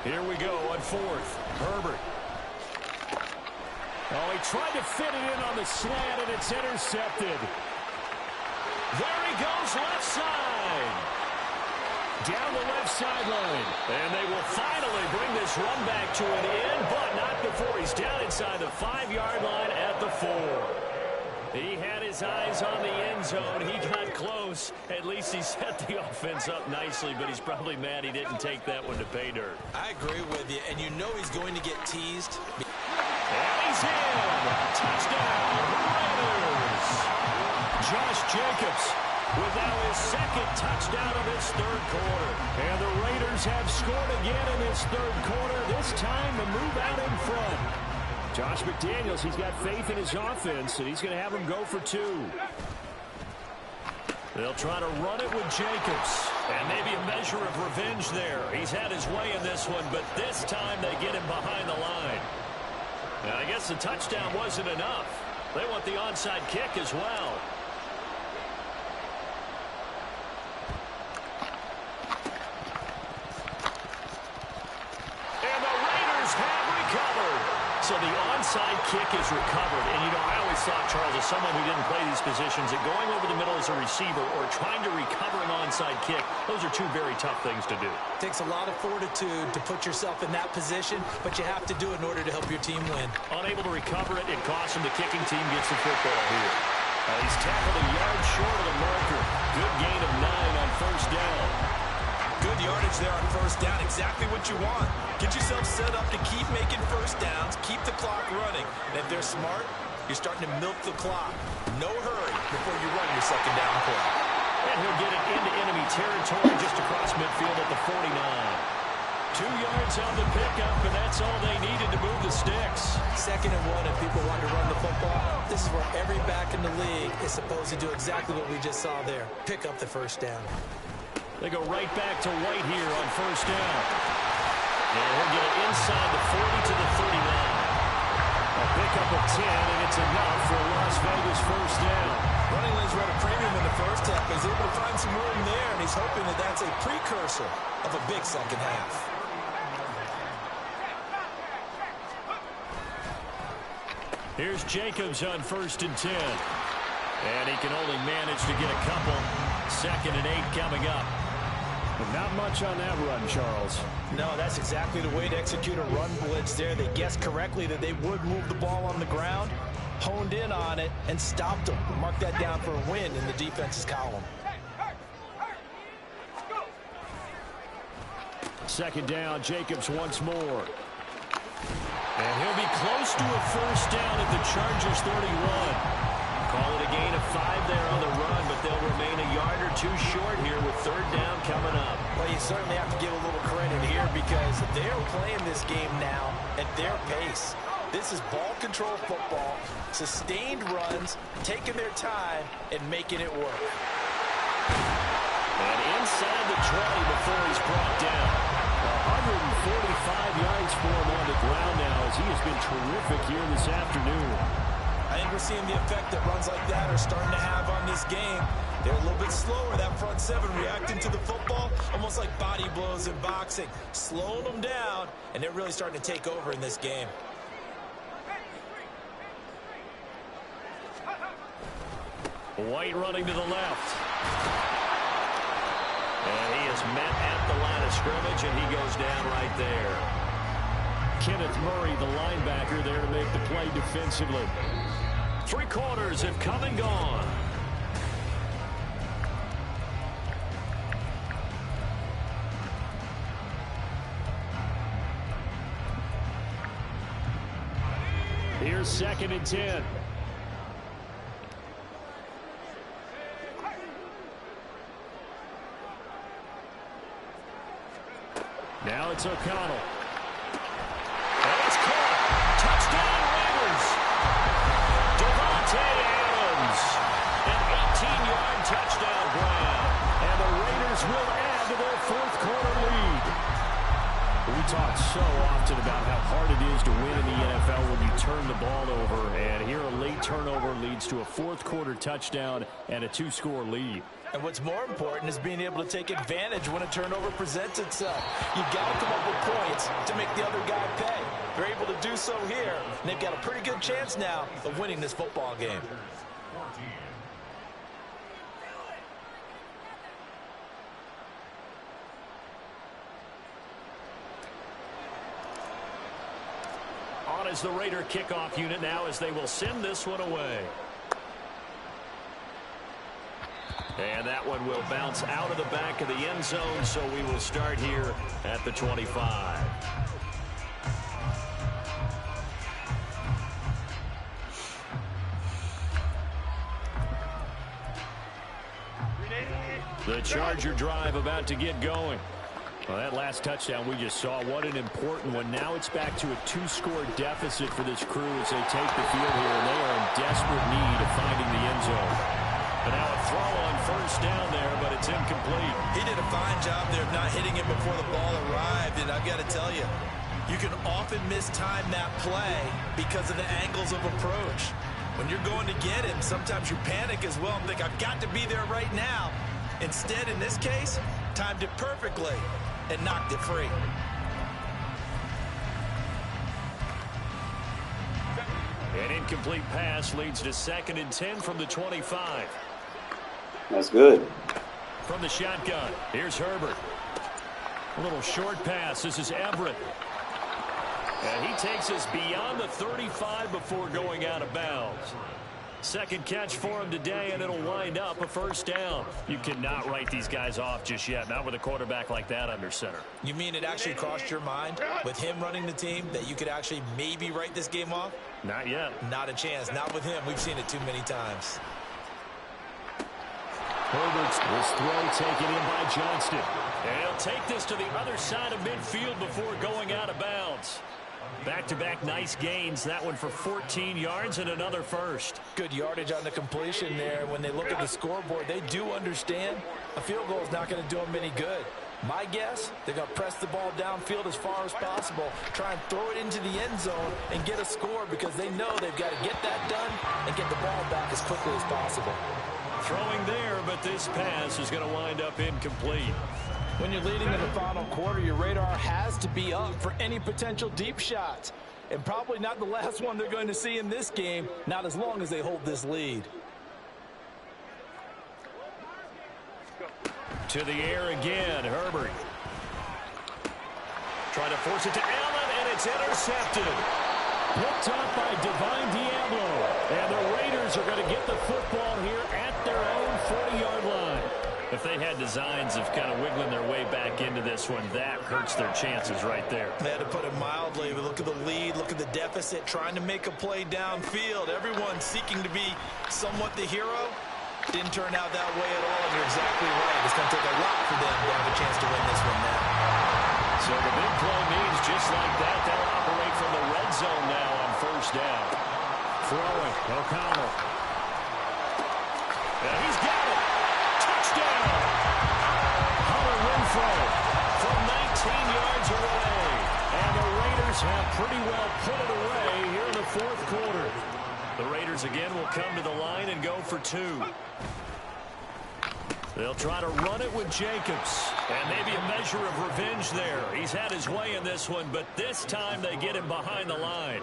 Here we go on 4th. Herbert. Oh, he tried to fit it in on the slant, and it's intercepted. There he goes, left side. Down the left sideline. And they will finally bring this run back to an end, but not before he's down inside the 5-yard line at the 4. He had his eyes on the end zone. He got close. At least he set the offense up nicely, but he's probably mad he didn't take that one to pay dirt. I agree with you, and you know he's going to get teased. And he's in. Touchdown, Raiders. Josh Jacobs with now his 2nd touchdown of this 3rd quarter. And the Raiders have scored again in this 3rd quarter. This time the move out in front. Josh McDaniels, he's got faith in his offense, and he's going to have him go for 2. They'll try to run it with Jacobs. And maybe a measure of revenge there. He's had his way in this one, but this time they get him behind the line. And I guess the touchdown wasn't enough. They want the onside kick as well. And the Raiders have recovered. So the onside kick is recovered. And, you know, I always thought, Charles, as someone who didn't play these positions, that going over the middle as a receiver or trying to recover an onside kick, those are 2 very tough things to do. It takes a lot of fortitude to put yourself in that position, but you have to do it in order to help your team win. Unable to recover it, it costs him. The kicking team gets the football here. He's tackled a yard short of the marker. Good gain of 9 on 1st down. Good yardage there on 1st down. Exactly what you want. Get yourself set up to keep making 1st downs, keep the clock running. And if they're smart, you're starting to milk the clock. No hurry before you run your 2nd down play. And he'll get it into enemy territory just across midfield at the 49. 2 yards on the pickup, and that's all they needed to move the sticks. 2nd and 1, if people want to run the football, this is where every back in the league is supposed to do exactly what we just saw there. Pick up the 1st down. They go right back to White here on 1st down. And he'll get it inside the 40 to the 39. A pickup of 10, and it's enough for Las Vegas 1st down. Running lanes were at a premium in the 1st half. He's able to find some room there, and he's hoping that that's a precursor of a big 2nd half. Here's Jacobs on 1st and 10. And he can only manage to get a couple. 2nd and 8 coming up. But not much on that run, Charles. No, that's exactly the way to execute a run blitz there. They guessed correctly that they would move the ball on the ground, honed in on it, and stopped them. Mark that down for a win in the defense's column. 2nd down, Jacobs once more. And he'll be close to a 1st down at the Chargers 31. Call it a gain of 5 there on the run, but they'll remain a yard or 2 short here with 3rd down coming up. Well, you certainly have to give a little credit here because they're playing this game now at their pace. This is ball control football, sustained runs, taking their time, and making it work. And inside the 20 before he's brought down. 145 yards for him on the ground now as he has been terrific here this afternoon. I think we're seeing the effect that runs like that are starting to have on this game. They're a little bit slower, that front seven, reacting to the football, almost like body blows in boxing, slowing them down, and they're really starting to take over in this game. White running to the left. And he is met at the line of scrimmage, and he goes down right there. Kenneth Murray, the linebacker, there to make the play defensively. 3 quarters have come and gone. Here's 2nd and 10. Now it's O'Connell. And it's caught. Touchdown, Raiders. Devontae Adams. An 18-yard touchdown grab. And the Raiders will add to their 4th quarter lead. We talk so often about how hard it is to win in the NFL when you turn the ball over. And here a late turnover leads to a 4th quarter touchdown and a 2-score lead. And what's more important is being able to take advantage when a turnover presents itself. You've got to come up with points to make the other guy pay. They're able to do so here, and they've got a pretty good chance now of winning this football game. On is the Raider kickoff unit now as they will send this one away. And that one will bounce out of the back of the end zone, so we will start here at the 25. The Charger drive about to get going. Well, that last touchdown we just saw, what an important one. Now it's back to a 2-score deficit for this crew as they take the field here, and they are in desperate need of finding the end zone. And now a throw on 1st down there, but it's incomplete. He did a fine job there of not hitting it before the ball arrived, and I've got to tell you, you can often mistime that play because of the angles of approach. When you're going to get him, sometimes you panic as well and think, I've got to be there right now. Instead, in this case, timed it perfectly and knocked it free. An incomplete pass leads to 2nd and 10 from the 25. That's good. From the shotgun, here's Herbert. A little short pass. This is Everett. And he takes us beyond the 35 before going out of bounds. 2nd catch for him today, and it'll wind up a 1st down. You cannot write these guys off just yet, not with a quarterback like that under center. You mean it actually crossed your mind with him running the team that you could actually maybe write this game off? Not yet. Not a chance. Not with him. We've seen it too many times. Herbert's this throw taken in by Johnston. And he'll take this to the other side of midfield before going out of bounds. Back-to-back nice gains. That one for 14 yards and another 1st. Good yardage on the completion there. When they look at the scoreboard, they do understand a field goal is not going to do them any good. My guess, they're going to press the ball downfield as far as possible, try and throw it into the end zone and get a score because they know they've got to get that done and get the ball back as quickly as possible. Throwing there, but this pass is going to wind up incomplete. When you're leading in the final quarter, your radar has to be up for any potential deep shots. And probably not the last one they're going to see in this game, not as long as they hold this lead. To the air again, Herbert. Trying to force it to Allen, and it's intercepted. Picked up by Divine Diablo. And the Raiders are going to get the football here at their own 40-yard line. If they had designs of kind of wiggling their way back into this one, that hurts their chances right there. They had to put it mildly. But look at the lead, look at the deficit, trying to make a play downfield. Everyone seeking to be somewhat the hero. Didn't turn out that way at all, and you're exactly right. It's going to take a lot for them to have a chance to win this one now. So the big play means just like that, they'll operate from the red zone now on first down. Throwing, O'Connell. And he's got it. Touchdown. Hunter Renfrow from 19 yards away. And the Raiders have pretty well put it away here in the fourth quarter. The Raiders again will come to the line and go for 2. They'll try to run it with Jacobs. And maybe a measure of revenge there. He's had his way in this one, but this time they get him behind the line.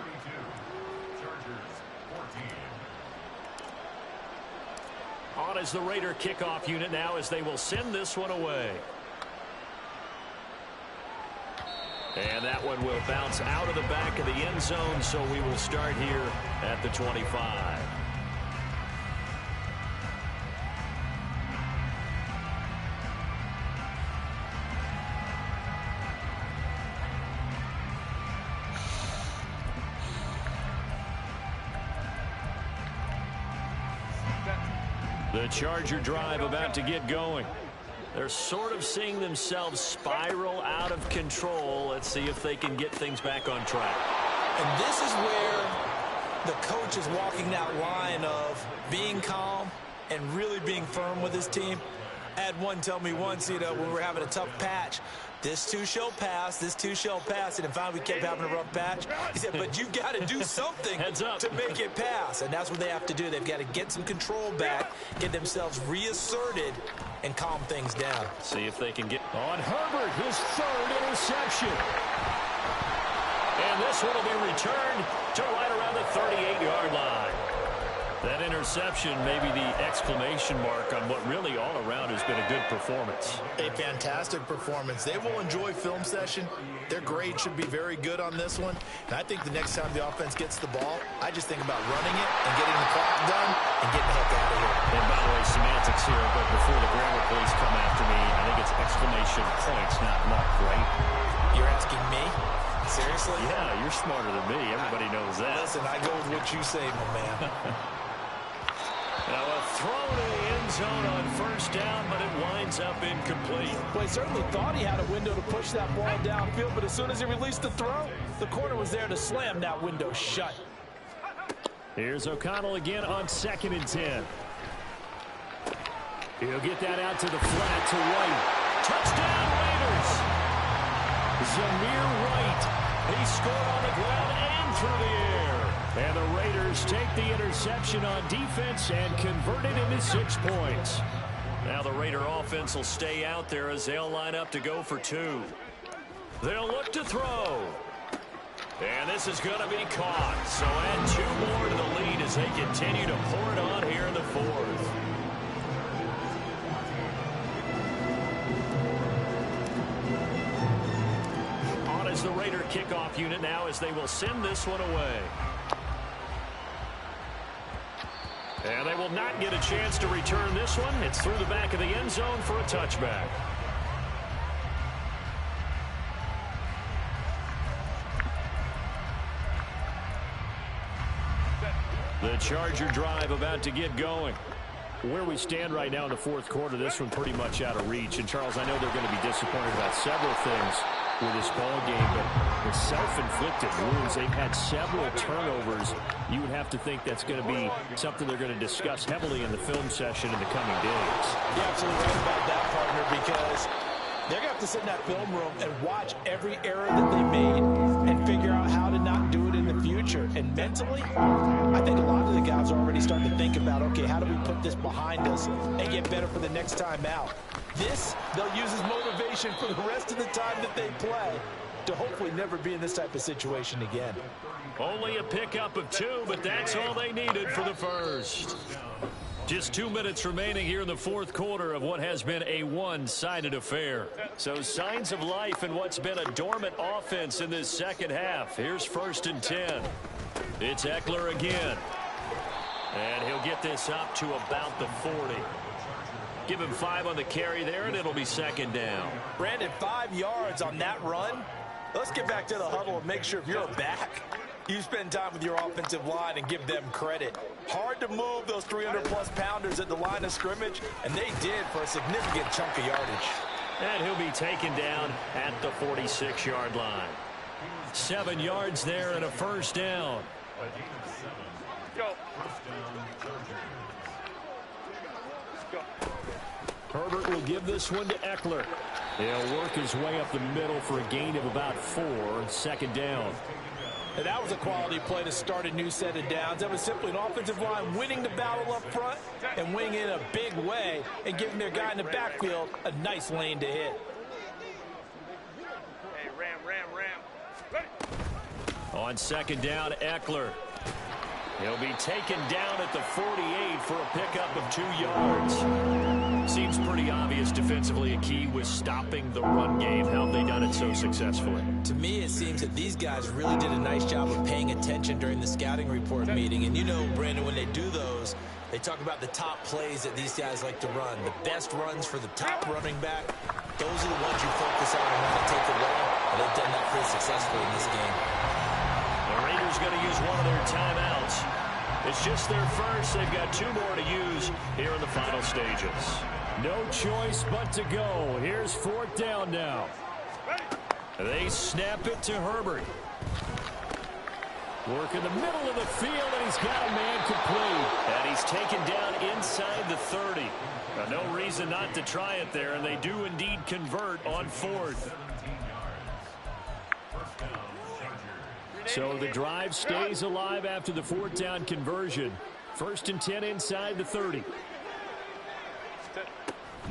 On is the Raider kickoff unit now as they will send this one away. And that one will bounce out of the back of the end zone, so we will start here at the 25. The Charger drive about to get going. They're sort of seeing themselves spiral out of control. Let's see if they can get things back on track. And this is where the coach is walking that line of being calm and really being firm with his team. I had one tell me once, when we were having a tough patch, this too shall pass, this too shall pass. And finally we kept having a rough patch. He said, but you've got to do something to make it pass. And that's what they have to do. They've got to get some control back, get themselves reasserted, and calm things down. See if they can get on Herbert, his 3rd interception. And this one will be returned to right around the 38-yard line. That interception may be the exclamation mark on what really all around has been a good performance. A fantastic performance. They will enjoy film session. Their grade should be very good on this one. And I think the next time the offense gets the ball, I just think about running it and getting the clock done and getting the heck out of here. And by the way, semantics here, but before the grammar police come after me, I think it's exclamation points, not mark, right? You're asking me? Seriously? Yeah, you're smarter than me. Everybody knows that. Listen, I go with what you say, my man. Now a throw to the end zone on first down, but it winds up incomplete. Well, he certainly thought he had a window to push that ball downfield, but as soon as he released the throw, the corner was there to slam that window shut. Here's O'Connell again on 2nd and 10. He'll get that out to the flat to White. Touchdown Raiders! Zamir White. He scored on the ground and through the air. And the Raiders take the interception on defense and convert it into 6 points. Now the Raider offense will stay out there as they'll line up to go for 2. They'll look to throw. And this is going to be caught. So add 2 more to the lead as they continue to pour it on here in the 4th. On is the Raider kickoff unit now as they will send this one away. And they will not get a chance to return this one. It's through the back of the end zone for a touchback. The Charger drive about to get going. Where we stand right now in the 4th quarter, this one pretty much out of reach. And, Charles, I know they're going to be disappointed about several things with this ball game, but the self-inflicted wounds, they've had several turnovers. You would have to think that's going to be something they're going to discuss heavily in the film session in the coming days. You're absolutely right about that, partner, because they're going to have to sit in that film room and watch every error that they made and figure out how to not do it in the future. And mentally, I think a lot of the guys are already starting to think about, okay, how do we put this behind us and get better for the next time out? This, they'll use as motivation for the rest of the time that they play to hopefully never be in this type of situation again. Only a pickup of 2, but that's all they needed for the first. Just 2 minutes remaining here in the 4th quarter of what has been a one-sided affair. So signs of life in what's been a dormant offense in this second half. Here's 1st and 10. It's Eckler again. And he'll get this up to about the 40. Give him 5 on the carry there, and it'll be 2nd down. Brandon, 5 yards on that run. Let's get back to the huddle and make sure if you're a back, you spend time with your offensive line and give them credit. Hard to move those 300-plus pounders at the line of scrimmage, and they did for a significant chunk of yardage. And he'll be taken down at the 46-yard line. 7 yards there and a first down. A gain of 7. Go. First down, Chargers. Go. Herbert will give this one to Eckler. He'll work his way up the middle for a gain of about 4, second down. And that was a quality play to start a new set of downs. That was simply an offensive line winning the battle up front and winning in a big way and giving their guy in the backfield a nice lane to hit. Hey, ram. Ready? On second down, Eckler. He'll be taken down at the 48 for a pickup of 2 yards. Seems pretty obvious defensively a key was stopping the run game. How have they done it so successfully? To me, it seems that these guys really did a nice job of paying attention during the scouting report meeting. And you know, Brandon, when they do those, they talk about the top plays that these guys like to run. The best runs for the top running back, those are the ones you focus on and want to take away. And they've done that pretty successfully in this game. The Raiders going to use one of their timeouts. It's just their first. They've got 2 more to use here in the final stages. No choice but to go. Here's 4th down now. They snap it to Herbert. Work in the middle of the field, and he's got a man complete. And he's taken down inside the 30. Now, no reason not to try it there, and they do indeed convert on 4th. So the drive stays alive after the 4th down conversion. 1st and 10 inside the 30.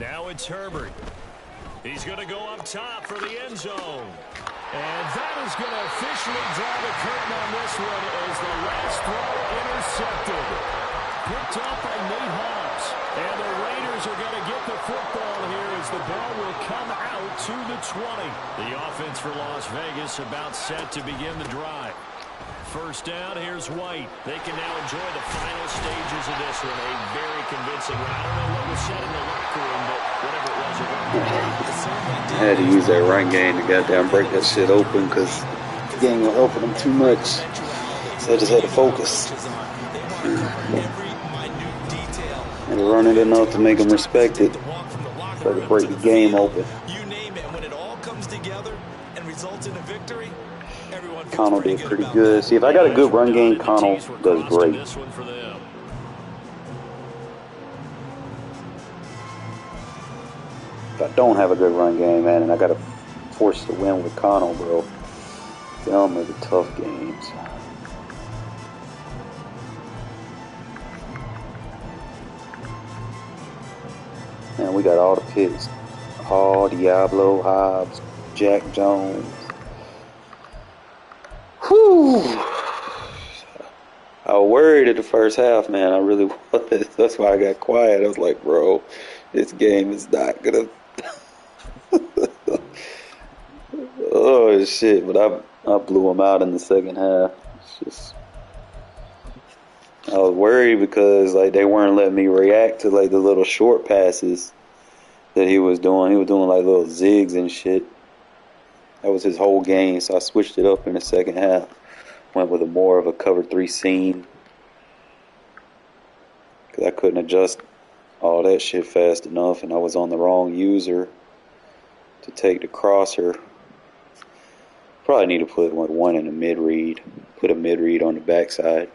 Now it's Herbert. He's going to go up top for the end zone. And that is going to officially draw the curtain on this one as the last throw intercepted. Picked off by Nate Hobbs. And the Raiders are going to get the football here as the ball will come out to the 20. The offense for Las Vegas about set to begin the drive. First down, here's White. They can now enjoy the final stages of this one. A very convincing one. I don't know what was said in the locker room, but whatever it was, it worked. I had to use that run game to goddamn break that shit open because the game was helping them too much. So I just had to focus. And run it enough to make them respect it. Try to break the game open. You name it, when it all comes together and results in a victory, everyone feels Connell did pretty good. See, if I got a good run game, Connell does great. If I don't have a good run game, man, and I got to force to win with Connell, bro, them are the tough games. Man, we got all the picks. Hall, Diablo, Hobbs, Jack Jones. Whew. I was worried at the first half, man. I really was. That's why I got quiet. I was like, bro, this game is not gonna. Oh shit! But I blew them out in the second half. It's just, I was worried because like they weren't letting me react to like the little short passes that he was doing. He was doing like little zigs and shit. That was his whole game, so I switched it up in the second half. Went with a more of a cover 3 seam because I couldn't adjust all that shit fast enough, and I was on the wrong user to take the crosser. Probably need to put one in a mid read. Put a mid read on the backside.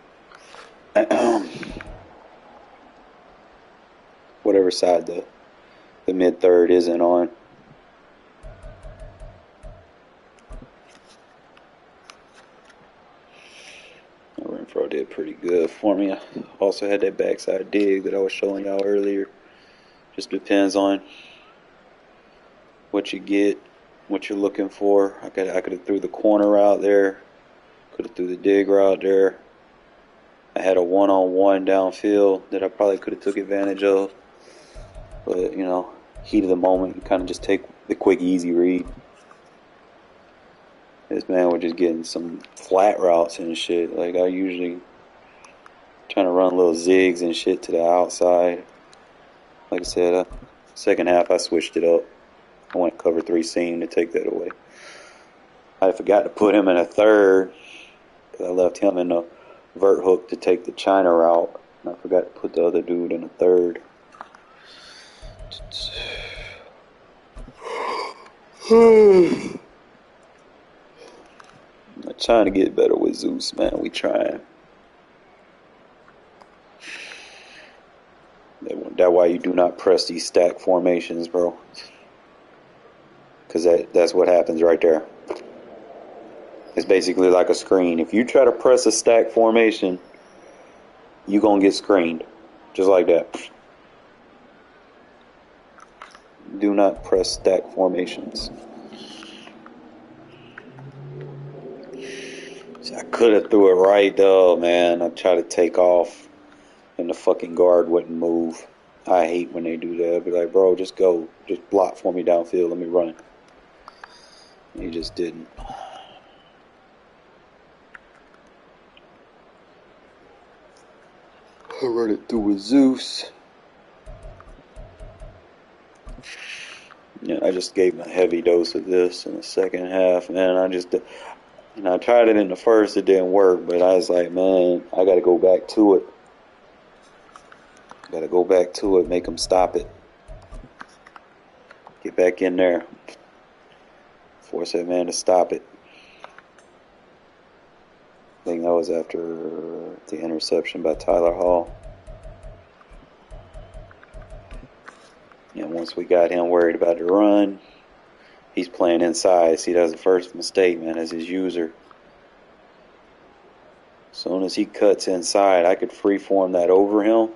Whatever side the mid third isn't on. Renfro did pretty good for me. I also had that backside dig that I was showing y'all earlier. Just depends on what you get, what you're looking for. I could have threw the corner route there. Could have threw the dig route there. I had a one-on-one downfield that I probably could have took advantage of. But, you know, heat of the moment, you kind of just take the quick, easy read. This man was just getting some flat routes and shit. Like, I usually trying to run little zigs and shit to the outside. Like I said, second half I switched it up. I went cover 3 seam to take that away. I forgot to put him in a third because I left him in the vert hook to take the China route. And I forgot to put the other dude in a third. I'm trying to get better with Zeus, man. We trying. That's why you do not press these stack formations, bro. Because that's what happens right there. It's basically like a screen. If you try to press a stack formation, you're going to get screened. Just like that. Do not press stack formations. See, I could have threw it right though, man. I tried to take off and the fucking guard wouldn't move. I hate when they do that. I'd be like, bro, just go. Just block for me downfield. Let me run. He just didn't. I run it through with Zeus. Yeah, I just gave him a heavy dose of this in the second half, man. I tried it in the first, it didn't work, but I was like, man, I got to go back to it. Got to go back to it, make him stop it. Get back in there. Force that man to stop it. I think that was after the interception by Tyler Hall. And once we got him worried about the run, he's playing inside. See, that was the first mistake, man, as his user. As soon as he cuts inside, I could freeform that over him.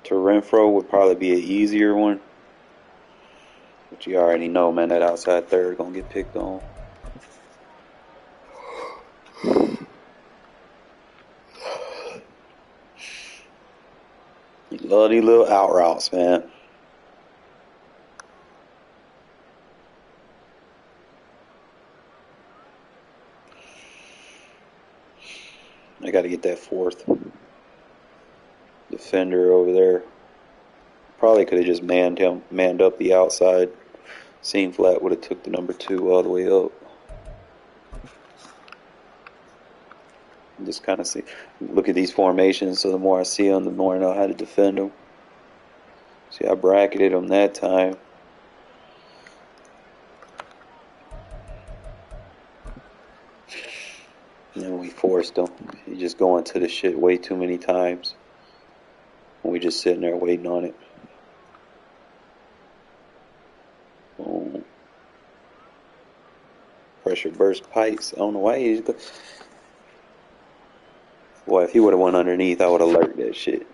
To Renfro would probably be an easier one. But you already know, man, that outside third going to get picked on. You love these little out routes, man. I got to get that fourth defender over there. Probably could have just manned up the outside. Seam flat would have took the number 2 all the way up. Just kind of look at these formations. So the more I see them, the more I know how to defend them. See, I bracketed them that time. And then we forced them. You just go into the shit way too many times. And we just sitting there waiting on it. Boom. Pressure burst pipes. I don't know why he's good. Boy, if he would have went underneath, I would have lurked that shit.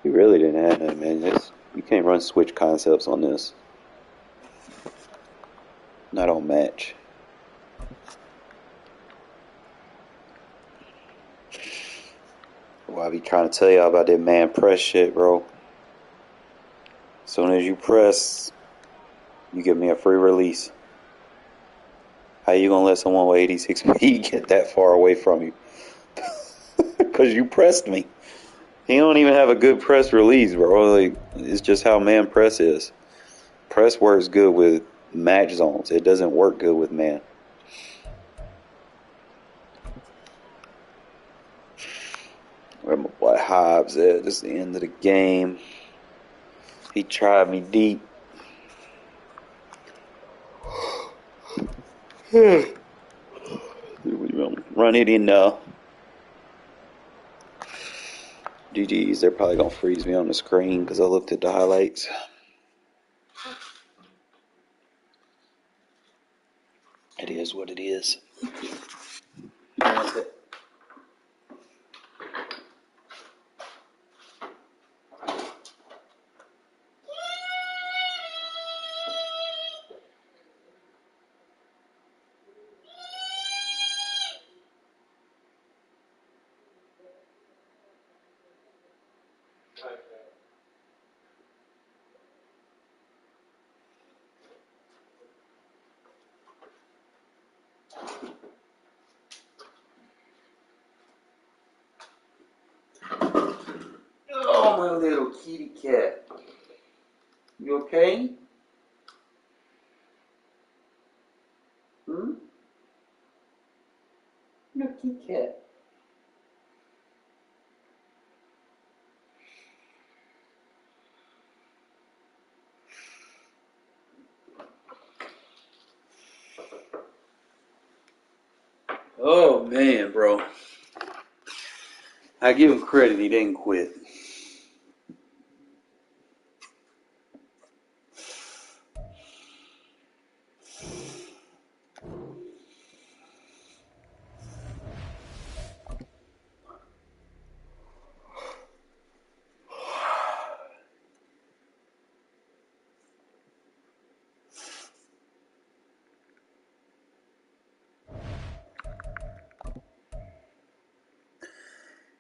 He really didn't have that, man. You can't run switch concepts on this. Not on match. Well, I be trying to tell y'all about that man press shit, bro. As soon as you press, you give me a free release. How you gonna let someone with 86 speed get that far away from you? Because you pressed me. He don't even have a good press release, bro. Like, it's just how man press is. Press works good with match zones. It doesn't work good with man. Where my boy Hobbs at? This is the end of the game. He tried me deep. Run it in now. GG's, they're probably going to freeze me on the screen because I looked at the highlights. It is what it is. That's it. Oh, my little kitty cat. You okay? Little kitty cat. Oh, man, bro. I give him credit. He didn't quit.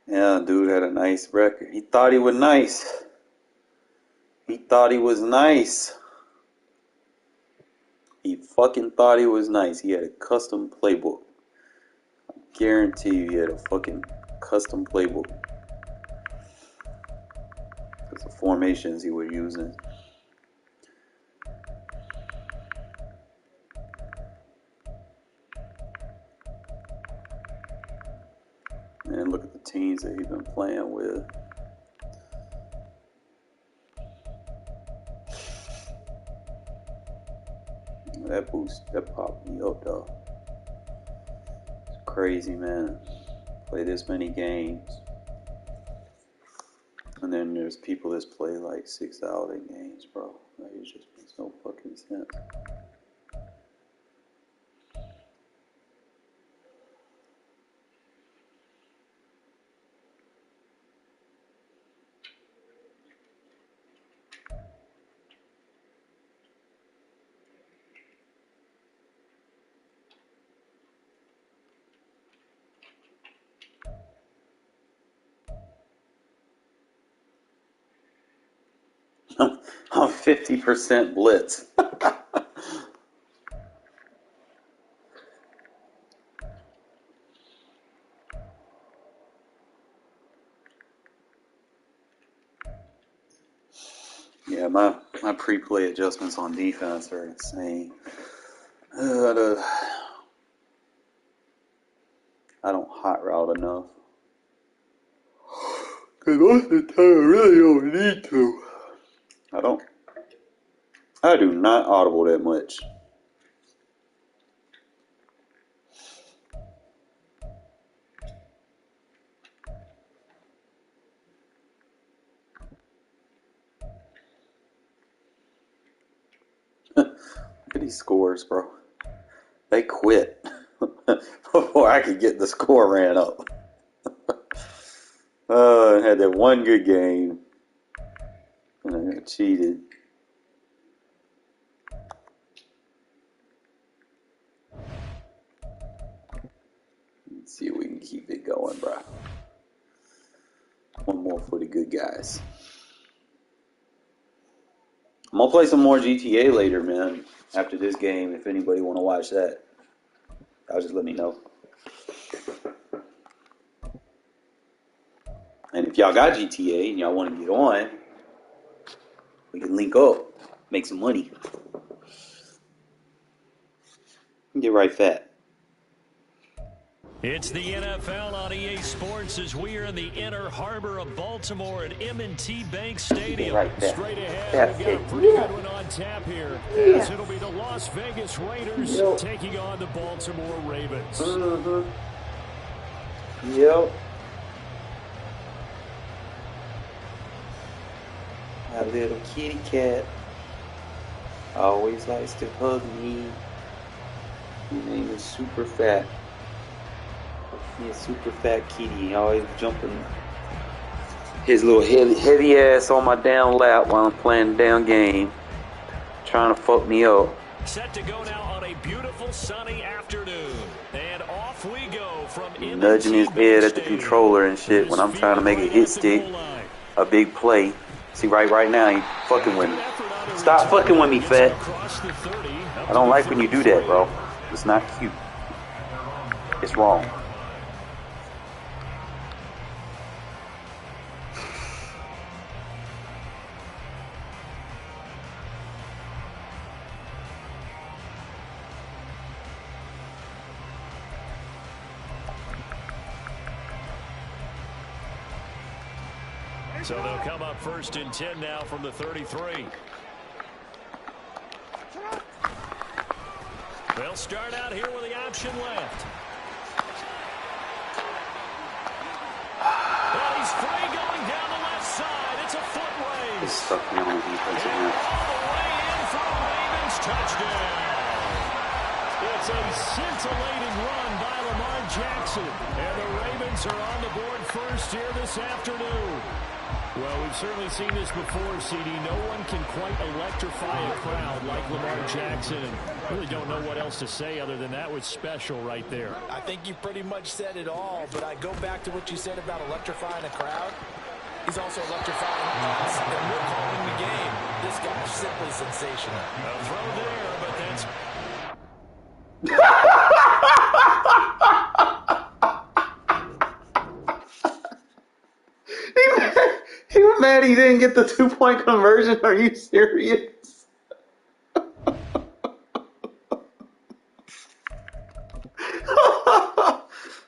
Yeah, dude had a nice record. He thought he was nice. He thought he was nice. He fucking thought he was nice. He had a custom playbook. I guarantee you he had a fucking custom playbook. Because the formations he was using. And look at the teams that he's been playing with. That popped me up though. It's crazy, man. Play this many games. And then there's people that play like 6 outing games, bro. Like, it just makes no fucking sense. I'm 50% blitz. Yeah, my pre-play adjustments on defense are insane. I don't hot route enough. Because most of the time I really don't need to. I do not audible that much. Look at these scores, bro. They quit before I could get the score ran up. I had that one good game, and I got cheated. Let's see if we can keep it going, bro. One more for the good guys. I'm gonna play some more GTA later, man. After this game, if anybody want to watch that, y'all just let me know. And if y'all got GTA and y'all want to get on, we can link up, make some money. Get right fat. It's the NFL on EA Sports as we are in the inner harbor of Baltimore at M&T Bank Stadium. Right there. Straight ahead, we've got a pretty good one on tap here. As it'll be the Las Vegas Raiders taking on the Baltimore Ravens. Mm-hmm. Yep. My little kitty cat always likes to hug me. His name is Super Fat. He's a super fat kitty. He always jumping his little heavy ass on my down lap while I'm playing the damn game, trying to fuck me up. Set to go now on a beautiful sunny afternoon. And off we go from nudging his head at the controller and shit when I'm trying to make a hit stick, a big play. See, right now, he fucking with me. Stop fucking with me, fat. I don't like when you do that, bro. It's not cute. It's wrong. So they'll come up 1st and 10 now from the 33. They'll start out here with the option left. stuck me on the defense And again. all the way in for a Ravens touchdown. It's a scintillating run by Lamar Jackson. And the Ravens are on the board first here this afternoon. Well, we've certainly seen this before, CD. No one can quite electrify a crowd like Lamar Jackson. And really don't know what else to say other than that was special right there. I think you pretty much said it all, but I go back to what you said about electrifying a crowd. He's also electrifying us, and we're calling the game. This guy's simply sensational. A throw there, but that's... He was mad he didn't get the 2-point conversion. Are you serious?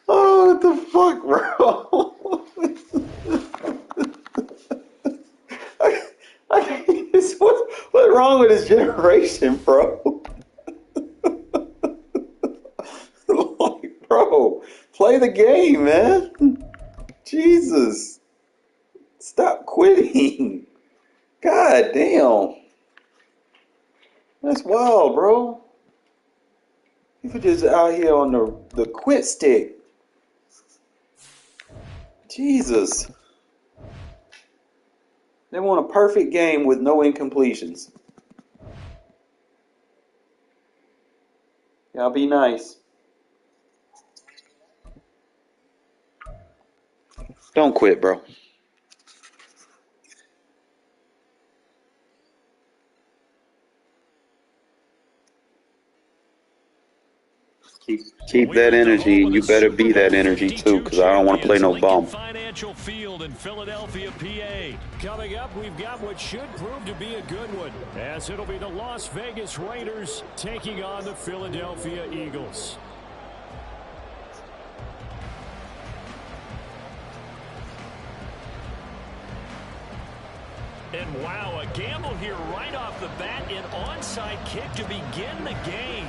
Oh, what the fuck, bro? What's wrong with his generation, bro? Like, bro, play the game, man. Jesus. Stop quitting. God damn. That's wild, bro. People just out here on the quit stick. Jesus. They want a perfect game with no incompletions. Y'all be nice. Don't quit, bro. Keep that energy, and you better be that energy too, because I don't want to play no bum. Financial Field in Philadelphia, PA. Coming up, we've got what should prove to be a good one, as it'll be the Las Vegas Raiders taking on the Philadelphia Eagles. And wow, a gamble here right off the bat, an onside kick to begin the game.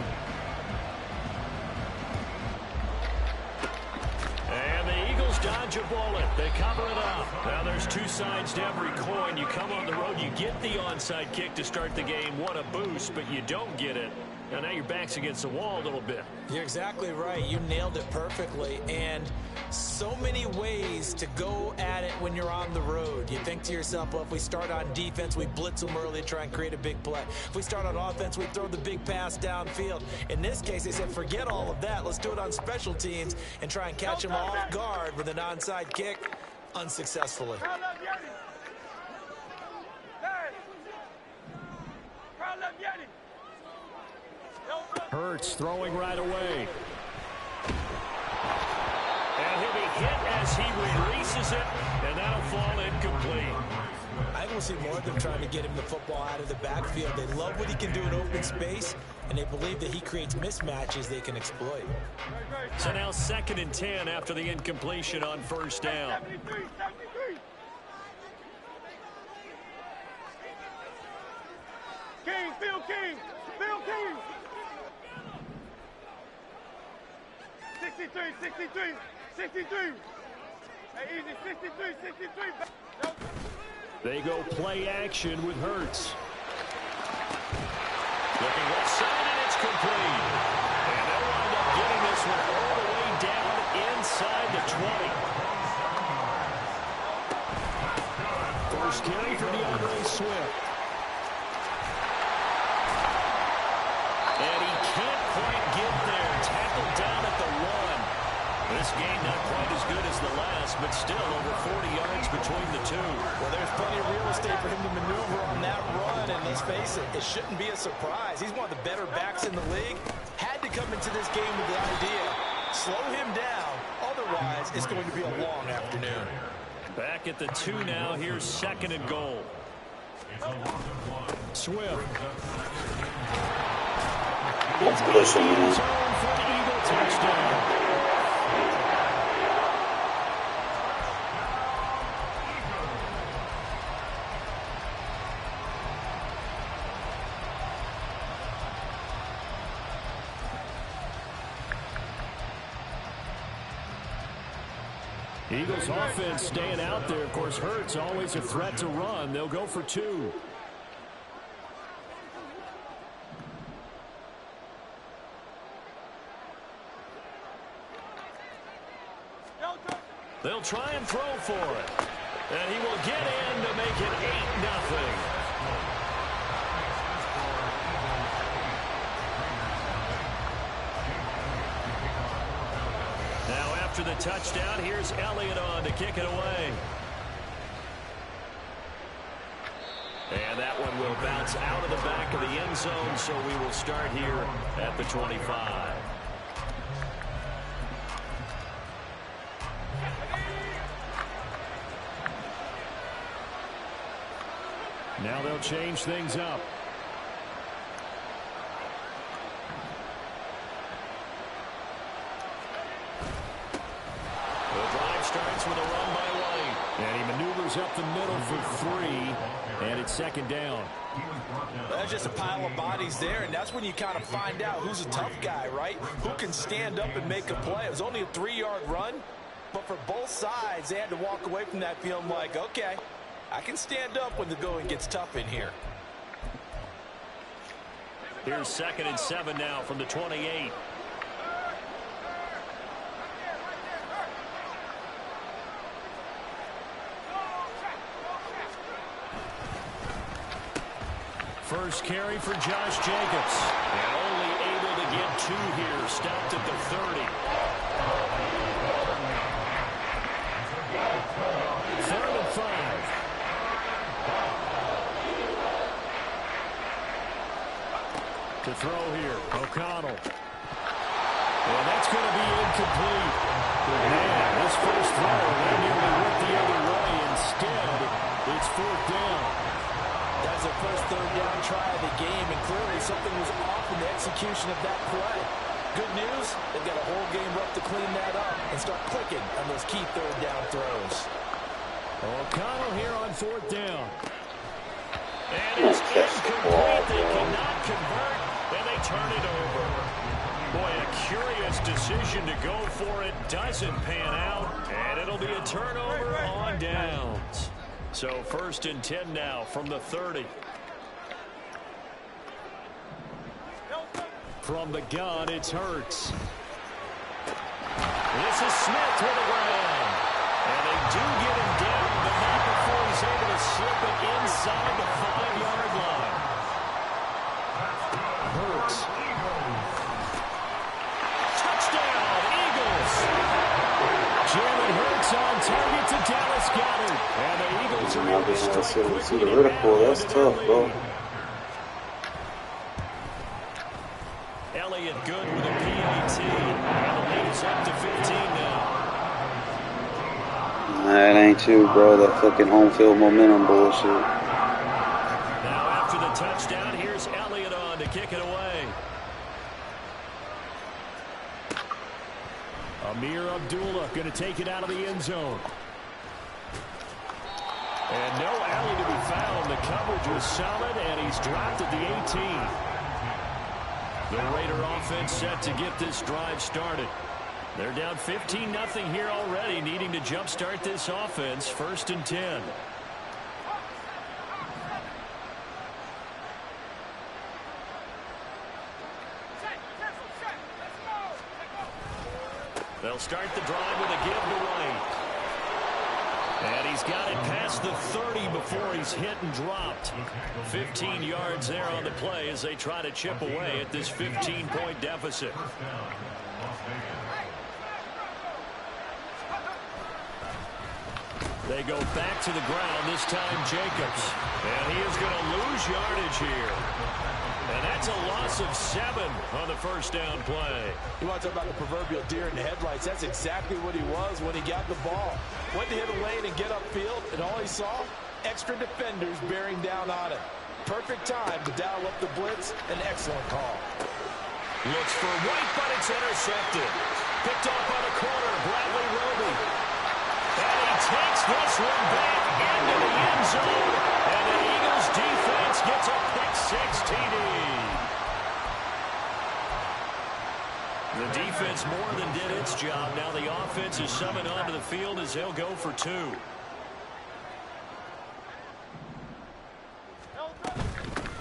And the Eagles dodge a bullet. They cover it up. Now there's two sides to every coin. You come on the road, you get the onside kick to start the game. What a boost, but you don't get it. Now your back's against the wall a little bit. You're exactly right. You nailed it perfectly. And so many ways to go at it when you're on the road. You think to yourself, well, if we start on defense, we blitz them early, try and create a big play. If we start on offense, we throw the big pass downfield. In this case, they said, forget all of that. Let's do it on special teams and try and catch them off guard with an onside kick unsuccessfully. Hurts throwing right away. And he'll be hit as he releases it, and that'll fall incomplete. I will see more of them trying to get him the football out of the backfield. They love what he can do in open space, and they believe that he creates mismatches they can exploit. So now 2nd and 10 after the incompletion on first down. King, Phil King, Phil King. 63, 63, 63. Hey, easy, 63, 63. Nope. They go play action with Hurts. Looking left side, and it's complete. And they'll wind up getting this one all the way down inside the 20. First carry for DeAndre Swift. And he can't quite get there. Tackled down at the 1. This game not quite as good as the last, but still over 40 yards between the two. Well, there's plenty of real estate for him to maneuver on that run, and let's face it, it shouldn't be a surprise. He's one of the better backs in the league. Had to come into this game with the idea, slow him down, otherwise it's going to be a long afternoon. Back at the 2 now, here's 2nd and goal. Swift. Let's push him, man. Zone for the Eagle touchdown. Eagles offense staying out there. Of course, Hurts always a threat to run. They'll go for 2. They'll try and throw for it. And he will get in to make it 8-0. Now after the touchdown, here's Elliott on to kick it away. And that one will bounce out of the back of the end zone, so we will start here at the 25. Now they'll change things up. The drive starts with a run by White. And he maneuvers up the middle for 3. And it's second down. There's just a pile of bodies there, and that's when you kind of find out who's a tough guy, right? Who can stand up and make a play. It was only a 3-yard run, but for both sides, they had to walk away from that feeling like, okay, I can stand up when the going gets tough in here. Here's 2nd and 7 now from the 28. First carry for Josh Jacobs. And only able to get 2 here. Stopped at the 30. 3rd and 5. To throw here, O'Connell. And that's going to be incomplete. Man, this first throw, that nearly went the other way. Instead, it's 4th down. That's their first 3rd down try of the game, and clearly something was off in the execution of that play. Good news, they've got a whole game left to clean that up and start clicking on those key 3rd down throws. O'Connell here on 4th down. And it's incomplete. They cannot convert, and they turn it over. Boy, a curious decision to go for it. Doesn't pan out, and it'll be a turnover on downs. So 1st and 10 now from the 30. From the gun, it's Hurts. This is Smith with a ground. And they do get him down, but not before he's able to slip it inside the 5-yard line. Hurts. Touchdown, Eagles. Jalen Hurts on target to Dallas Goedert. And the Eagles are able to strike quickly. See the vertical, that's tough, bro. Elliott good with a PAT. And the lead is up to 15 now. That ain't you, bro. That fucking home field momentum bullshit. Now after the touchdown, here's Elliott on to kick it away. Amir Abdullah going to take it out of the end zone. And no alley to be found. The coverage was solid, and he's dropped at the 18. The Raider offense set to get this drive started. They're down 15-0 here already, needing to jumpstart this offense. 1st and 10. They'll start the drive with a give to White. And he's got it past the 30 before he's hit and dropped. 15 yards there on the play as they try to chip away at this 15-point deficit. They go back to the ground, this time Jacobs. And he is going to lose yardage here. And that's a loss of 7 on the 1st down play. You want to talk about the proverbial deer in the headlights? That's exactly what he was when he got the ball. Went to hit a lane and get upfield, and all he saw, extra defenders bearing down on him. Perfect time to dial up the blitz. An excellent call. Looks for White, but it's intercepted. Picked off by the corner, Bradley Roby. And he takes this one back into the end zone. And the Eagles defense gets a pick-6 TD. The defense more than did its job. Now the offense is summoned onto the field as they'll go for 2.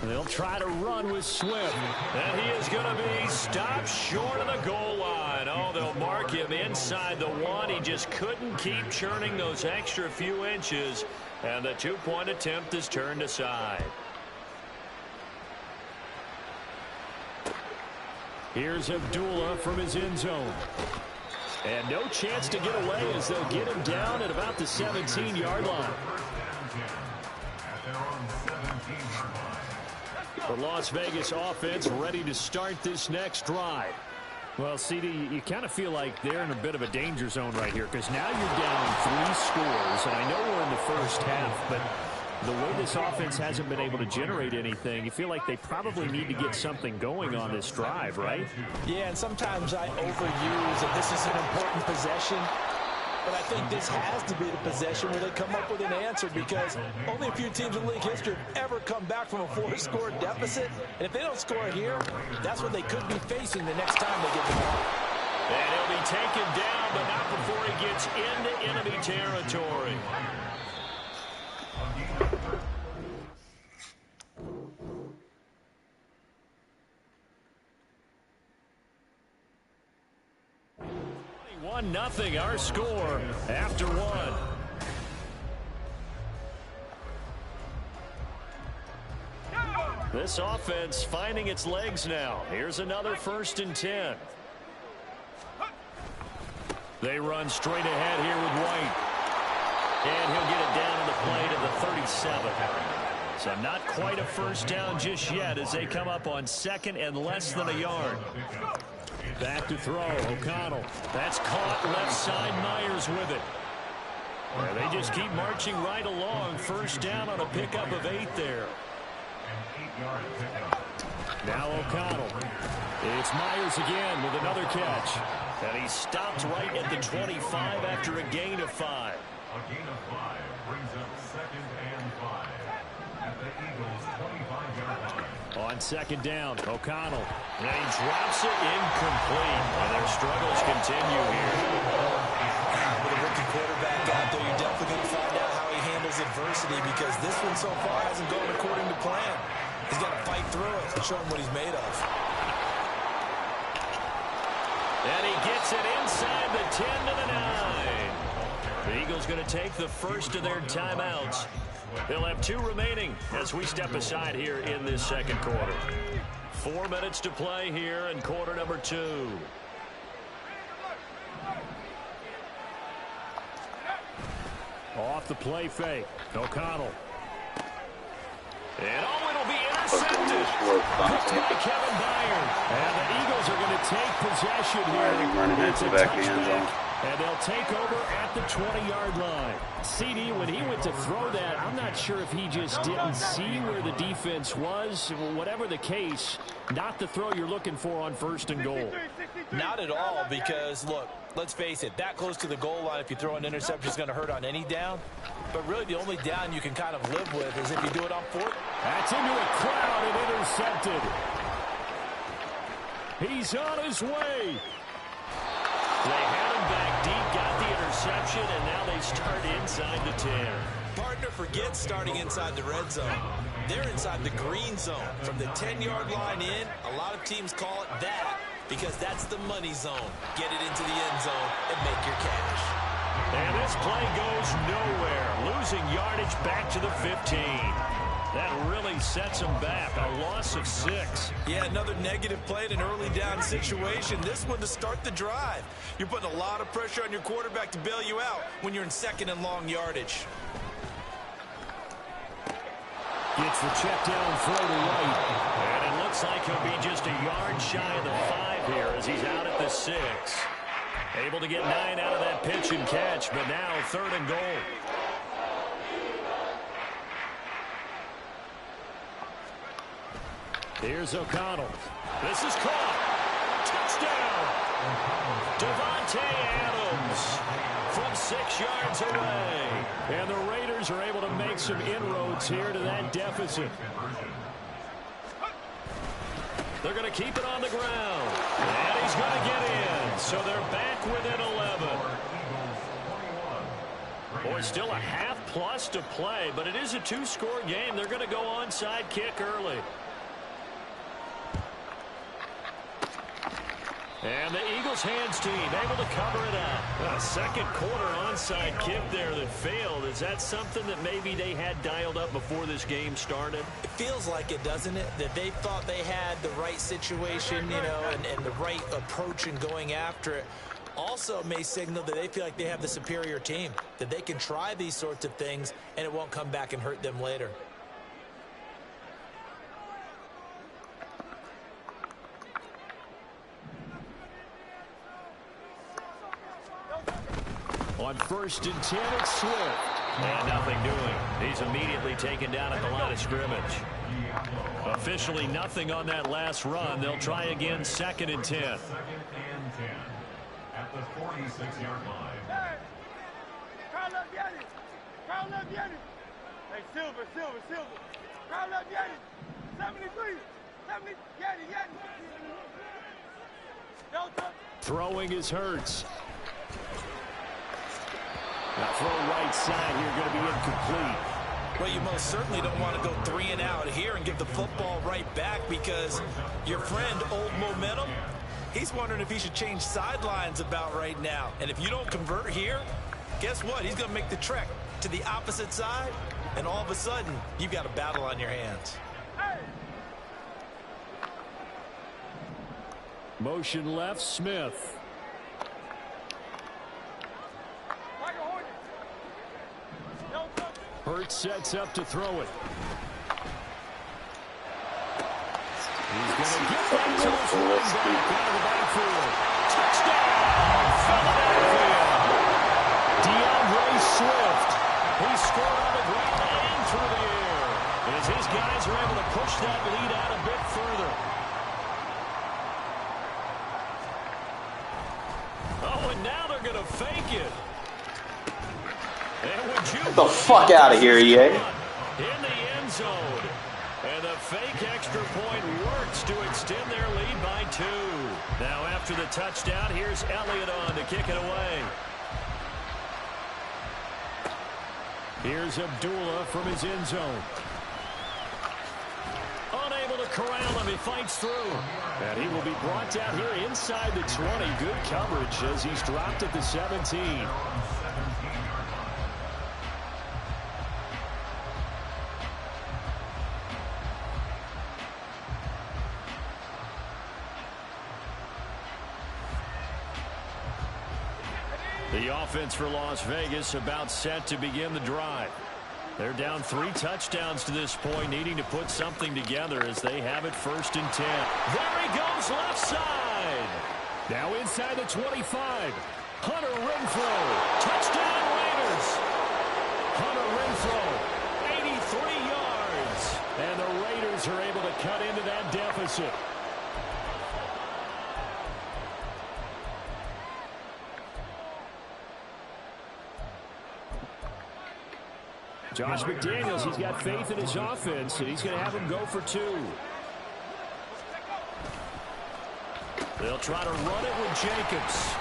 They'll try to run with Swift. And he is going to be stopped short of the goal line. Oh, they'll mark him inside the 1. He just couldn't keep churning those extra few inches. And the 2-point attempt is turned aside. Here's Abdullah from his end zone. And no chance to get away as they'll get him down at about the 17-yard line. The Las Vegas offense ready to start this next drive. Well, CD, you kind of feel like they're in a bit of a danger zone right here because now you're down 3 scores. And I know we're in the first half, but the way this offense hasn't been able to generate anything, you feel like they probably need to get something going on this drive, right? Yeah, and sometimes I overuse that this is an important possession. But I think this has to be the possession where they come up with an answer because only a few teams in league history have ever come back from a 4-score deficit. And if they don't score here, that's what they could be facing the next time they get the ball. And he'll be taken down, but not before he gets into enemy territory. Nothing our score after 1. This offense finding its legs now. Here's another 1st and 10. They run straight ahead here with White. And he'll get it down to the play to the 37. So not quite a first down just yet as they come up on 2nd and less than a yard. Back to throw, O'Connell. That's caught left side, Myers with it. And they just keep marching right along. First down on a pickup of 8 there. Now O'Connell. It's Myers again with another catch. And he stopped right at the 25 after a gain of 5. A gain of 5 brings up 2nd and 5 at the Eagles' 25-yard line. On 2nd down, O'Connell. And he drops it incomplete. And their struggles continue here. With a rookie quarterback out there, you're definitely going to find out how he handles adversity because this one so far hasn't gone according to plan. He's got to fight through it and show him what he's made of. And he gets it inside the 10 to the 9. The Eagles going to take the first of their timeouts. They'll have 2 remaining as we step aside here in this 2nd quarter. 4 minutes to play here in quarter number 2. Off the play fake. O'Connell. And it'll be intercepted. Picked by Kevin Byard. And the Eagles are going to take possession here. It's a touchback. And they'll take over at the 20-yard line. CD, when he went to throw that, I'm not sure if he just didn't see where the defense was. Whatever the case, not the throw you're looking for on 1st and goal. Not at all because, look, let's face it, that close to the goal line, if you throw an interception, is going to hurt on any down. But really the only down you can kind of live with is if you do it on 4th. That's into a crowd and intercepted. He's on his way. They had him back deep, got the interception, and now they start inside the 10. Partner forgets starting inside the red zone. They're inside the green zone. From the 10-yard line in, a lot of teams call it that because that's the money zone. Get it into the end zone and make your cash. And this play goes nowhere. Losing yardage back to the 15. That really sets them back. A loss of 6. Yeah, another negative play in an early down situation. This one to start the drive. You're putting a lot of pressure on your quarterback to bail you out when you're in 2nd and long yardage. Gets the check down throw to right. And it looks like he'll be just a yard shy of the 5 here as he's out at the 6. Able to get 9 out of that pitch and catch, but now 3rd and goal. Here's O'Connell. This is caught. Touchdown. Devontae Adams from 6 yards away. And the Raiders are able to make some inroads here to that deficit. They're going to keep it on the ground. And he's going to get in. So they're back within 11. Boy, still a half plus to play, but it is a two-score game. They're going to go onside kick early. And the Eagles hands team able to cover it up. A second quarter onside kick there that failed. Is that something that maybe they had dialed up before this game started? It feels like it, doesn't it? That they thought they had the right situation, you know, and the right approach in going after it. Also may signal that they feel like they have the superior team, that they can try these sorts of things and it won't come back and hurt them later. On 1st and 10, it's Swift. And nothing doing. He's immediately taken down at the line of scrimmage. Officially nothing on that last run. They'll try again 2nd and 10. 2nd and 10 at the 46-yard line. Hey! Carl up, Yanni! Carl up, Yanni! Hey, Silver. Carl up, Yanni! 73! 70, Yanni! Delta! Throwing is Hurts. Now throw right side here, going to be incomplete. Well, you most certainly don't want to go 3 and out here and give the football right back, because your friend, Old Momentum, he's wondering if he should change sidelines about right now. And if you don't convert here, guess what? He's going to make the trek to the opposite side, and all of a sudden, you've got a battle on your hands. Hey! Motion left, Smith. Hurts sets up to throw it. He's going to get that to his running back out of the backfield. Touchdown! Philadelphia! DeAndre Swift. He scored on the ground and through the air, as his guys are able to push that lead out a bit further. Oh, and now they're going to fake it. Get the fuck out of here, EA. In the end zone. And the fake extra point works to extend their lead by 2. Now after the touchdown, here's Elliott on to kick it away. Here's Abdullah from his end zone. Unable to corral him, he fights through. And he will be brought down here inside the 20. Good coverage as he's dropped at the 17. The offense for Las Vegas about set to begin the drive. They're down 3 touchdowns to this point, needing to put something together as they have it 1st and 10. There he goes left side. Now inside the 25. Hunter Renfrow. Touchdown Raiders. Hunter Renfrow, 83 yards. And the Raiders are able to cut into that deficit. Josh McDaniels, he's got faith in his offense, and he's going to have him go for 2. They'll try to run it with Jacobs.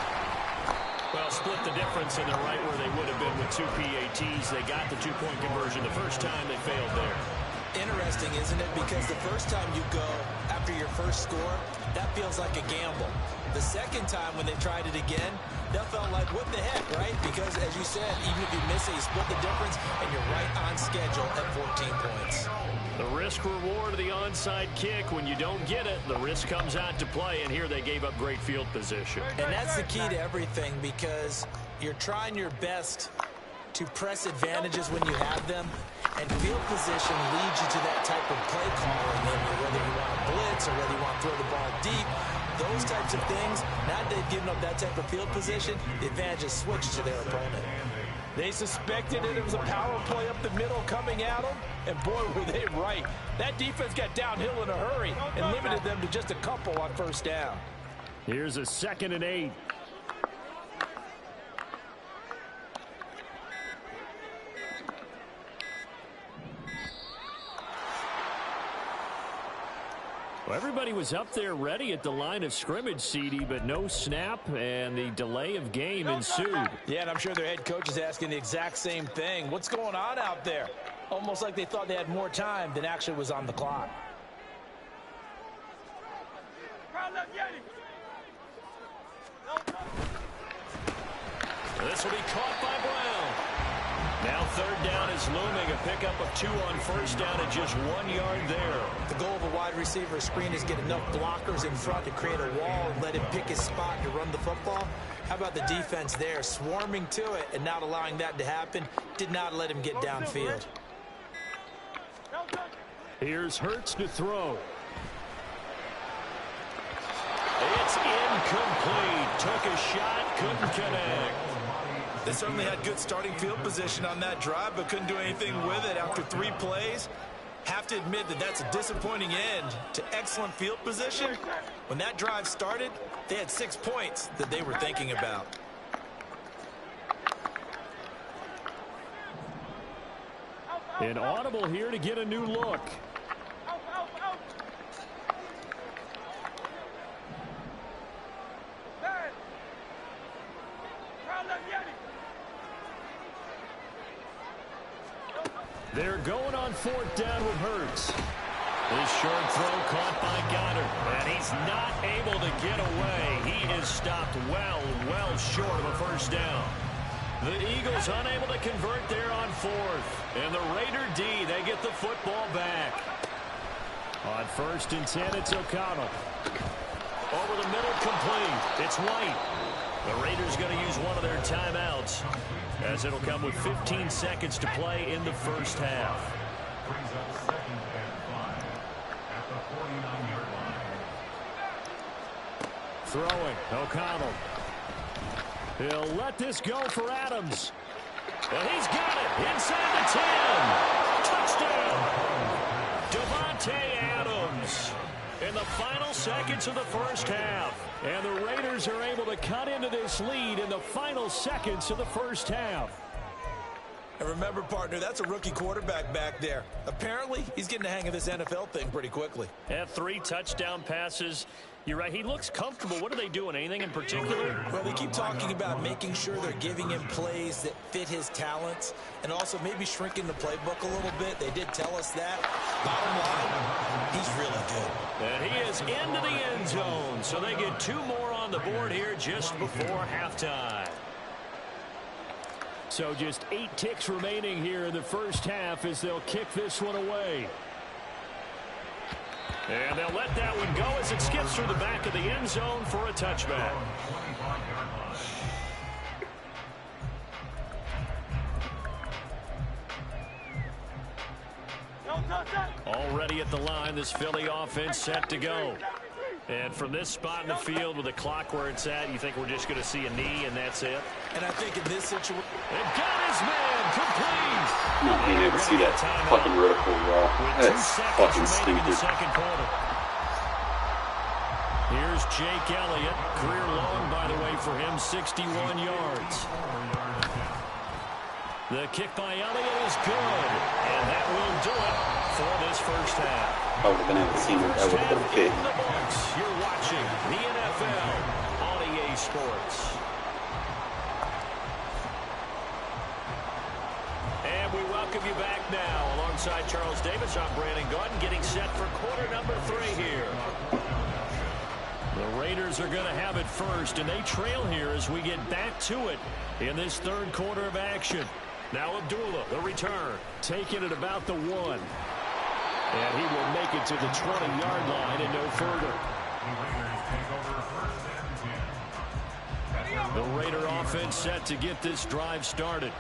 Well, split the difference, and they're right where they would have been with 2 PATs. They got the 2-point conversion the first time. They failed there. Interesting, isn't it? Because the first time you go after your first score, that feels like a gamble. The second time when they tried it again, that felt like, what the heck, right? Because, as you said, even if you miss it, you split the difference, and you're right on schedule at 14 points. The risk-reward of the onside kick, when you don't get it, the risk comes out to play, and here they gave up great field position. And that's the key to everything, because you're trying your best to press advantages when you have them, and field position leads you to that type of play calling, whether you want to blitz or whether you want to throw the ball deep. Those types of things, now that they've given up that type of field position, the advantage is switched to their opponent. They suspected it was a power play up the middle coming at them, and boy, were they right. That defense got downhill in a hurry and limited them to just a couple on first down. Here's a 2nd and 8. Well, everybody was up there ready at the line of scrimmage, CD, but no snap, and the delay of game ensued. Yeah, and I'm sure their head coach is asking the exact same thing. What's going on out there? Almost like they thought they had more time than actually was on the clock. This will be caught by Brown. Now third down is looming. A pickup of 2 on first down at just 1 yard there. The goal of a wide receiver screen is get enough blockers in front to create a wall and let him pick his spot to run the football. How about the defense there, swarming to it and not allowing that to happen? Did not let him get downfield. Here's Hurts to throw. It's incomplete. Took a shot, couldn't connect. They certainly had good starting field position on that drive, but couldn't do anything with it after 3 plays. Have to admit that that's a disappointing end to excellent field position. When that drive started, they had 6 points that they were thinking about. An audible here to get a new look. They're going on 4th down with Hurts. This short throw caught by Goddard, and he's not able to get away. He is stopped well short of a first down. The Eagles unable to convert there on 4th. And the Raider D, they get the football back. On 1st and 10, it's O'Connell. Over the middle, complete. It's White. The Raiders going to use one of their timeouts, as it'll come with 15 seconds to play in the first half. Brings up 2nd and 5 at the 49-yard line. Throwing, O'Connell. He'll let this go for Adams. And he's got it inside the 10. Touchdown. Devontae Adams in the final seconds of the first half. And the Raiders are able to cut into this lead in the final seconds of the first half. And remember, partner, that's a rookie quarterback back there. Apparently, he's getting the hang of this NFL thing pretty quickly. Had 3 touchdown passes. You're right. He looks comfortable. What are they doing? Anything in particular? Well, they keep talking about making sure they're giving him plays that fit his talents and also maybe shrinking the playbook a little bit. They did tell us that. Bottom line, he's really good. And he is into the end zone. So they get 2 more on the board here just before halftime. So just 8 ticks remaining here in the first half as they'll kick this one away. And they'll let that one go as it skips through the back of the end zone for a touchback. Already at the line, this Philly offense set to go. And from this spot in the field with the clock where it's at, you think we're just going to see a knee and that's it? And I think in this situation... And got his man complete! Not being able to see that fucking vertical wall. That's fucking stupid. Here's Jake Elliott. Career long, by the way, for him, 61 yards. The kick by Elliott is good. And that will do it for this first half. I would have been able to see that. That would have been a fit. You're watching the NFL on EA Sports. And we welcome you back now. Alongside Charles Davis, I'm Brandon Gordon, getting set for quarter number 3 here. The Raiders are going to have it first, and they trail here as we get back to it in this third quarter of action. Now Abdullah, the return, taking it about the 1. And he will make it to the 20-yard line and no further. The Raider offense set to get this drive started.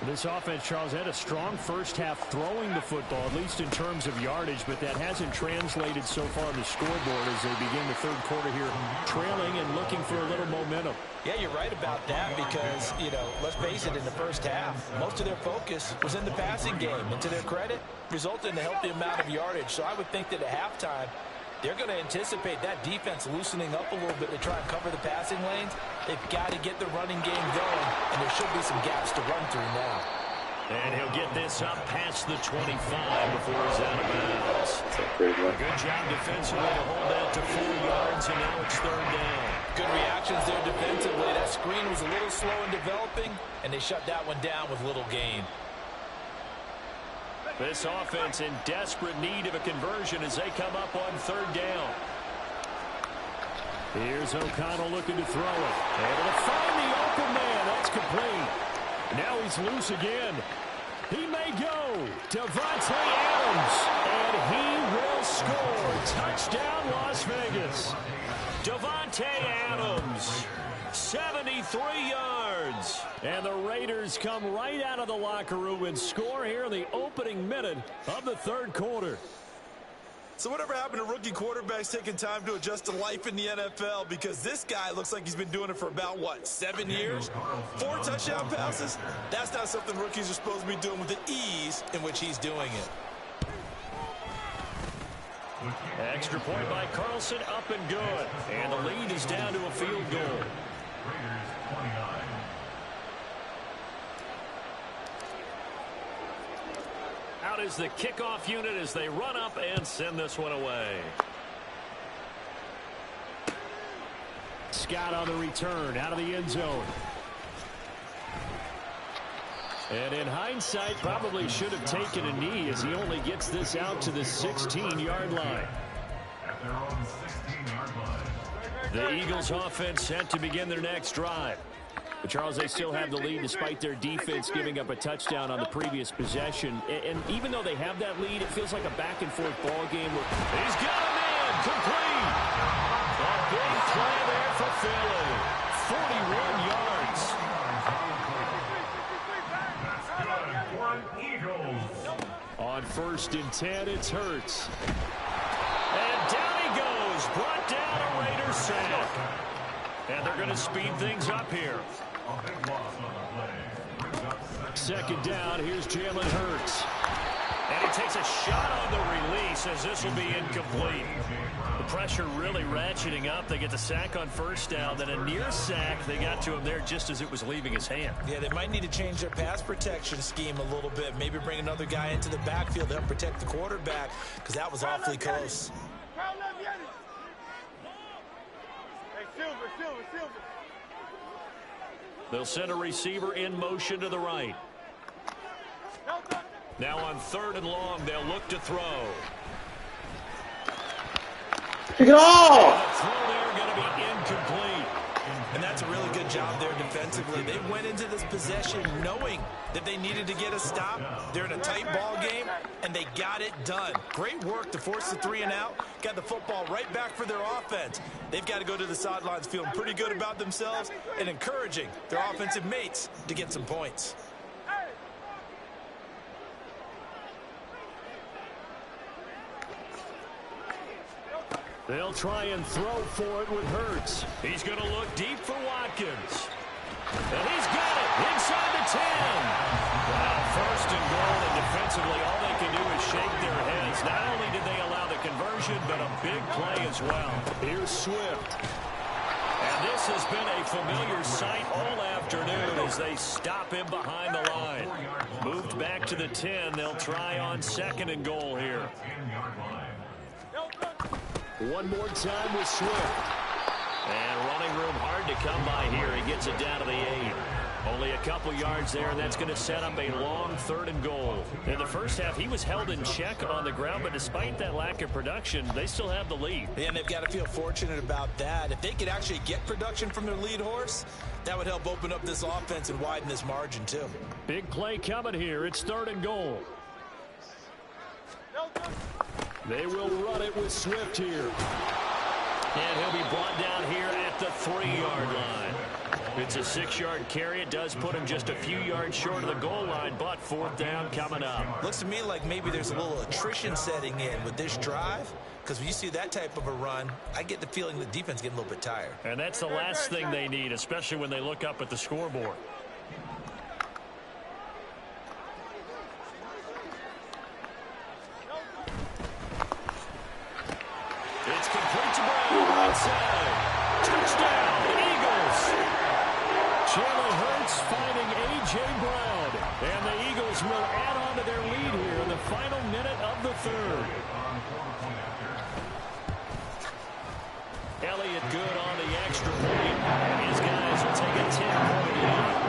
This offense, Charles, had a strong first half throwing the football, at least in terms of yardage, but that hasn't translated so far on the scoreboard as they begin the third quarter here, trailing and looking for a little momentum. Yeah, you're right about that because, you know, let's face it, in the first half, most of their focus was in the passing game. And to their credit, resulted in a healthy amount of yardage. So I would think that at halftime, they're going to anticipate that defense loosening up a little bit to try and cover the passing lanes. They've got to get the running game going, and there should be some gaps to run through now. And he'll get this up past the 25 before he's out of bounds. Good job defensively to hold that to 4 yards, and now it's 3rd down. Good reactions there defensively. That screen was a little slow in developing, and they shut that one down with little gain. This offense in desperate need of a conversion as they come up on 3rd down. Here's O'Connell looking to throw it. Able to find the open man. That's complete. Now he's loose again. He may go. Davante Adams. And he will score. Touchdown, Las Vegas. Davante Adams. 73 yards. And the Raiders come right out of the locker room and score here in the opening minute of the 3rd quarter. So whatever happened to rookie quarterbacks taking time to adjust to life in the NFL? Because this guy looks like he's been doing it for about, 7 years? 4 touchdown passes? That's not something rookies are supposed to be doing with the ease in which he's doing it. Extra point by Carlson, up and good. And the lead is down to a field goal. Raiders 29. Out is the kickoff unit as they run up and send this one away. Scott on the return out of the end zone. And in hindsight, probably should have taken a knee as he only gets this out to the 16-yard line. At their own 16-yard line. The Eagles offense set to begin their next drive. But, Charles, they still have the lead despite their defense giving up a touchdown on the previous possession. And even though they have that lead, it feels like a back-and-forth ball game. He's got a man complete. A big play there for Philly. 41 yards. On 1st and 10, it's Hurts. And down he goes. Brought down a Raiders sack. And they're going to speed things up here. 2nd down, here's Jalen Hurts. And he takes a shot on the release as this will be incomplete. The pressure really ratcheting up. They get the sack on 1st down, then a near sack. They got to him there just as it was leaving his hand. Yeah, they might need to change their pass protection scheme a little bit. Maybe bring another guy into the backfield to help protect the quarterback, because that was awfully close. Silver. They'll send a receiver in motion to the right. Now on 3rd and long, they'll look to throw. Pick it off! The throw there going to be incomplete. And that's a really good job there defensively. They went into this possession knowing that they needed to get a stop. They're in a tight ball game, and they got it done. Great work to force the 3 and out. Got the football right back for their offense. They've got to go to the sidelines feeling pretty good about themselves and encouraging their offensive mates to get some points. They'll try and throw for it with Hurts. He's going to look deep for Watkins. And he's got it inside the 10. Wow, 1st and goal, and defensively all they can do is shake their heads. Not only did they allow the conversion, but a big play as well. Here's Swift. And this has been a familiar sight all afternoon as they stop him behind the line. Moved back to the 10. They'll try on 2nd and goal here. One more time with Swift. And running room hard to come by here. He gets it down to the 8. Only a couple yards there, and that's going to set up a long 3rd and goal. In the 1st half, he was held in check on the ground, but despite that lack of production, they still have the lead. Yeah, and they've got to feel fortunate about that. If they could actually get production from their lead horse, that would help open up this offense and widen this margin, too. Big play coming here. It's 3rd and goal. They will run it with Swift here. And he'll be brought down here at the 3-yard line. It's a 6-yard carry. It does put him just a few yards short of the goal line, but 4th down coming up. Looks to me like maybe there's a little attrition setting in with this drive, because when you see that type of a run, I get the feeling the defense getting a little bit tired. And that's the last thing they need, especially when they look up at the scoreboard. It's complete to Brown. Outside. Touchdown, Eagles. Jalen Jalen Hurts finding A.J. Brown. And the Eagles will add on to their lead here in the final minute of the third. Elliott good on the extra point. And his guys will take a 10-point lead.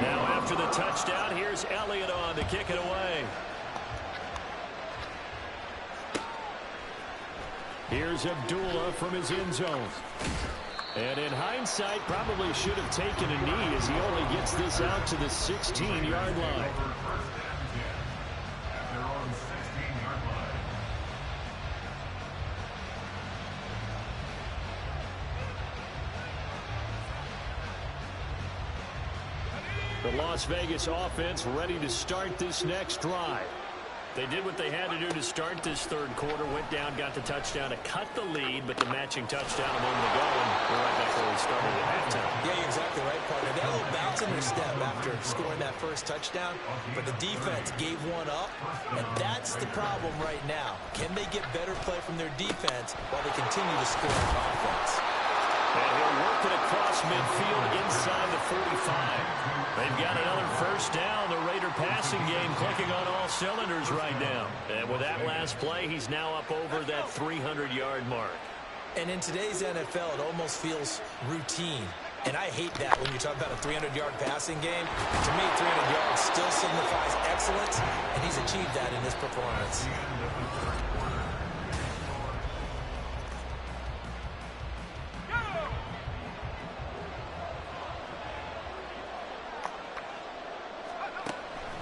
Now after the touchdown, here's Elliott on to kick it away. Here's Abdullah from his end zone. And in hindsight, probably should have taken a knee as he only gets this out to the 16-yard line. The Las Vegas offense ready to start this next drive. They did what they had to do to start this third quarter. Went down, got the touchdown to cut the lead, but the matching touchdown a moment ago, and we're right back where we started at halftime. Yeah, you're exactly right, partner. They had a little bounce in their step after scoring that first touchdown, but the defense gave one up, and that's the problem right now. Can they get better play from their defense while they continue to score on offense? And he'll work it across midfield inside the 45. They've got another first down. The Raider passing game clicking on all cylinders right now. And with that last play, he's now up over that 300-yard mark. And in today's NFL, it almost feels routine. And I hate that when you talk about a 300-yard passing game. To me, 300 yards still signifies excellence, and he's achieved that in this performance.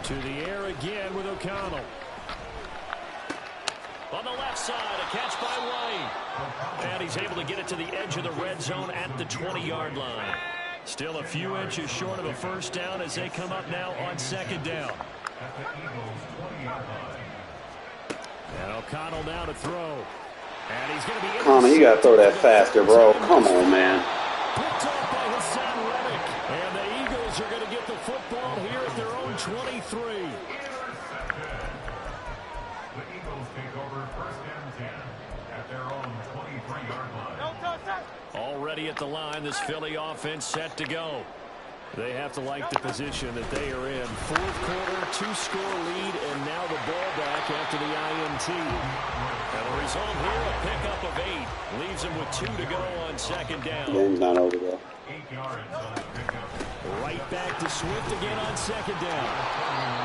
To the air again with O'Connell. On the left side, a catch by White. And he's able to get it to the edge of the red zone at the 20-yard line. Still a few inches short of a first down as they come up now on second down. And O'Connell now to throw. And he's going to be... O'Connell, you got to throw that faster, bro. Come on, man. Picked off by Hassan Reddick. And the Eagles are going to get the football here at their own 23. The Eagles take over first and 10 at their own 23-yard line. Already at the line, this Philly offense set to go. They have to like the position that they are in. Fourth quarter, 2-score lead, and now the ball back after the INT. And the result here, a pickup of 8. Leaves them with 2 to go on second down. Game's not over, though. 8 yards on the pickup. Right back to Swift again on second down.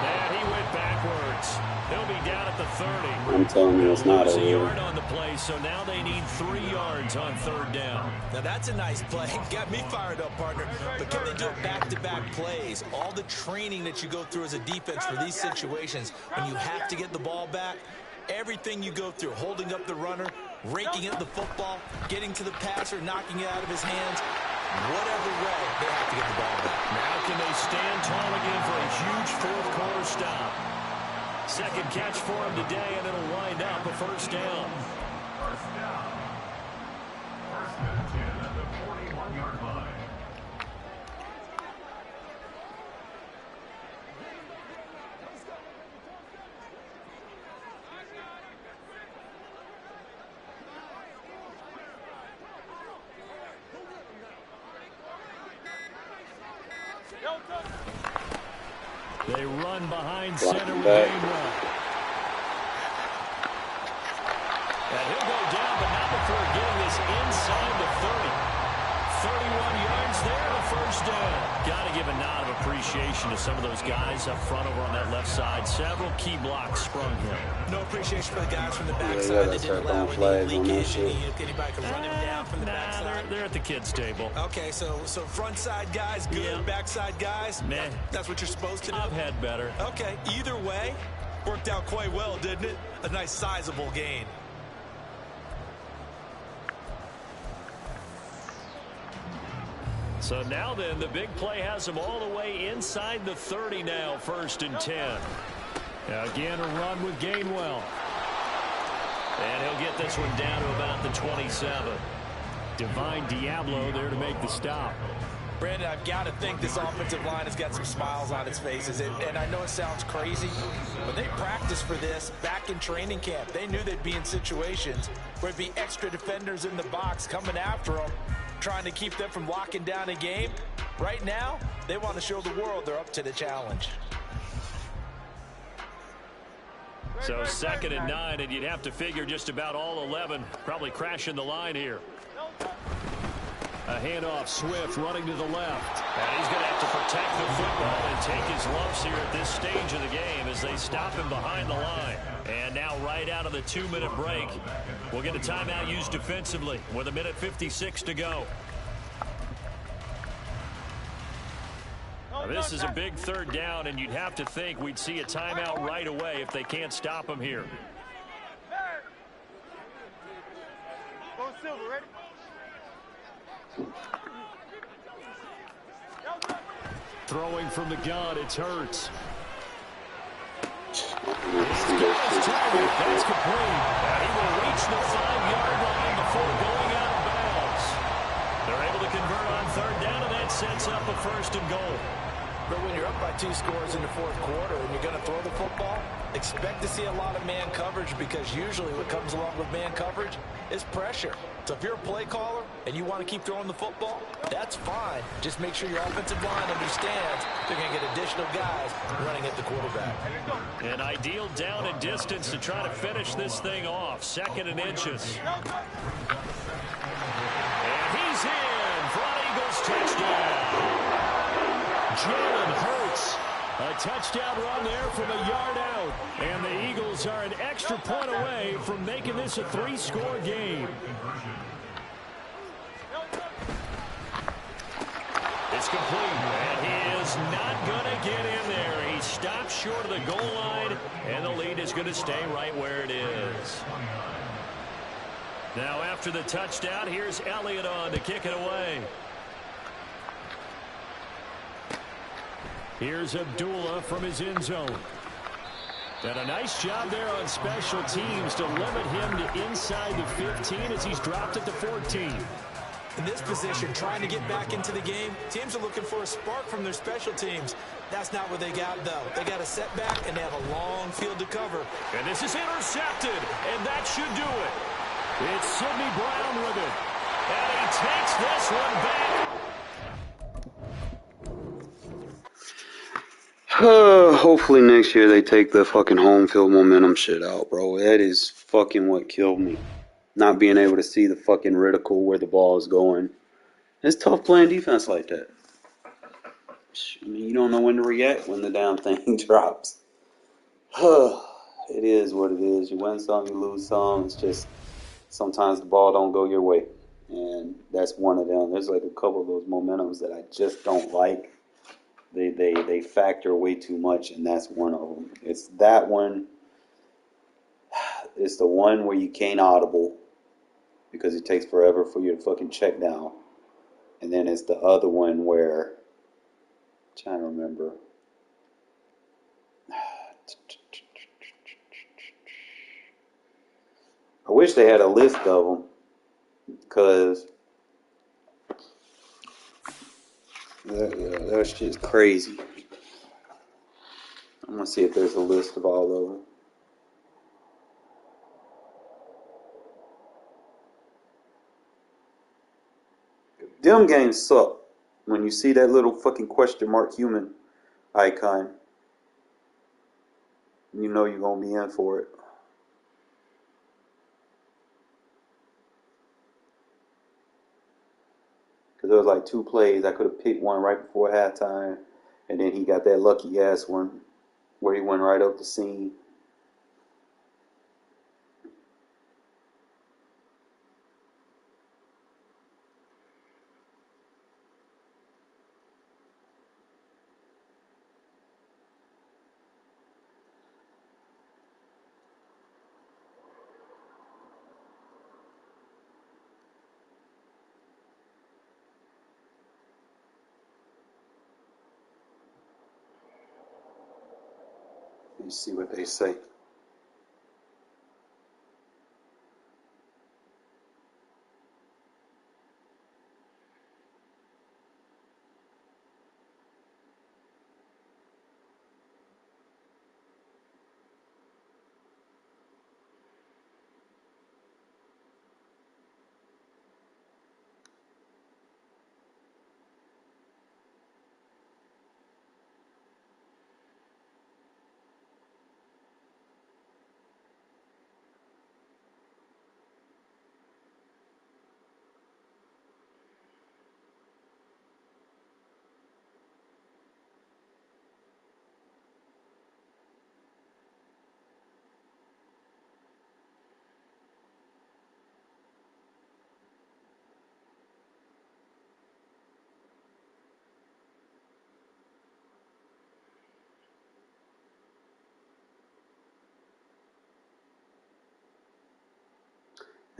And he went backwards. He'll be down at the 30. I'm telling you, it's not There's a over. yard on the play, so now they need 3 yards on third down. Now that's a nice play. Got me fired up, partner. But can they do it back-to-back plays? All the training that you go through as a defense for these situations, when you have to get the ball back, everything you go through, holding up the runner, raking at the football, getting to the passer, knocking it out of his hands, whatever way, they have to get the ball back. Now can they stand tall again for a huge fourth quarter stop? Second catch for him today, and it'll wind up a first down. First down. First and 10 at the 41-yard line. They run behind center with back. Gainwell. And he'll go down, but not before getting this inside the 30. 31 yards there, the first down. Got to give a nod of appreciation to some of those guys up front over on that left side. Several key blocks sprung him. No appreciation for the guys from the Yeah, backside. that's They didn't our allow own flags any on that leakage. shit. Anybody could run him down from the backside. They're at the kids' table. Okay, so front side guys, good. Yeah. Backside guys, Meh. that's what you're supposed to do. I've had better. Okay, either way, worked out quite well, didn't it? A nice sizable gain. So now then, the big play has them all the way inside the 30 now, first and 10. Again, a run with Gainwell. And he'll get this one down to about the 27. Divine Diablo there to make the stop. Brandon, I've got to think this offensive line has got some smiles on its faces. And I know it sounds crazy, but they practiced for this back in training camp. They knew they'd be in situations where there'd be extra defenders in the box coming after them, trying to keep them from locking down a game. Right now, they want to show the world they're up to the challenge. So 2nd and 9, and you'd have to figure just about all 11 probably crashing the line here. A handoff, Swift running to the left. And he's going to have to protect the football and take his lumps here at this stage of the game as they stop him behind the line. And now right out of the 2-minute break, we'll get a timeout used defensively with 1:56 to go. Now, this is a big 3rd down, and you'd have to think we'd see a timeout right away if they can't stop him here. Go Silver, ready? Throwing from the gun, it's Hurts. That's complete. And he will reach the 5-yard line before going out of bounds. They're able to convert on 3rd down, and that sets up a 1st and goal. But when you're up by 2 scores in the 4th quarter and you're going to throw the football, expect to see a lot of man coverage, because usually what comes along with man coverage is pressure. So if you're a play caller and you want to keep throwing the football, that's fine. Just make sure your offensive line understands they're going to get additional guys running at the quarterback. An ideal down and distance to try to finish this thing off. 2nd and inches. And he's in for an Eagles touchdown. Jalen Hurts, a touchdown run there from a yard out. And the Eagles are an extra point away from making this a 3-score game. It's complete, and he is not going to get in there. He stopped short of the goal line, and the lead is going to stay right where it is. Now after the touchdown, here's Elliott on to kick it away. Here's Abdullah from his end zone. And a nice job there on special teams to limit him to inside the 15 as he's dropped at the 14. In this position, trying to get back into the game, teams are looking for a spark from their special teams. That's not what they got, though. They got a setback, and they have a long field to cover. And this is intercepted, and that should do it. It's Sidney Brown with it. And he takes this one back. Hopefully next year they take the fucking home field momentum shit out, bro. That is fucking what killed me. Not being able to see the fucking reticle where the ball is going. It's tough playing defense like that. I mean, you don't know when to react when the damn thing drops. It is what it is. You win some, you lose some. It's just sometimes the ball don't go your way. And that's one of them. There's like a couple of those momentums that I just don't like. They factor way too much, and that's one of them. It's that one. It's the one where you can't audible because it takes forever for you to fucking check down. And then it's the other one where, I'm trying to remember. I wish they had a list of them, because that shit's crazy. I'm gonna see if there's a list of all of them. Them games suck. When you see that little fucking question mark human icon, you know you're gonna be in for it. Because there was like 2 plays. I could have picked one right before halftime, and then he got that lucky ass one where he went right up the seam. Let's see what they say.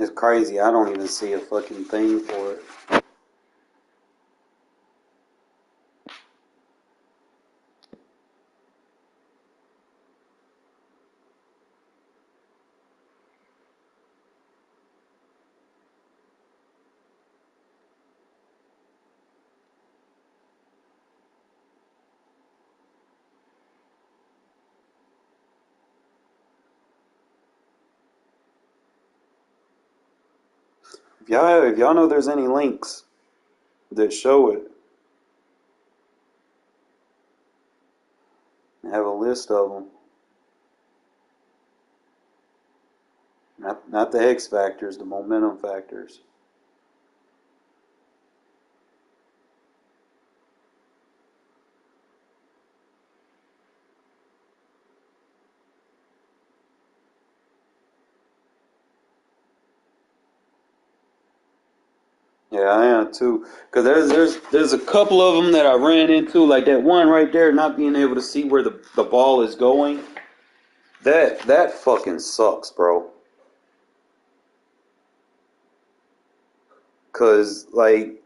It's crazy. I don't even see a fucking thing for it. If y'all know there's any links that show it, have a list of them. Not the X factors, the momentum factors. Yeah, I am too. Cause there's a couple of them that I ran into, like that one right there, not being able to see where the ball is going. That fucking sucks, bro. Cause like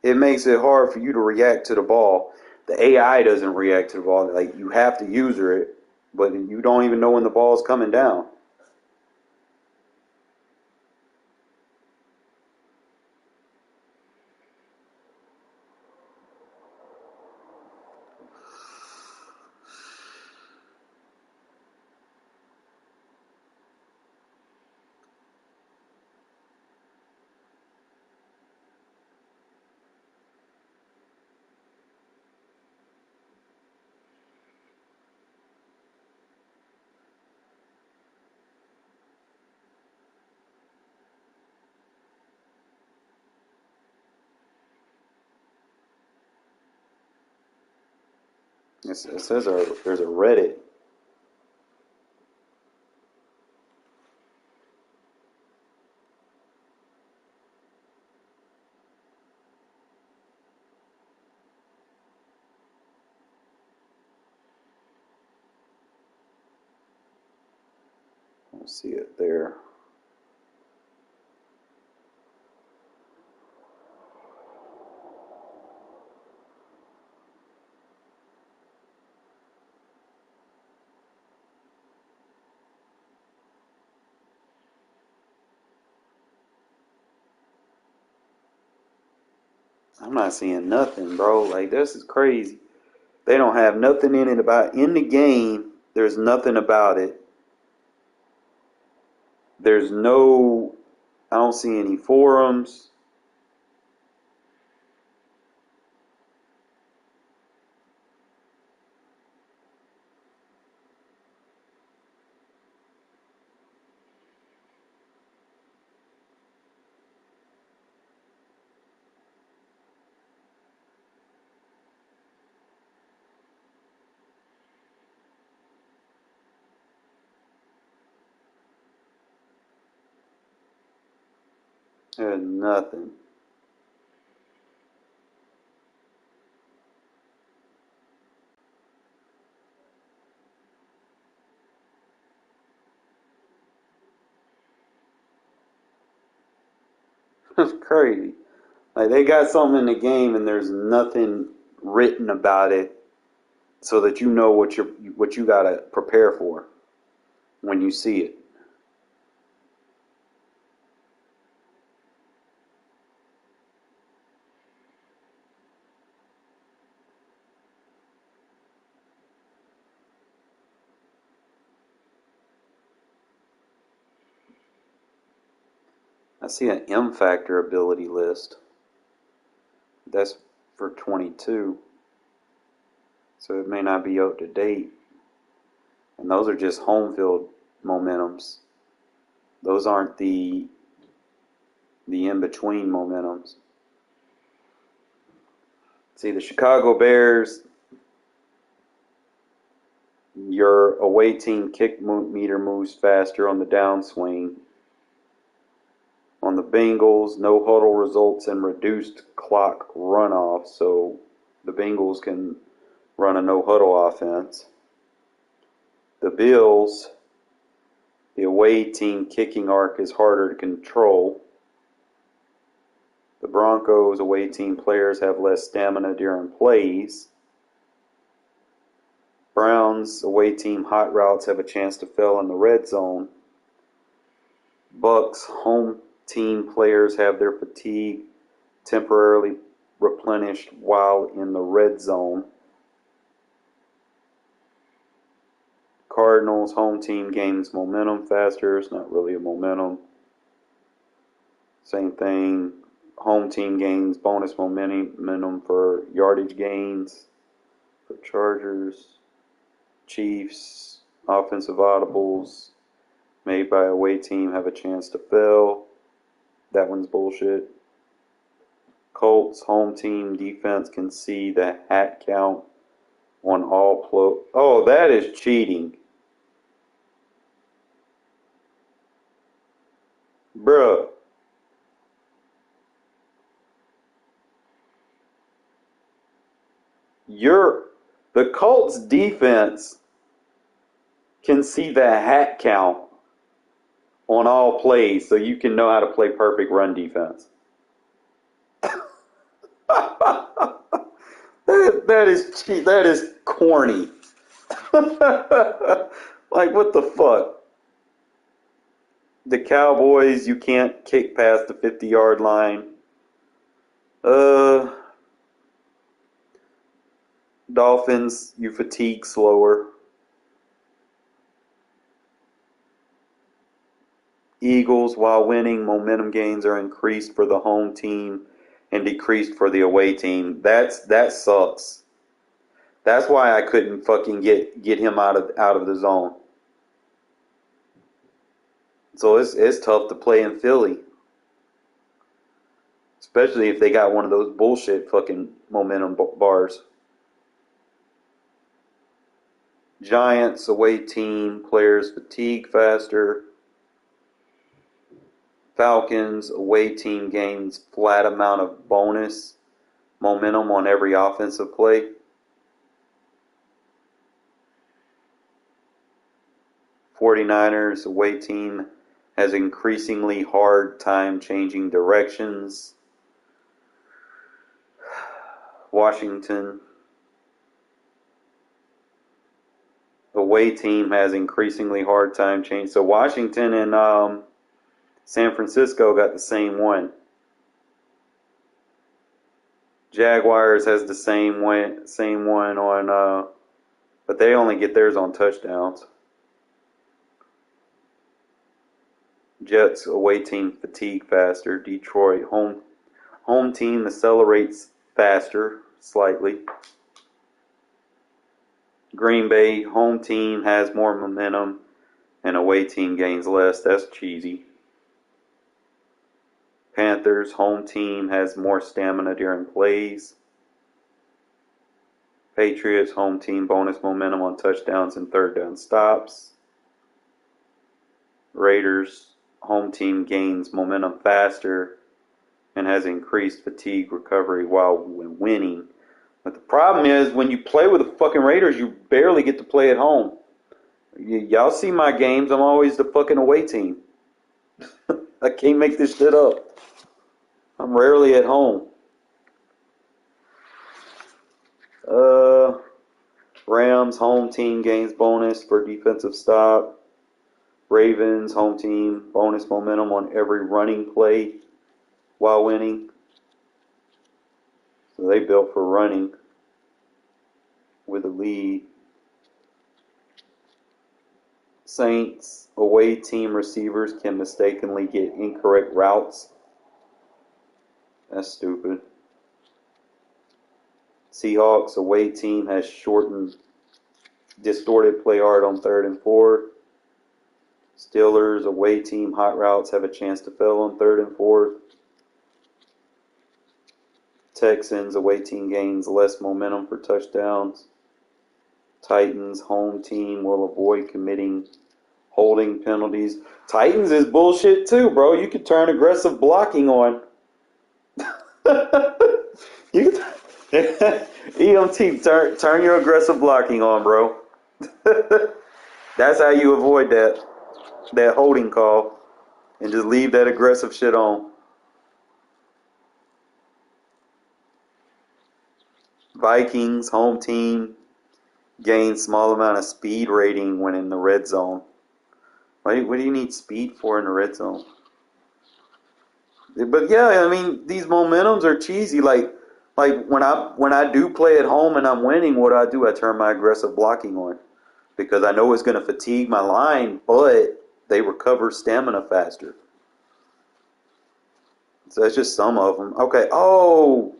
it makes it hard for you to react to the ball. The AI doesn't react to the ball. Like you have to user it, but you don't even know when the ball's coming down. It says there's a Reddit. I see it there. I'm not seeing nothing, bro. Like this is crazy. They don't have nothing in the game. There's nothing about it. There's no. I don't see any forums. There's nothing. It's crazy. Like they got something in the game and there's nothing written about it, so that you know what you gotta prepare for when you see it. I see an M factor ability list. That's for 22, so it may not be up to date. And those are just home field momentums. Those aren't the in-between momentums. See, the Chicago Bears, your away team kick meter moves faster on the downswing. On the Bengals, no huddle results in reduced clock runoff, so the Bengals can run a no huddle offense. The Bills, The away team kicking arc is harder to control. The Broncos away team players have less stamina during plays. Browns away team hot routes have a chance to fail in the red zone. Bucks home team players have their fatigue temporarily replenished while in the red zone. Cardinals home team gains momentum faster. It's not really a momentum. Same thing. Home team gains bonus momentum for yardage gains. For Chargers, Chiefs, offensive audibles made by away team have a chance to fail. That one's bullshit. Colts home team defense can see the hat count on all Oh, that is cheating. Bruh. The Colts defense can see the hat count on all plays so you can know how to play perfect run defense. That is cheap. That is corny. Like, what the fuck? The Cowboys, you can't kick past the 50-yard line. Dolphins, you fatigue slower. Eagles, while winning, momentum gains are increased for the home team and decreased for the away team. That sucks. That's why I couldn't fucking get him out of the zone. So it's tough to play in Philly. Especially if they got one of those bullshit fucking momentum bars. Giants away team players fatigue faster. Falcons away team gains flat amount of bonus momentum on every offensive play. '49ers away team has increasingly hard time changing directions. Washington away team has increasingly hard time changing. So Washington and San Francisco got the same one. Jaguars has the same one on, but they only get theirs on touchdowns. Jets away team fatigue faster. Detroit home team accelerates faster slightly. Green Bay home team has more momentum and away team gains less. That's cheesy. Panthers home team has more stamina during plays. Patriots home team bonus momentum on touchdowns and third down stops. Raiders home team gains momentum faster and has increased fatigue recovery while winning. But the problem is when you play with the fucking Raiders, you barely get to play at home. Y'all see my games. I'm always the fucking away team. I can't make this shit up. I'm rarely at home. Rams home team gains bonus for defensive stop. Ravens home team bonus momentum on every running play while winning. So they built for running with a lead. Saints away team receivers can mistakenly get incorrect routes. That's stupid. Seahawks away team has shortened, distorted play art on 3rd and 4. Steelers away team hot routes have a chance to fail on 3rd and 4. Texans away team gains less momentum for touchdowns. Titans home team will avoid committing holding penalties. Titans is bullshit too, bro. You could turn aggressive blocking on. EMT, turn your aggressive blocking on, bro. That's how you avoid that. that holding call and just leave that aggressive shit on. Vikings, home team, gain small amount of speed rating when in the red zone. What do you need speed for in the red zone? But yeah, I mean, these momentums are cheesy. Like when I do play at home and I'm winning, what do? I turn my aggressive blocking on because I know it's going to fatigue my line, but they recover stamina faster. So that's just some of them. Okay. Oh,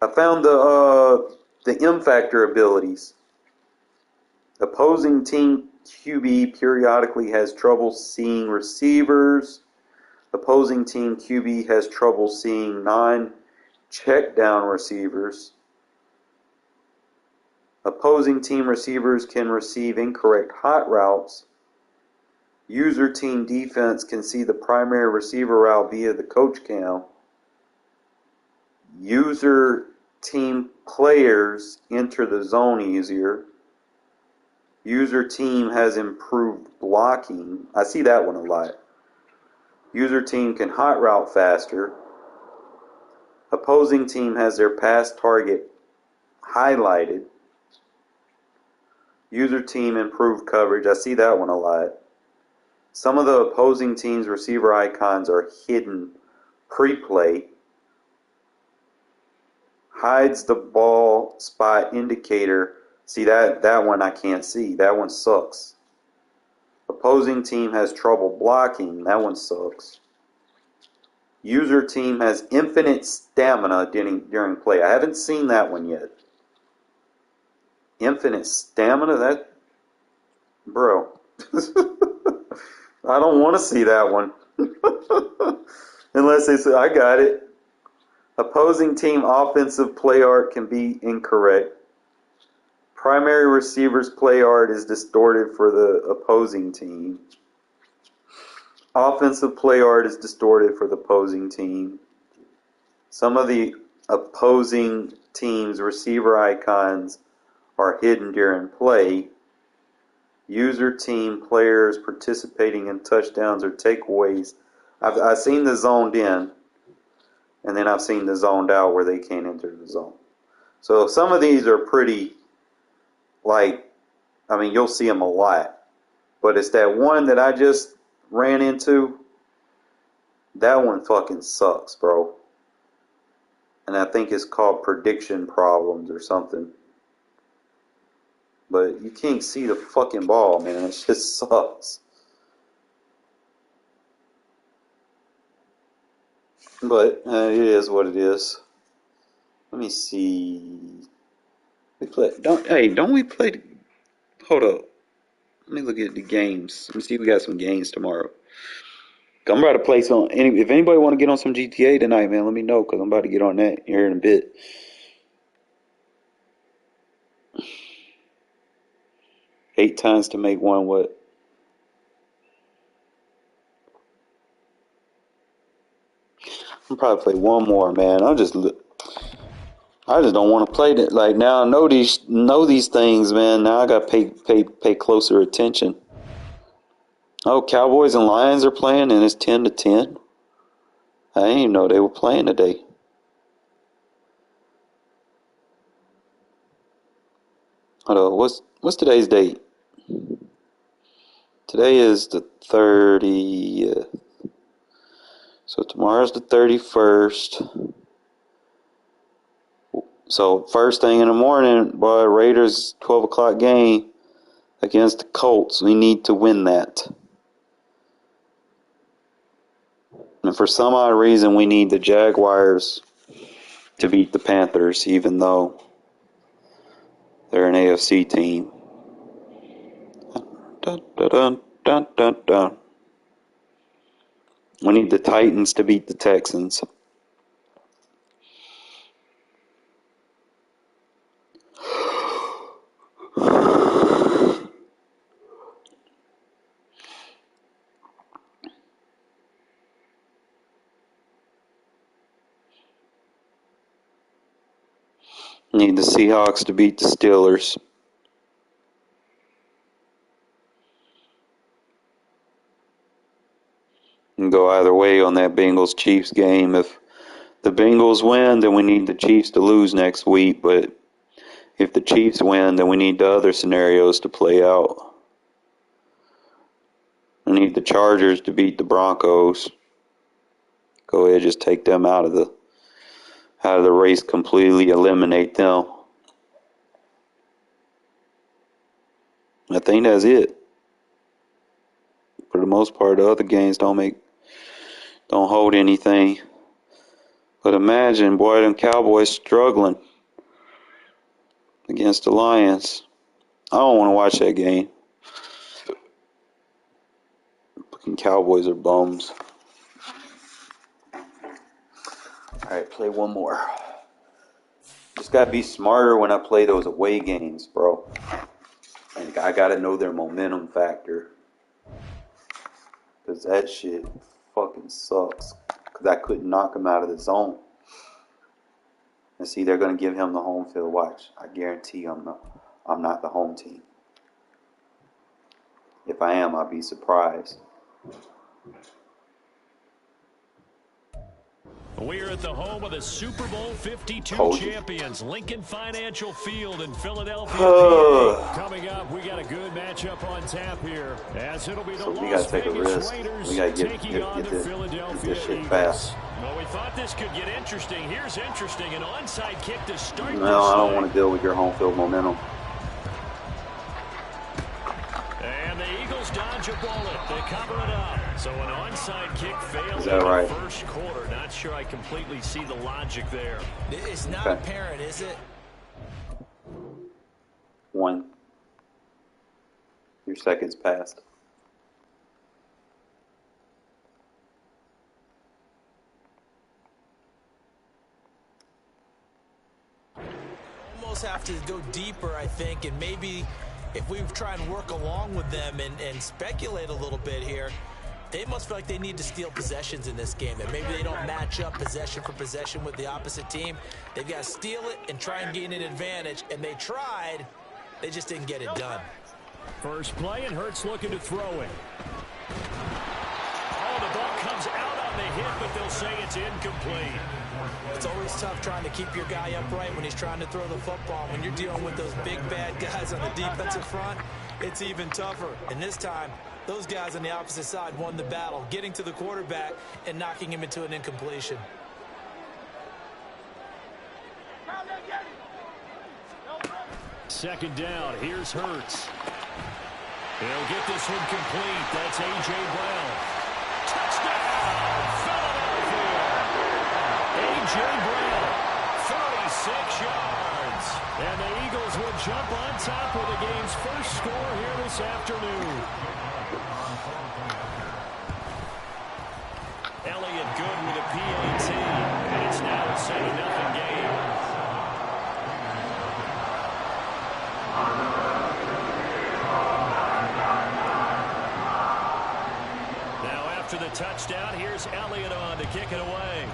I found the M factor abilities. Opposing team QB periodically has trouble seeing receivers. Opposing team QB has trouble seeing non-check down receivers. Opposing team receivers can receive incorrect hot routes. User team defense can see the primary receiver route via the coach cam. User team players enter the zone easier. User team has improved blocking. I see that one a lot. User team can hot route faster. Opposing team has their pass target highlighted. User team improved coverage. I see that one a lot. Some of the opposing team's receiver icons are hidden pre-play. Hides the ball spot indicator. See that one I can't see. That one sucks. Opposing team has trouble blocking. That one sucks. User team has infinite stamina during play. I haven't seen that one yet. Infinite stamina? That, bro. I don't want to see that one. Unless they say, I got it. Opposing team offensive play art can be incorrect. Primary receiver's play art is distorted for the opposing team. Offensive play art is distorted for the opposing team. Some of the opposing team's receiver icons are hidden during play. User team players participating in touchdowns or takeaways. I've seen the zoned in, and then I've seen the zoned out where they can't enter the zone. So some of these are pretty, you'll see them a lot. But it's that one that I just ran into. That one fucking sucks, bro. And I think it's called prediction problems or something. But you can't see the fucking ball, man. It just sucks. But it is what it is. Let me see. Don't we play? Hold up. Let me look at the games. Let me see if we got some games tomorrow. I'm about to play some. If anybody want to get on some GTA tonight, man, let me know because I'm about to get on that here in a bit. Eight times to make one what? I'll probably play one more, man. I just don't want to play that. Like now, I know these things, man. Now I got to pay closer attention. Oh, Cowboys and Lions are playing, and it's 10-10. I didn't even know they were playing today. Hold on, what's today's date? Today is the 30th. So tomorrow's the 31st. So first thing in the morning, boy, Raiders 12 o'clock game against the Colts. We need to win that. And for some odd reason, we need the Jaguars to beat the Panthers, even though they're an AFC team. Dun, dun, dun, dun, dun, dun. We need the Titans to beat the Texans. Need the Seahawks to beat the Steelers. can go either way on that Bengals-Chiefs game. If the Bengals win, then we need the Chiefs to lose next week. But if the Chiefs win, then we need the other scenarios to play out. We need the Chargers to beat the Broncos. Go ahead, just take them out of the race, completely eliminate them. I think that's it. For the most part, the other games don't hold anything. But imagine, boy, them Cowboys struggling against the Lions. I don't want to watch that game. Fucking Cowboys are bums. Alright, play one more. Just gotta be smarter when I play those away games, bro. And I gotta know their momentum factor. Because that shit fucking sucks. Because I couldn't knock him out of the zone. And see, they're going to give him the home field. Watch. I guarantee I'm not the home team. If I am, I'll be surprised. We're at the home of the Super Bowl 52 champions, Lincoln Financial Field in Philadelphia. PA. Coming up, we got a good matchup on tap here, as it'll be the Las Vegas Raiders taking on the Philadelphia Eagles. Well, we thought this could get interesting. Here's interesting, an onside kick to start. No, I don't want to deal with your home field momentum. And the Eagles dodge a bullet. They cover it up. So an onside kick failed in the first quarter. Not sure I completely see the logic there. It's not apparent, is it? 1. Your seconds passed. Almost have to go deeper, I think, and maybe if we try and work along with them and speculate a little bit here, they must feel like they need to steal possessions in this game, that maybe they don't match up possession for possession with the opposite team. They've got to steal it and try and gain an advantage, and they tried. They just didn't get it done. First play, and Hurts looking to throw it. Oh, the ball comes out on the hit, but they'll say it's incomplete. It's always tough trying to keep your guy upright when he's trying to throw the football. When you're dealing with those big, bad guys on the defensive front, it's even tougher. And this time, those guys on the opposite side won the battle, getting to the quarterback and knocking him into an incompletion. Second down, here's Hurts. He'll get this one complete. That's A.J. Brown. Touchdown, Philadelphia. A.J. Brown, 36 yards. And the Eagles will jump on top with the game's first score here this afternoon. Elliott good with a PAT. And it's now a 7-0 game. After the touchdown, here's Elliott on to kick it away.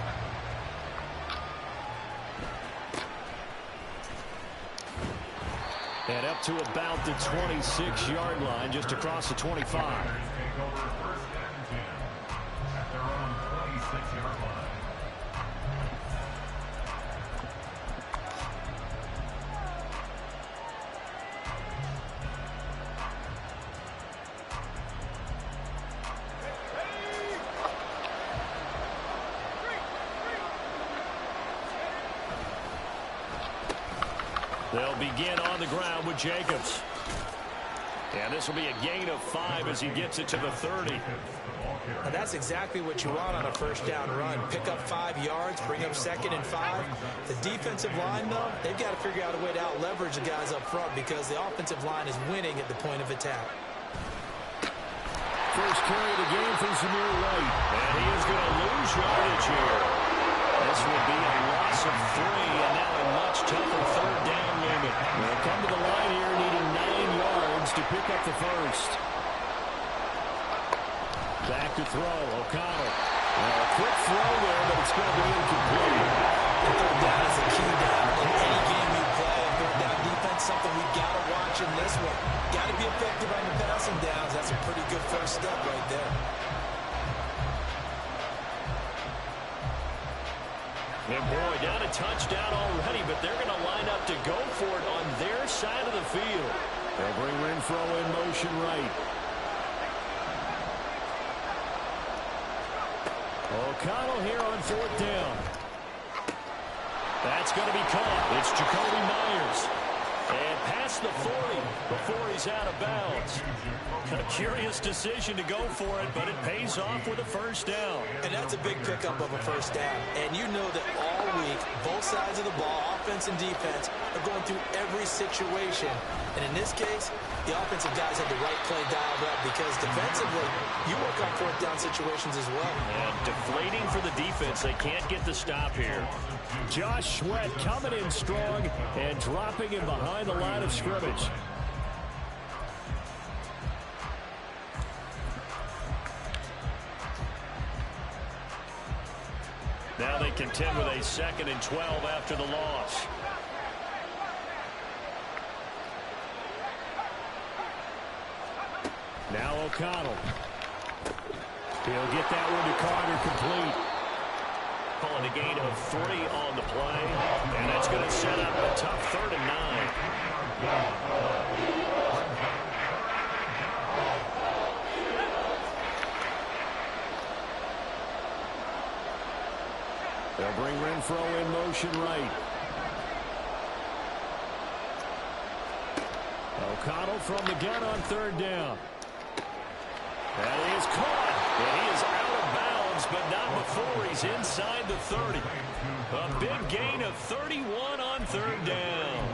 And up to about the 26-yard line, just across the 25. They'll begin on the ground with Jacobs. And this will be a gain of 5 as he gets it to the 30. Now that's exactly what you want on a first down run. Pick up 5 yards, bring up 2nd and 5. The defensive line, though, they've got to figure out a way to out-leverage the guys up front because the offensive line is winning at the point of attack. First carry of the game from Zamir White. And he is going to lose yardage here. This would be a loss of 3, and now a much tougher third down limit. They'll come to the line here needing 9 yards to pick up the first. Back to throw, O'Connell. A quick throw there, but it's going to be incomplete. And third down is a key down. In any game you play, third down defense, something we've got to watch in this one. Got to be effective on the passing downs. That's a pretty good first step right there. And boy, down a touchdown already, but they're going to line up to go for it on their side of the field. They'll bring Renfro in motion right. O'Connell here on 4th down. That's going to be caught. It's Jacoby Myers. And past the 40 before he's out of bounds. A curious decision to go for it, but it pays off with a first down. And that's a big pickup of a first down. And you know that all week, both sides of the ball, offense and defense, are going through every situation. And in this case, the offensive guys had the right play dialed up because defensively, you work on 4th down situations as well. And deflating for the defense. They can't get the stop here. Josh Sweat coming in strong and dropping him behind the line of scrimmage. Now they contend with a 2nd and 12 after the loss. Now O'Connell. He'll get that one to Carter complete. Calling a gain of 3 on the play. And that's going to set up a tough 3rd and 9. They'll bring Renfro in motion right. O'Connell from the gun on 3rd down. That is caught. And he is out of bounds, but not before he's inside the 30. A big gain of 31 on 3rd down.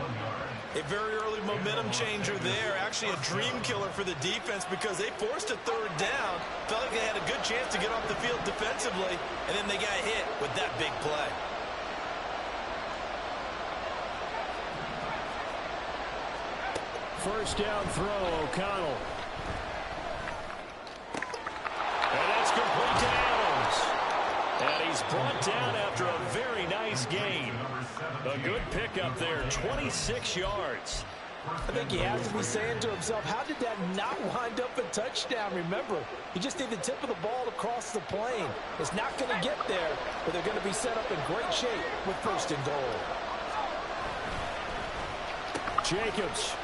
A very early momentum changer there. Actually a dream killer for the defense because they forced a 3rd down. Felt like they had a good chance to get off the field defensively, and then they got hit with that big play. First down throw, O'Connell. And that's complete to Adams. And he's brought down after a very nice gain. A good pickup there, 26 yards. I think he has to be saying to himself, how did that not wind up a touchdown? Remember, you just need the tip of the ball to cross the plane. It's not going to get there, but they're going to be set up in great shape with 1st and goal. Jacobs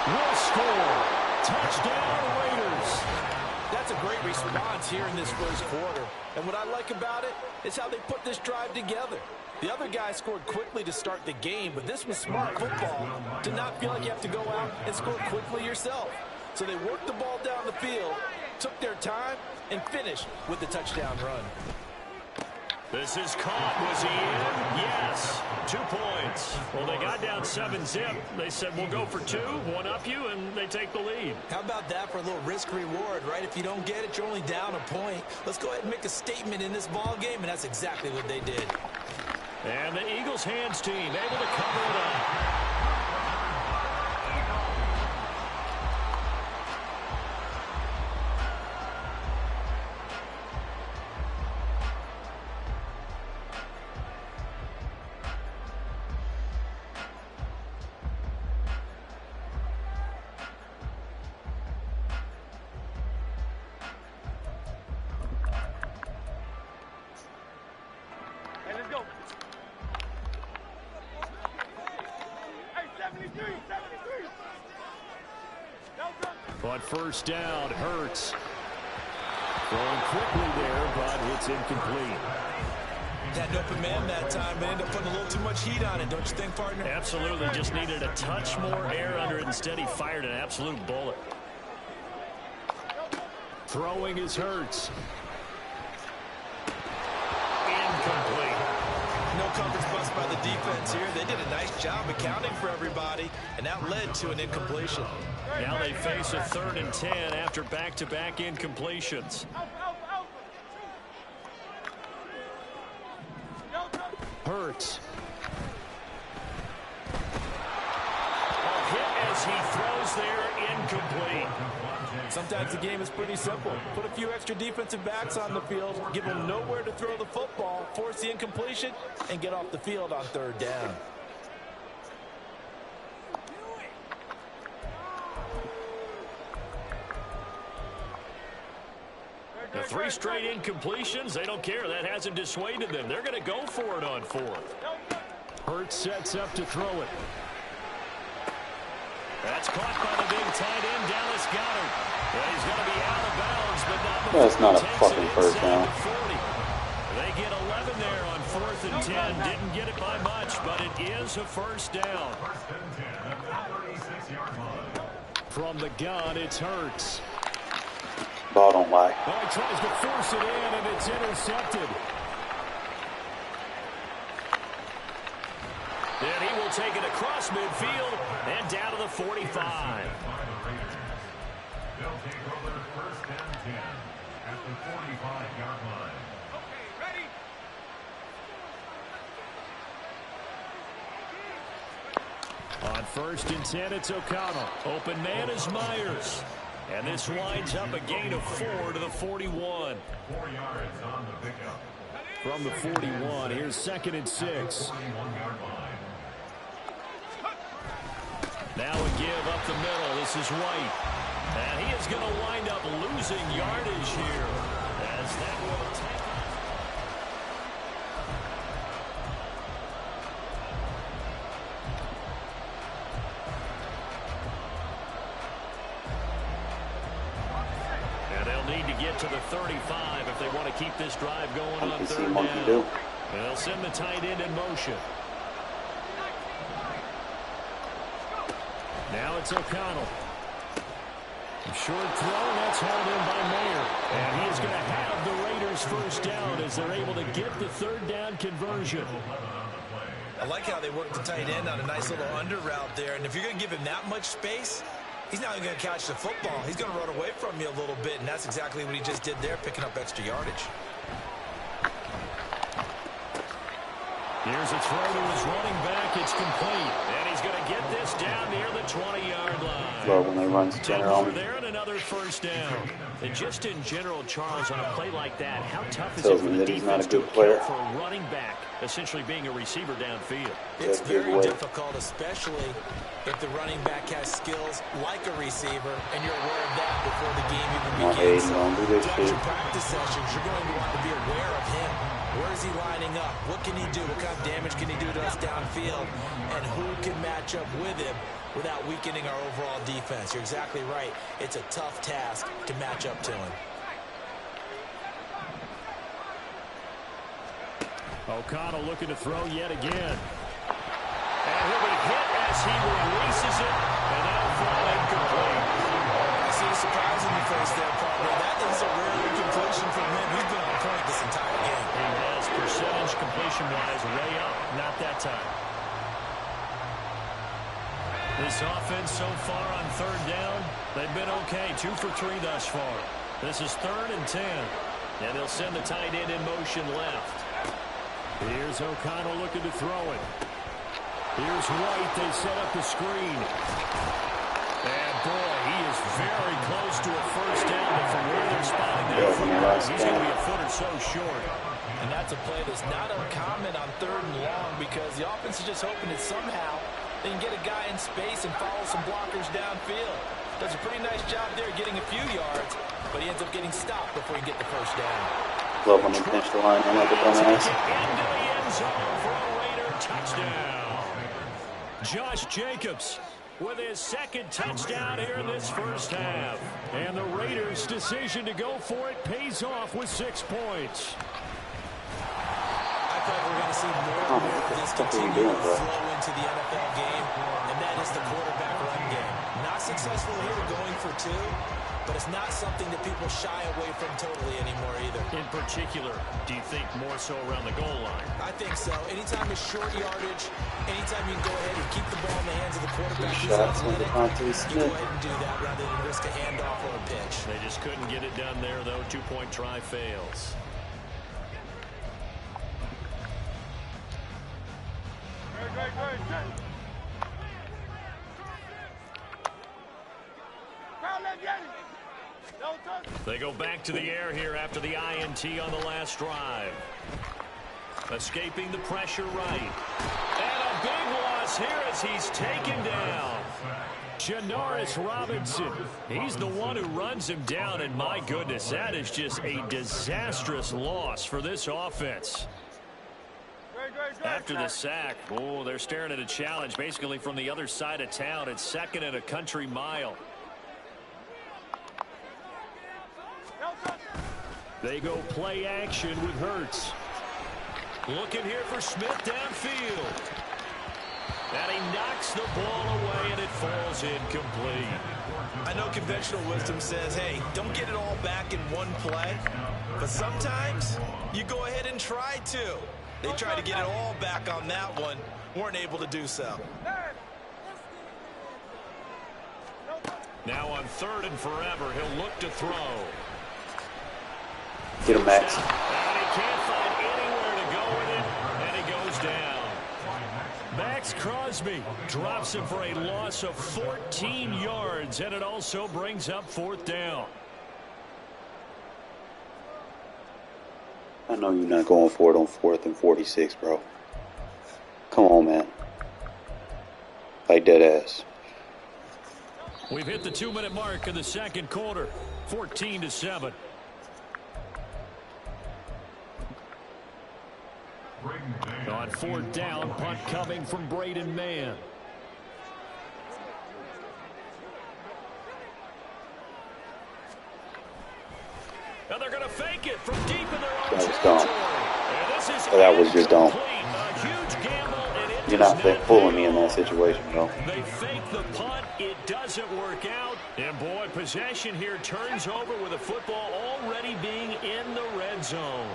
will score. Touchdown, Raiders. That's a great response here in this first quarter. And what I like about it is how they put this drive together. The other guy scored quickly to start the game, but this was smart football to not feel like you have to go out and score quickly yourself. So they worked the ball down the field, took their time, and finished with the touchdown run. This is caught. Was he in? Yes. 2 points. Well, they got down 7-zip. They said, we'll go for 2, one up you, and they take the lead. How about that for a little risk-reward, right? If you don't get it, you're only down a point. Let's go ahead and make a statement in this ball game, and that's exactly what they did. And the Eagles hands team able to cover it up. Hey, let's go. Hey, 73, 73. But first down, Hurts. Throwing quickly there, but it's incomplete. Had an open man that time, but ended up putting a little too much heat on it, don't you think, partner? Absolutely, just needed a touch more air under it. Instead, he fired an absolute bullet. Throwing is Hurts. Incomplete. No coverage bust by the defense here. They did a nice job accounting for everybody, and that led to an incompletion. Now they face a 3rd and 10 after back-to-back incompletions. Hurts. A hit as he throws there, incomplete. Sometimes the game is pretty simple. Put a few extra defensive backs on the field, give them nowhere to throw the football, force the incompletion, and get off the field on 3rd down. The 3 straight incompletions, they don't care. That hasn't dissuaded them. They're going to go for it on 4th. Hurts sets up to throw it. That's caught by the big tight end, Dallas Goedert. Well, he's going to be out of bounds, but not before That's not a he takes fucking it first inside down. the 40. They get 11 there on 4th and 10. Didn't get it by much, but it is a first down. First and 10 at the 36-yard line. From the gun, it's Hurts. Ball don't lie. Oh, he tries to force it in, and it's intercepted. Then he will take it across midfield and down to the 45. They'll take over first and 10 at the 45-yard line. On 1st and 10, it's O'Connell. Open man is Myers. And this winds up a gain of 4 to the 41. 4 yards on the pickup. From the 41, here's 2nd and 6. 41-yard line. Now a give up the middle. This is White. And he is going to wind up losing yardage here. As that will take. And they'll need to get to the 35 if they want to keep this drive going on 3rd down. They'll send the tight end in motion. Now it's O'Connell. Short throw, and that's hauled in by Mayer. And he is going to have the Raiders first down as they're able to get the 3rd down conversion. I like how they work the tight end on a nice little under route there. And if you're going to give him that much space, he's not even going to catch the football. He's going to run away from you a little bit, and that's exactly what he just did there, picking up extra yardage. Here's a throw to his running back. It's complete. And he's going to get this down near the 20-yard line. Well, when they run center Over on, there and another first down. And just in general, Charles, on a play like that, how tough is it tells for me the that he's not a defense to good player. account for a running back essentially being a receiver downfield? It's Yeah, very way. difficult, especially if the running back has skills like a receiver, and you're aware of that before the game even Come on, begins. Hayden, don't do this Throughout shit. your practice sessions, you're going to want to be aware of him. Where is he lining up? What can he do? What kind of damage can he do to us downfield? And who can match up with him without weakening our overall defense? You're exactly right. It's a tough task to match up to him. O'Connell looking to throw yet again. And he'll be hit as he releases it. And that'll fall incomplete. I see a surprise in your face there, partner. That is a rare incompletion from him. He's been on point this entire game. He has percentage completion-wise way up. Not that time. This offense so far on 3rd down, they've been okay. 2 for 3 thus far. This is 3rd and 10. And they'll send the tight end in motion left. Here's O'Connell looking to throw it. Here's White. They set up the screen. And boy, he is very close to a first down, but from where they're spotting that football, he's going to be a foot or so short. And that's a play that's not uncommon on 3rd and long, because the offense is just hoping that somehow they can get a guy in space and follow some blockers downfield. Does a pretty nice job there getting a few yards, but he ends up getting stopped before he can get the first down. love when they pinch the line. I'm like a dumbass. Into the end zone for a Raider touchdown. Josh Jacobs with his 2nd touchdown here in this first half. And the Raiders' decision to go for it pays off with 6 points. I thought we were going to see more and more of this continue to flow into the NFL game, and that is the quarterback run game. Not successful here going for 2, but it's not something that people shy away from totally anymore either. In particular, do you think more so around the goal line? I think so. Anytime it's short yardage, anytime you can go ahead and keep the ball in the hands of the quarterback, he's athletic, you go ahead and do that rather than risk a handoff or a pitch. They just couldn't get it done there, though. 2-point try fails. They go back to the air here after the INT on the last drive. Escaping the pressure right. And a big loss here as he's taken down. Janoris Robinson. He's the one who runs him down, and my goodness, that is just a disastrous loss for this offense. After the sack, oh, they're staring at a challenge basically from the other side of town. It's second and a country mile. They go play action with Hurts. Looking here for Smith downfield. And he knocks the ball away, and it falls incomplete. I know conventional wisdom says, hey, don't get it all back in one play. But sometimes you go ahead and try to. They tried to get it all back on that one. Weren't able to do so. Now on 3rd and forever, he'll look to throw. Get him, Max. And he can't find anywhere to go with it, and he goes down. Max Crosby drops him for a loss of 14 yards, and it also brings up 4th down. I know you're not going for it on 4th and 46, bro. Come on, man. Like dead ass. We've hit the 2-minute mark in the second quarter. 14-7. On 4th down, punt coming from Braden Mann. And they're going to fake it from deep in their own territory. That was just dumb. A huge gamble, and it You're not fooling me in that situation, bro. They fake the punt. It doesn't work out. And, boy, possession here turns over with the football already being in the red zone.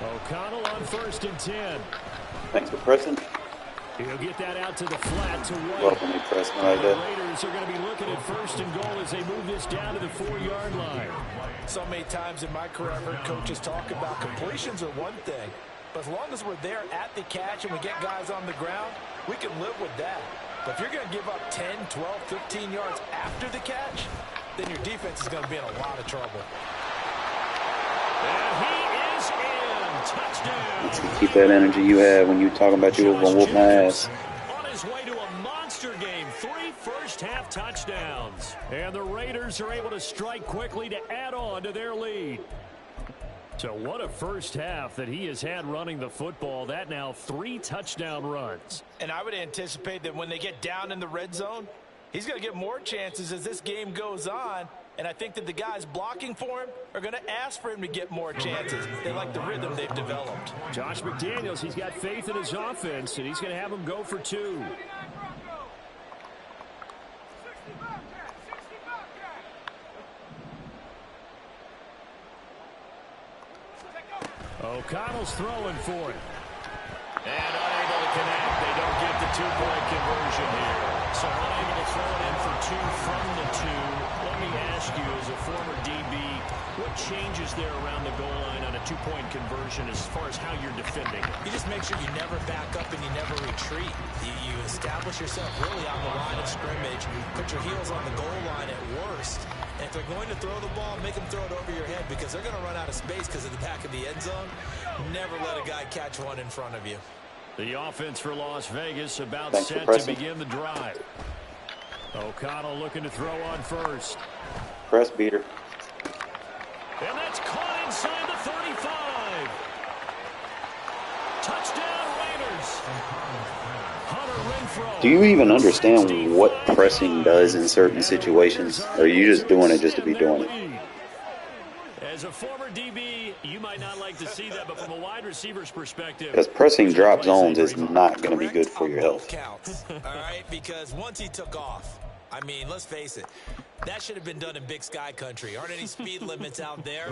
O'Connell on 1st and 10. Thanks for pressing. He'll get that out to the flat to White. Welcome to pressing right The there. Raiders are going to be looking at 1st and goal as they move this down to the 4-yard line. So many times in my career, I've heard coaches talk about completions are one thing. But as long as we're there at the catch and we get guys on the ground, we can live with that. But if you're going to give up 10, 12, 15 yards after the catch, then your defense is going to be in a lot of trouble. And he is in. Touchdown. Let's keep that energy you had when you were talking about you were going to whoop my ass. On his way to a monster game. 3 first-half touchdowns. And the Raiders are able to strike quickly to add on to their lead. So what a first half that he has had running the football. That now 3 touchdown runs. And I would anticipate that when they get down in the red zone, he's going to get more chances as this game goes on. And I think that the guys blocking for him are going to ask for him to get more chances. They like the rhythm they've developed. Josh McDaniels, he's got faith in his offense, and he's going to have him go for 2. O'Connell's throwing for it. And unable to connect. They don't get the 2-point conversion here. So unable to throw it in for 2 from the 2. Let me ask you, as a former DB, what changes there around the goal line on a 2-point conversion as far as how you're defending? You just make sure you never back up and you never retreat. You establish yourself really on the line of scrimmage. Put your heels on the goal line at worst. And if they're going to throw the ball, make them throw it over your head because they're going to run out of space because of the back of the end zone. Never let a guy catch one in front of you. The offense for Las Vegas about Thanks set to begin the drive. O'Connell looking to throw on 1st. Press beater. And that's caught inside the 35. Touchdown Raiders. Hunter Renfrow. Do you even understand what pressing does in certain situations? Or are you just doing it just to be doing it? As a former DB, you might not like to see that, but from a wide receiver's perspective. Because pressing drop zones is not going to be good for your health. Counts, all right? Because once he took off, I mean, let's face it, that should have been done in Big Sky Country. Aren't any speed limits out there?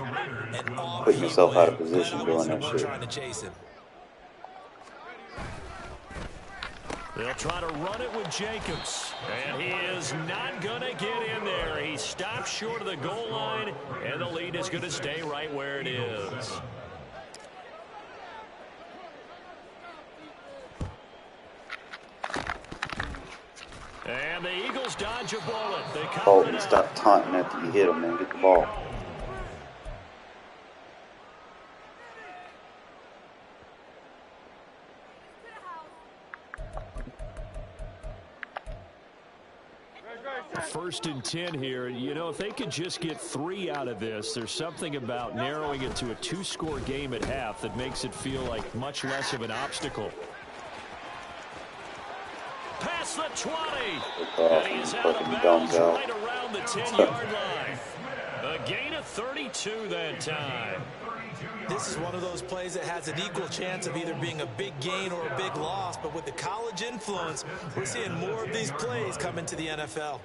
And off Putting he yourself out of went. position Glad I doing wasn't that the one shit. trying to chase him. They'll try to run it with Jacobs. And he is not going to get in there. He stops short of the goal line, and the lead is going to stay right where it is. And the Eagles dodge a bullet. They cover it up. Stop taunting after you hit him, man. Get the ball. 1st and 10 here. You know, if they could just get 3 out of this, there's something about narrowing it to a 2-score game at half that makes it feel like much less of an obstacle. Past the 20. And he's out of bounds right around the 10-yard line. A gain of 32 that time. This is one of those plays that has an equal chance of either being a big gain or a big loss, but with the college influence, we're seeing more of these plays come into the NFL.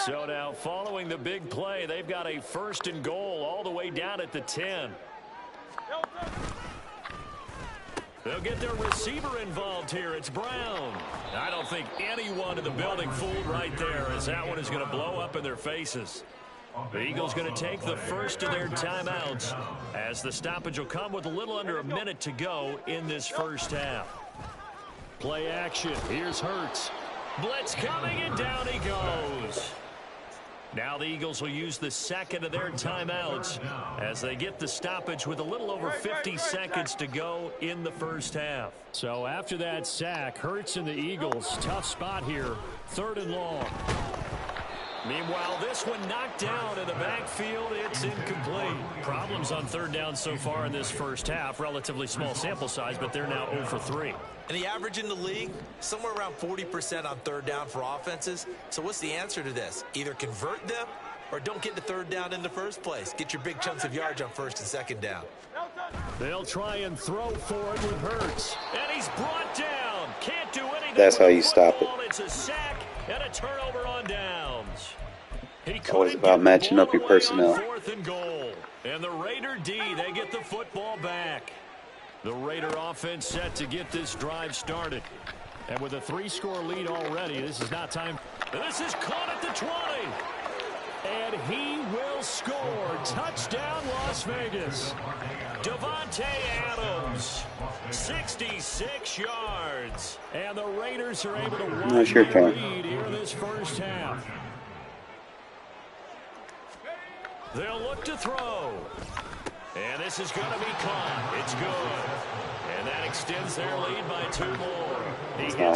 So now following the big play, they've got a 1st and goal all the way down at the 10. They'll get their receiver involved here. It's Brown. I don't think anyone in the building fooled right there, as that one is going to blow up in their faces. The Eagles going to take the first of their timeouts, as the stoppage will come with a little under a minute to go in this first half. Play action. Here's Hurts. Blitz coming, and down he goes. Now the Eagles will use the second of their timeouts as they get the stoppage with a little over 50 seconds to go in the first half. So after that sack, Hurts and the Eagles, tough spot here, 3rd and long. Meanwhile, this one knocked down in the backfield. It's incomplete. Problems on 3rd down so far in this first half. Relatively small sample size, but they're now 0 for 3. And the average in the league, somewhere around 40% on 3rd down for offenses. So what's the answer to this? Either convert them or don't get to 3rd down in the first place. Get your big chunks of yards on 1st and 2nd down. They'll try and throw for it with Hurts. And he's brought down. Can't do anything. That's how you stop it. It's a sack and a turnover on downs. It's always about matching up your personnel. 4th and goal. And the Raider D, they get the football back. The Raider offense set to get this drive started. And with a 3-score lead already, this is not time. This is caught at the 20. And he will score. Touchdown, Las Vegas. Devontae Adams, 66 yards. And the Raiders are able to widen their lead here in this first half. They'll look to throw. And this is going to be caught. It's good. And that extends their lead by 2 more.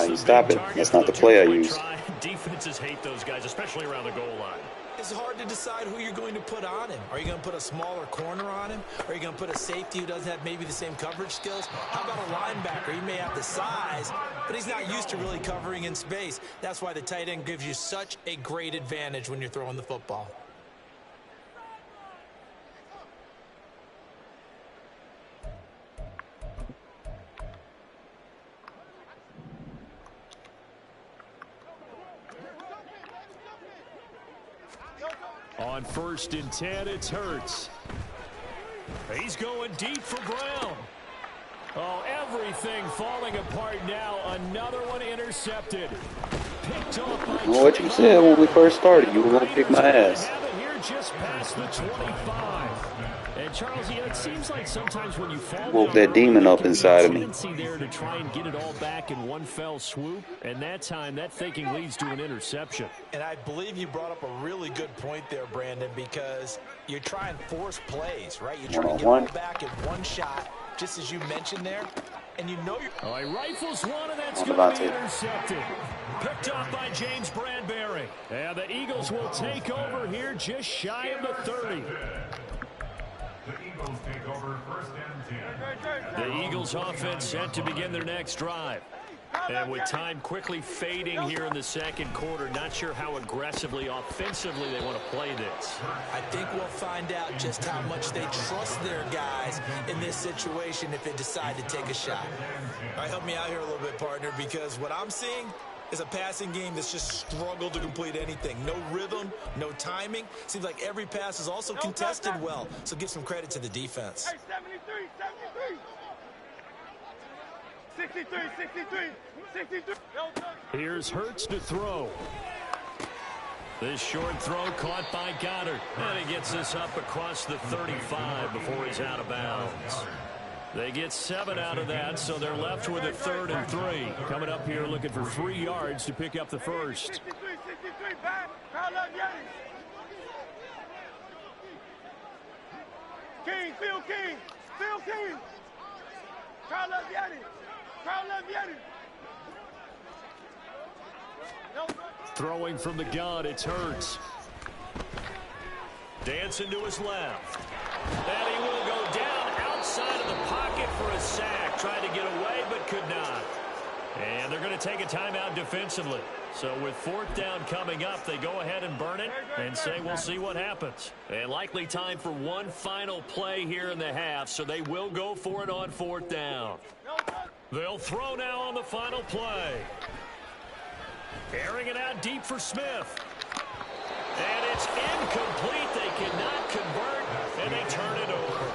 You stop it. That's not the play I use. Defenses hate those guys, especially around the goal line. It's hard to decide who you're going to put on him. Are you going to put a smaller corner on him? Are you going to put a safety who doesn't have maybe the same coverage skills? How about a linebacker? He may have the size, but he's not used to really covering in space. That's why the tight end gives you such a great advantage when you're throwing the football. On 1st and 10, it's Hurts. He's going deep for Brown. Oh, everything falling apart now. Another one intercepted. Picked off by what you said when we first started. You were going to kick my ass. Have it here just past the 25. And Charles, it seems like sometimes when you fall woke that demon up inside of me. There to try and get it all back in one fell swoop, and that time that thinking leads to an interception. And I believe you brought up a really good point there, Brandon, because you try and force plays, right? You try and get it all back in one shot, just as you mentioned there, and you know you're. Oh, he rifles one, and that's going to be intercepted. Picked off by James Bradbury. And the Eagles will take over here just shy of the 30. The Eagles take over 1st and 10. The Eagles offense set to begin their next drive. And with time quickly fading here in the 2nd quarter, not sure how aggressively, offensively they want to play this. I think we'll find out just how much they trust their guys in this situation if they decide to take a shot. All right, help me out here a little bit, partner, because what I'm seeing is a passing game that's just struggled to complete anything. No rhythm, no timing. Seems like every pass is also contested well, so give some credit to the defense. Hey, 73, 73. 63. Here's Hurts to throw. This short throw caught by Goddard. And he gets this up across the 35 before he's out of bounds. They get 7 out of that, so they're left with a 3rd and 3. Coming up here looking for 3 yards to pick up the first. 63, back. Crowd up, Yannis. King, Phil King. Crowd up, Yannis. Throwing from the gun, it's Hurts. Dancing to his left. And he will go down outside of the pocket for a sack. Tried to get away, but could not. And they're going to take a timeout defensively. So with fourth down coming up, they go ahead and burn it and say we'll see what happens. And likely time for one final play here in the half, so they will go for it on fourth down. They'll throw now on the final play. Airing it out deep for Smith. And it's incomplete. They cannot convert, and they turn it over.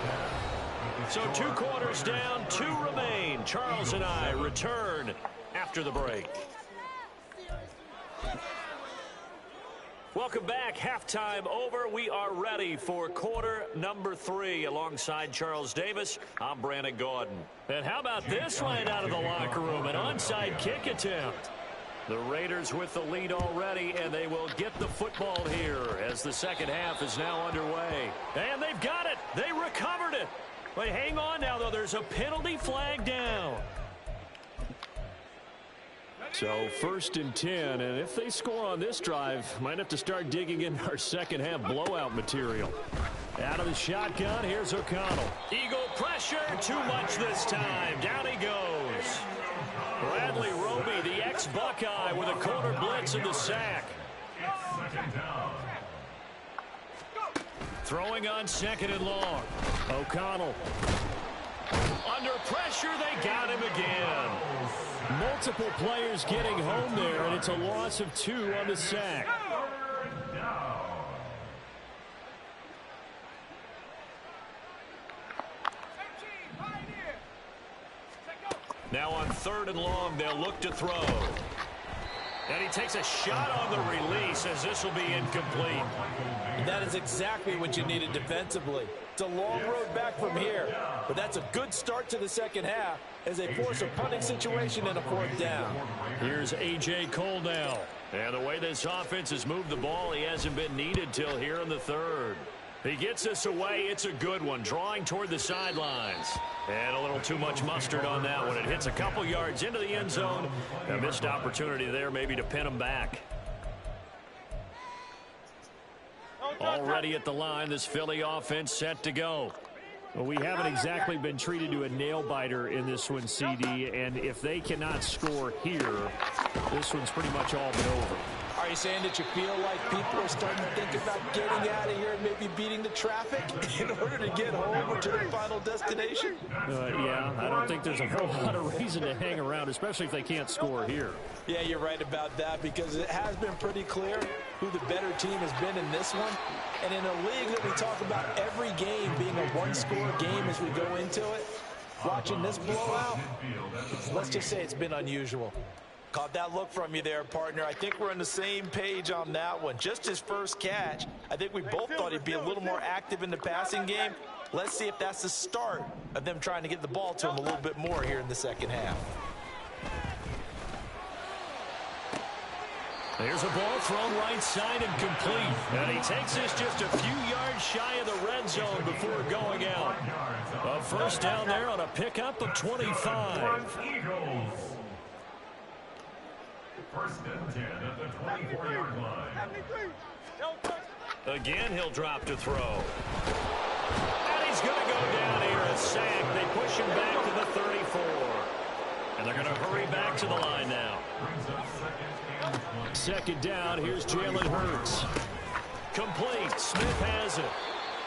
So 2 quarters down, 2 remain. Charles and I return after the break. Welcome back. Halftime over. We are ready for quarter number 3. Alongside Charles Davis, I'm Brandon Gordon. And how about this right out of the locker room? An onside kick attempt. The Raiders with the lead already, and they will get the football here as the second half is now underway. And they've got it. They recovered it. But hang on now, though. There's a penalty flag down. So 1st and 10, and if they score on this drive, might have to start digging in our second half blowout material. Out of the shotgun, here's O'Connell. Eagle pressure, too much this time. Down he goes. Bradley Roby, the ex-Buckeye, with a corner blitz and the sack. Throwing on 2nd and long. O'Connell. Under pressure, they got him again. Multiple players getting home there, and it's a loss of 2 on the sack. Now on 3rd and long, they'll look to throw. And he takes a shot on the release as this will be incomplete. That is exactly what you needed defensively. It's a long road back from here, but that's a good start to the second half as they force a punting situation and a 4th down. Here's A.J. Cole now. And the way this offense has moved the ball, he hasn't been needed till here in the 3rd. He gets this away. It's a good one. Drawing toward the sidelines. And a little too much mustard on that one. It hits a couple yards into the end zone. A missed opportunity there maybe to pin him back. Already at the line, this Philly offense set to go. Well, we haven't exactly been treated to a nail-biter in this one, CD. And if they cannot score here, this one's pretty much all but over. Are you saying that you feel like people are starting to think about getting out of here and maybe beating the traffic in order to get home or to their final destination? Yeah, I don't think there's a whole lot of reason to hang around, especially if they can't score here. Yeah, you're right about that because it has been pretty clear who the better team has been in this one. And in a league that we talk about every game being a one-score game as we go into it, watching this blowout, let's just say it's been unusual. Caught that look from you there, partner. I think we're on the same page on that one. Just his first catch. I think we both thought he'd be a little more active in the passing game. Let's see if that's the start of them trying to get the ball to him a little bit more here in the second half. There's a ball thrown right side and complete. And he takes this just a few yards shy of the red zone before going out. A first down there on a pickup of 25. First and 10 at the 24-yard line. Again, he'll drop to throw. And he's going to go down here, a sack. They push him back to the 34. And they're going to hurry back to the line now. Second down, here's Jalen Hurts. Complete, Smith has it.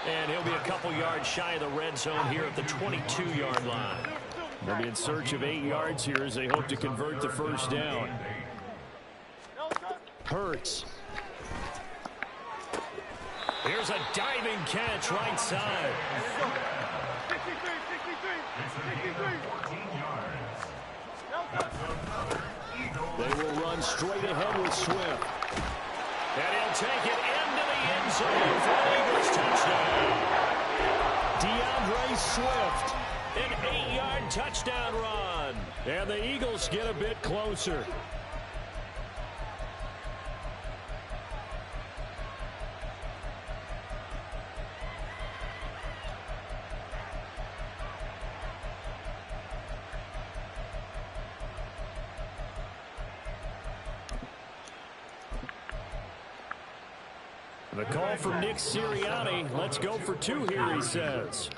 And he'll be a couple yards shy of the red zone here at the 22-yard line. They'll be in search of 8 yards here as they hope to convert the first down. Hurts. Here's a diving catch right side. They will run straight ahead with Swift. And he'll take it into the end zone for an Eagles touchdown. DeAndre Swift, an 8-yard touchdown run. And the Eagles get a bit closer. The call from Nick Sirianni. Let's go for 2 here, he says.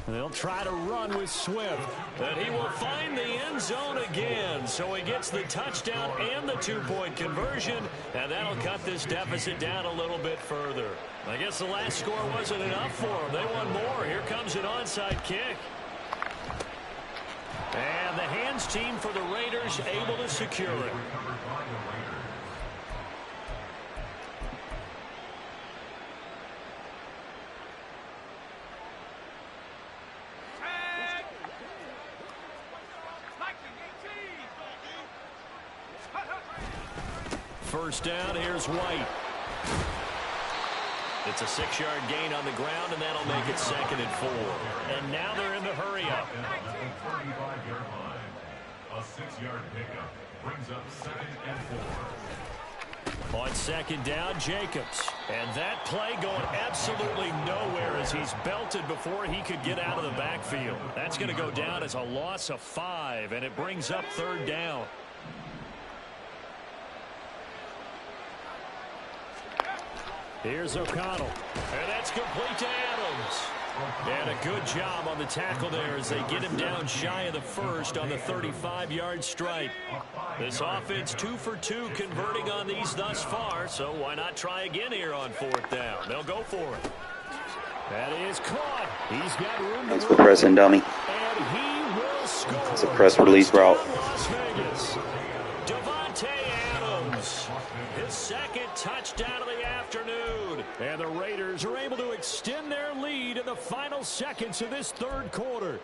They'll try to run with Swift. And he will find the end zone again. So he gets the touchdown and the 2-point conversion. And that'll cut this deficit down a little bit further. I guess the last score wasn't enough for them. They want more. Here comes an onside kick. And the hands team for the Raiders able to secure it. First down, here's White. It's a 6-yard gain on the ground, and that'll make it 2nd and 4. And now they're in the hurry-up. A 6-yard pickup brings up 2nd and 4. On 2nd down, Jacobs. And that play going absolutely nowhere as he's belted before he could get out of the backfield. That's going to go down as a loss of 5, and it brings up 3rd down. Here's O'Connell. And that's complete to Adams. And a good job on the tackle there as they get him down shy of the first on the 35-yard strike. This offense 2 for 2 converting on these thus far, so why not try again here on 4th down? They'll go for it. That is caught. He's got room. Thanks for pressing, dummy. And he will score. It's a press release route. Las Vegas. Devontae Adams. His 2nd touchdown of the afternoon. And the Raiders are able to extend their lead in the final seconds of this 3rd quarter.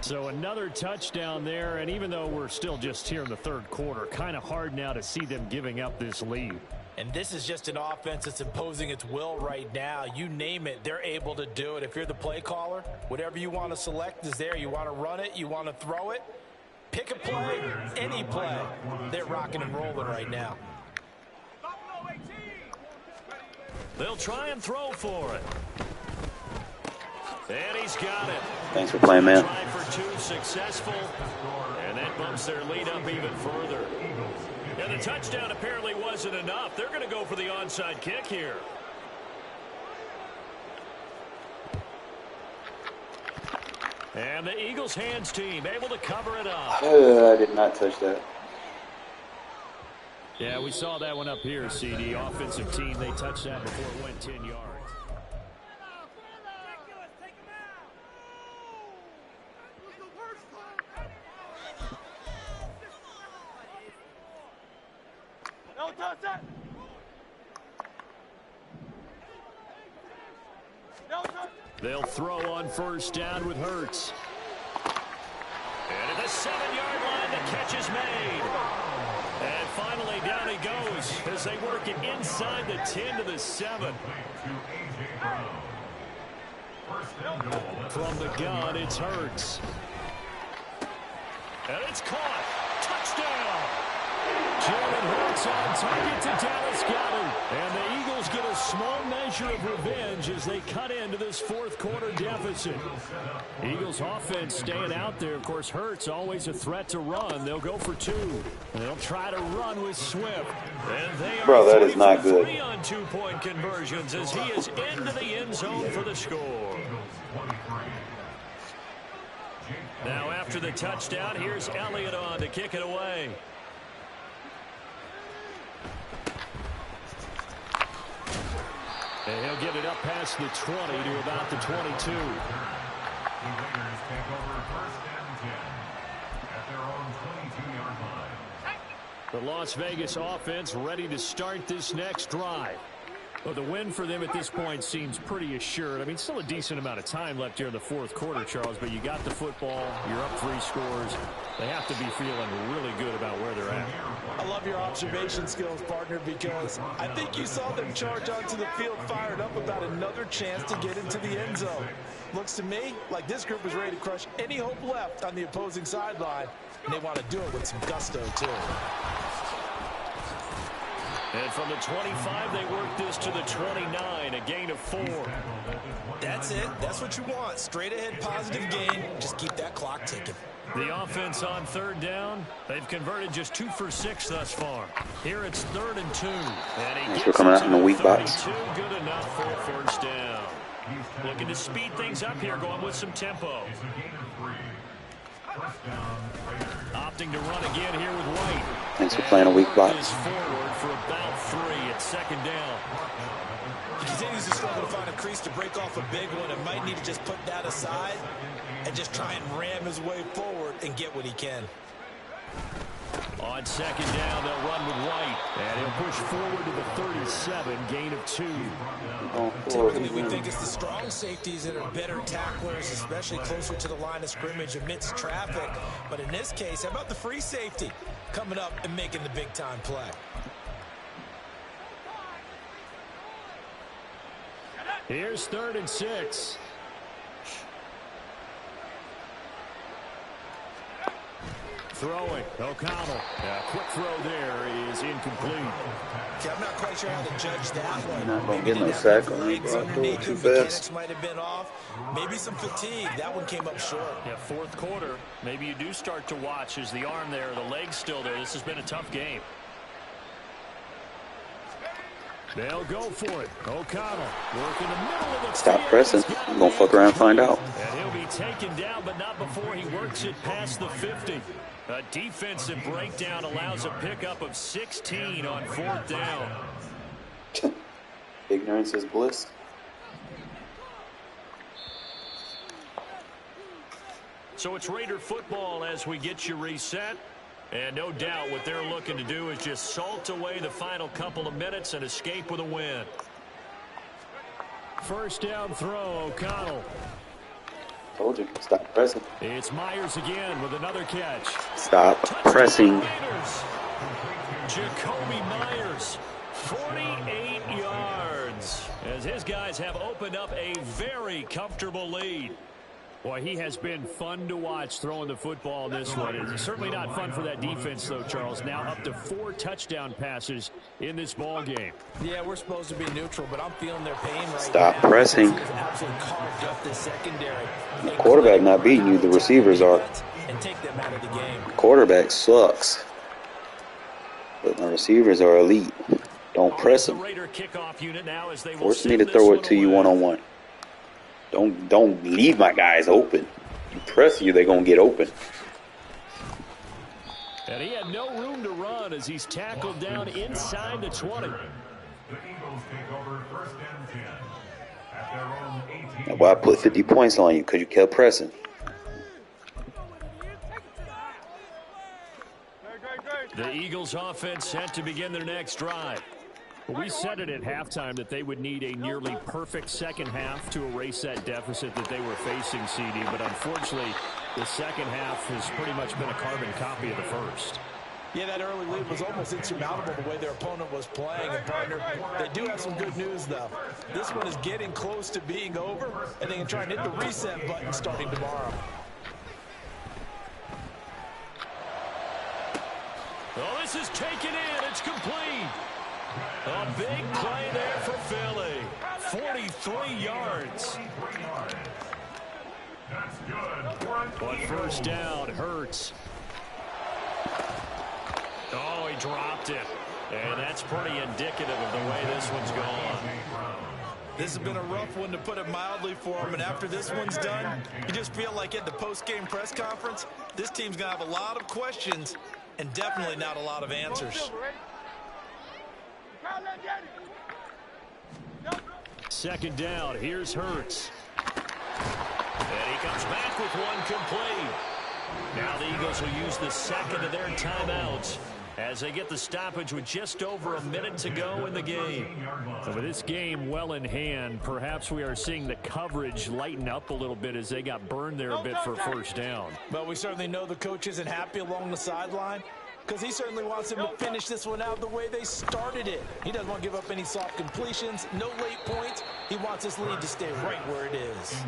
So another touchdown there, and even though we're still just here in the 3rd quarter, kind of hard now to see them giving up this lead. And this is just an offense that's imposing its will right now. You name it, they're able to do it. If you're the play caller, whatever you want to select is there. You want to run it, you want to throw it. Pick a play, any play. They're rocking and rolling right now. They'll try and throw for it. And he's got it. Thanks for playing, man. Try for 2 successful. And that bumps their lead up even further. And the touchdown apparently wasn't enough. They're going to go for the onside kick here. And the Eagles hands team able to cover it up. I did not touch that. Yeah, we saw that one up here, CD. Offensive team, they touched that before it went 10 yards. Don't touch that. Don't touch. They'll throw on 1st down with Hurts. And at the 7-yard line, the catch is made. And finally, down he goes as they work it inside the 10 to the 7. From the gun, it's Hurts. And it's caught. Touchdown. Jalen Hurts on target to Dallas Goedert. And the Eagles get a small measure of revenge as they cut into this 4th quarter deficit. Eagles offense staying out there. Of course, Hurts always a threat to run. They'll go for 2. And they'll try to run with Swift. And they are Bro, that is not good. 3 on 2-point conversions as he is into the end zone for the score. Now after the touchdown, here's Elliott on to kick it away. And he'll get it up past the 20 to about the 22. The Raiders take over 1st and 10 at their own 22-yard line. The Las Vegas offense ready to start this next drive. Well, the win for them at this point seems pretty assured. I mean, still a decent amount of time left here in the 4th quarter, Charles, but you got the football, you're up 3 scores. They have to be feeling really good about where they're at. I love your observation skills, partner, because I think you saw them charge onto the field fired up about another chance to get into the end zone. Looks to me like this group is ready to crush any hope left on the opposing sideline, and they want to do it with some gusto, too. And from the 25, they work this to the 29, a gain of 4. That's it. That's what you want. Straight ahead positive gain. Just keep that clock ticking. The offense on third down, they've converted just 2 for 6 thus far. Here it's 3rd and 2. And he Thanks gets for coming it out to in the the weak box. 32. Good enough for a first down. Looking to speed things up here, going with some tempo. Opting to run again here with White. Thanks for playing a weak box. Forward for about 3 at 2nd down. He continues to struggle to find a crease to break off a big one and might need to just put that aside and just try and ram his way forward and get what he can. On 2nd down, they'll run with White. And he'll push forward to the 37, gain of 2. Typically, we think it's the strong safeties that are better tacklers, especially closer to the line of scrimmage amidst traffic. But in this case, how about the free safety coming up and making the big-time play? Here's 3rd and 6. Throwing, O'Connell. Quick throw there is incomplete. Okay, I'm not quite sure how to judge that one. Not going to get no sack on me, bro. I threw it too fast. Might have been off. Maybe some fatigue. That one came up short. Yeah, 4th quarter. Maybe you do start to watch as the arm there, the leg's still there. This has been a tough game. They'll go for it. O'Connell working the middle of the Stop pressing. I'm going to fuck around and find out. And he'll be taken down, but not before he works it past the 50. A defensive breakdown allows a pickup of 16 on 4th down. Ignorance is bliss. So it's Raider football as we get you reset. And no doubt what they're looking to do is just salt away the final couple of minutes and escape with a win. First down throw, O'Connell. Told you, stop pressing. It's Myers again with another catch. Stop pressing. Jacoby Myers, 48 yards, as his guys have opened up a very comfortable lead. Boy, he has been fun to watch throwing the football in this one. It's certainly not fun for that defense, though, Charles. Now up to 4 touchdown passes in this ball game. Yeah, we're supposed to be neutral, but I'm feeling their pain right now. Stop pressing. Absolutely carved up this secondary. The quarterback not beating you. The receivers are. And take them out of the game. Quarterback sucks. But my receivers are elite. Don't press them. Force me to throw it to you one-on-one. Don't leave my guys open. You press you, they're going to get open. And he had no room to run as he's tackled down inside the 20. The Eagles take over 1st and 10 at their own 18. That's why I put 50 points on you, because you kept pressing. The Eagles offense set to begin their next drive. We said it at halftime that they would need a nearly perfect second half to erase that deficit that they were facing, CD. But unfortunately, the second half has pretty much been a carbon copy of the first. Yeah, that early lead was almost insurmountable the way their opponent was playing. And, partner, they do have some good news, though. This one is getting close to being over, and they can try and hit the reset button starting tomorrow. Oh, this is taken in. It's complete. A big play there for Philly. 43 yards. That's good. But first down hurts. Oh, he dropped it. And that's pretty indicative of the way this one's gone. This has been a rough one, to put it mildly, for him. And after this one's done, you just feel like at the post-game press conference, this team's going to have a lot of questions and definitely not a lot of answers. Second down, here's Hurts. And he comes back with one complete. Now the Eagles will use the second of their timeouts as they get the stoppage with just over a minute to go in the game. So with this game well in hand, perhaps we are seeing the coverage lighten up a little bit as they got burned there a bit for first down. But we certainly know the coach isn't happy along the sideline. because he certainly wants them to finish this one out the way they started it. He doesn't want to give up any soft completions, no late points. He wants his lead to stay right where it is.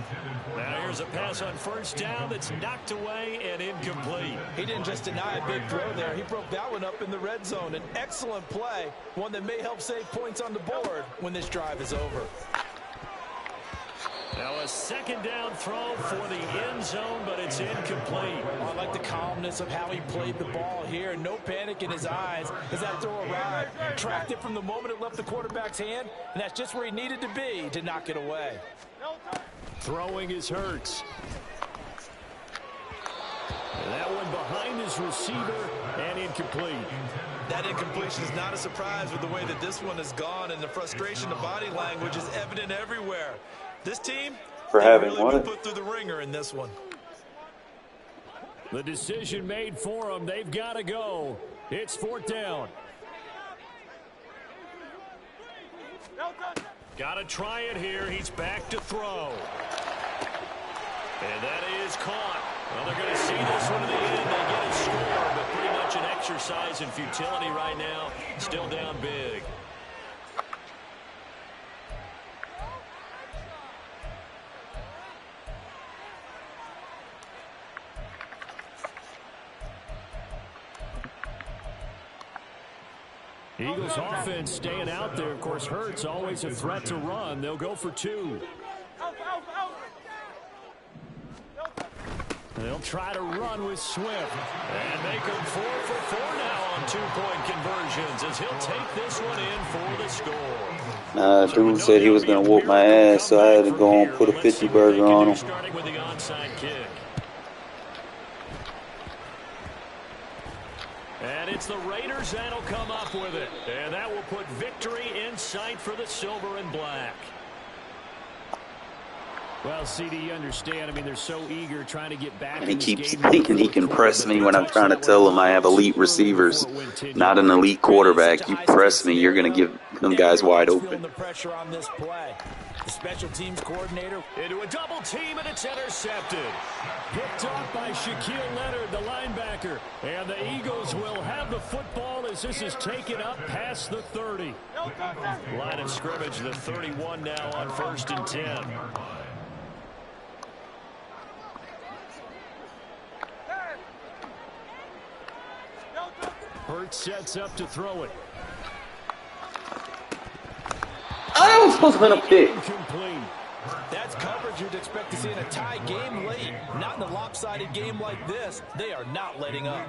Now here's a pass on first down that's knocked away and incomplete. He didn't just deny a big throw there. He broke that one up in the red zone. An excellent play, one that may help save points on the board when this drive is over. Now a second down throw for the end zone, but it's incomplete. I like the calmness of how he played the ball here. No panic in his eyes as that throw arrived. Tracked it from the moment it left the quarterback's hand, and that's just where he needed to be to knock it away. Throwing is Hurts. And that one behind his receiver and incomplete. That incompletion is not a surprise with the way that this one has gone, and the frustration, the body language is evident everywhere. This team, For they having really what? been put through the ringer in this one. The decision made for them. They've got to go. It's fourth down. Got to try it here. He's back to throw. And that is caught. Well, they're going to see this one to the end. They get a score, but pretty much an exercise in futility right now. Still down big. Eagles offense staying out there. Of course, Hurts always a threat to run. They'll go for two. They'll try to run with Swift. And make him 4 for 4 now on two-point conversions as he'll take this one in for the score. Dude said he was going to whoop my ass, so I had to go and put a 50 burger on him. Starting with the onside kick. And it's the Raiders that'll come up with it. And that will put victory in sight for the silver and black. Well, CD, you understand. I mean, they're so eager trying to get back. And he keeps thinking he can press me when I'm trying to tell him I have elite receivers, not an elite quarterback. You press me, you're going to give them guys wide open. The pressure on this play. The special teams coordinator into a double team, and it's intercepted. Picked off by Shaquille Leonard, the linebacker. And the Eagles will have the football as this is taken up past the 30. Line of scrimmage, the 31 now on 1st and 10. Hurts sets up to throw it. I was supposed to have been a pick. Incomplete. That's coverage you'd expect to see in a tie game late. Not in a lopsided game like this. They are not letting up.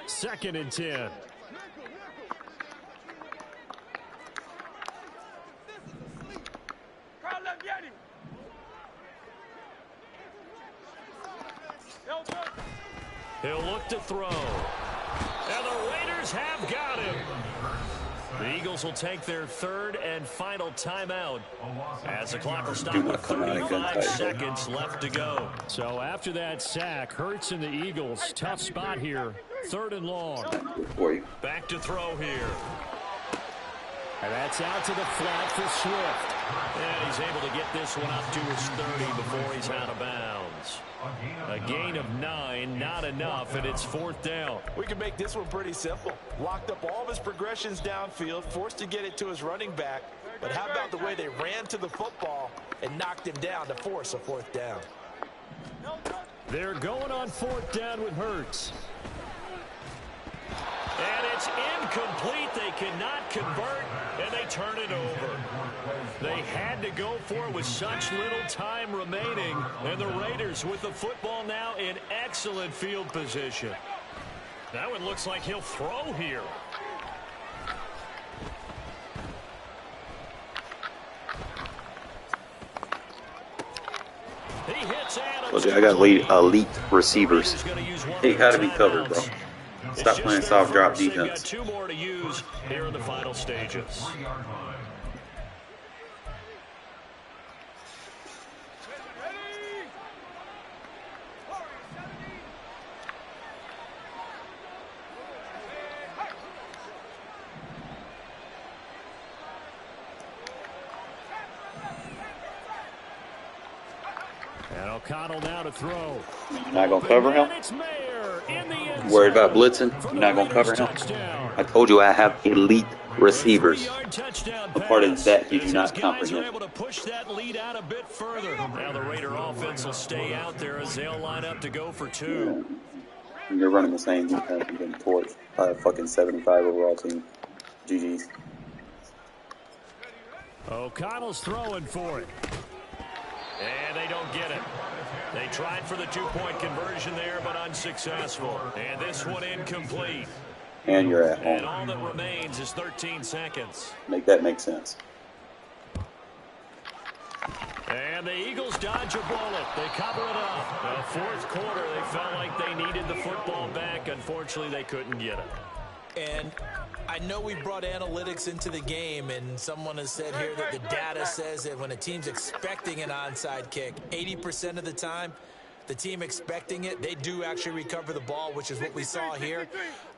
Second and 10. He'll look to throw. And the Raiders have got him. The Eagles will take their third and final timeout as the clock will stop with 35 seconds left to go. So after that sack, Hurts and the Eagles, tough spot here. 3rd and long. Back to throw here. And that's out to the flat for Swift. And he's able to get this one up to his 30 before he's out of bounds. A gain of 9, not enough, and it's 4th down. We can make this one pretty simple. Locked up all of his progressions downfield, forced to get it to his running back. But how about the way they ran to the football and knocked him down to force a 4th down? They're going on 4th down with Hurts. And it's incomplete. They cannot convert, and they turn it over. They had to go for it with such little time remaining. And the Raiders with the football now in excellent field position. That one looks like he'll throw here. He hits Adams. Look, I got elite receivers. They gotta be covered, bro. Stop playing soft drop defense. Got 2 more to use here in the final stages. O'Connell now to throw. You're not going to cover him? It's Mayer in the end Worried about zone blitzing? for You're the not going to cover Raiders him? touchdown. I told you I have elite receivers. A 3-yard touchdown What part of pass. that did you As not his guys are comprehend? able to push that lead out a bit further. Now the Raider offense will stay out there as they'll line up to go for two. Yeah. You're running the same defense. You're getting torched by a fucking 75 overall team. GG's. O'Connell's throwing for it. And they don't get it. They tried for the two-point conversion there, but unsuccessful. And this one incomplete. And you're at And home. all that remains is 13 seconds. Make that make sense. And the Eagles dodge a bullet. They cover it up. The fourth quarter, they felt like they needed the football back. Unfortunately, they couldn't get it. And I know we brought analytics into the game, and someone has said here that the data says that when a team's expecting an onside kick, 80% of the time, the team expecting it, they do actually recover the ball, which is what we saw here.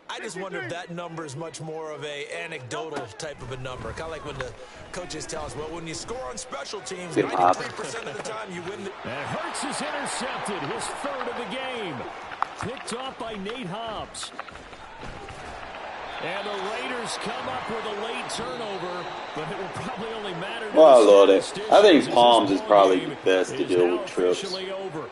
I just wonder if that number is much more of a anecdotal type of a number. Kind of like when the coaches tell us, well, when you score on special teams, 93% of the time you win. And Hurts is intercepted, his third of the game. Picked off by Nate Hobbs. And the Raiders come up with a late turnover, but it will probably only matter. Well, I love it. I think Palms is probably the best to deal with trips. Over.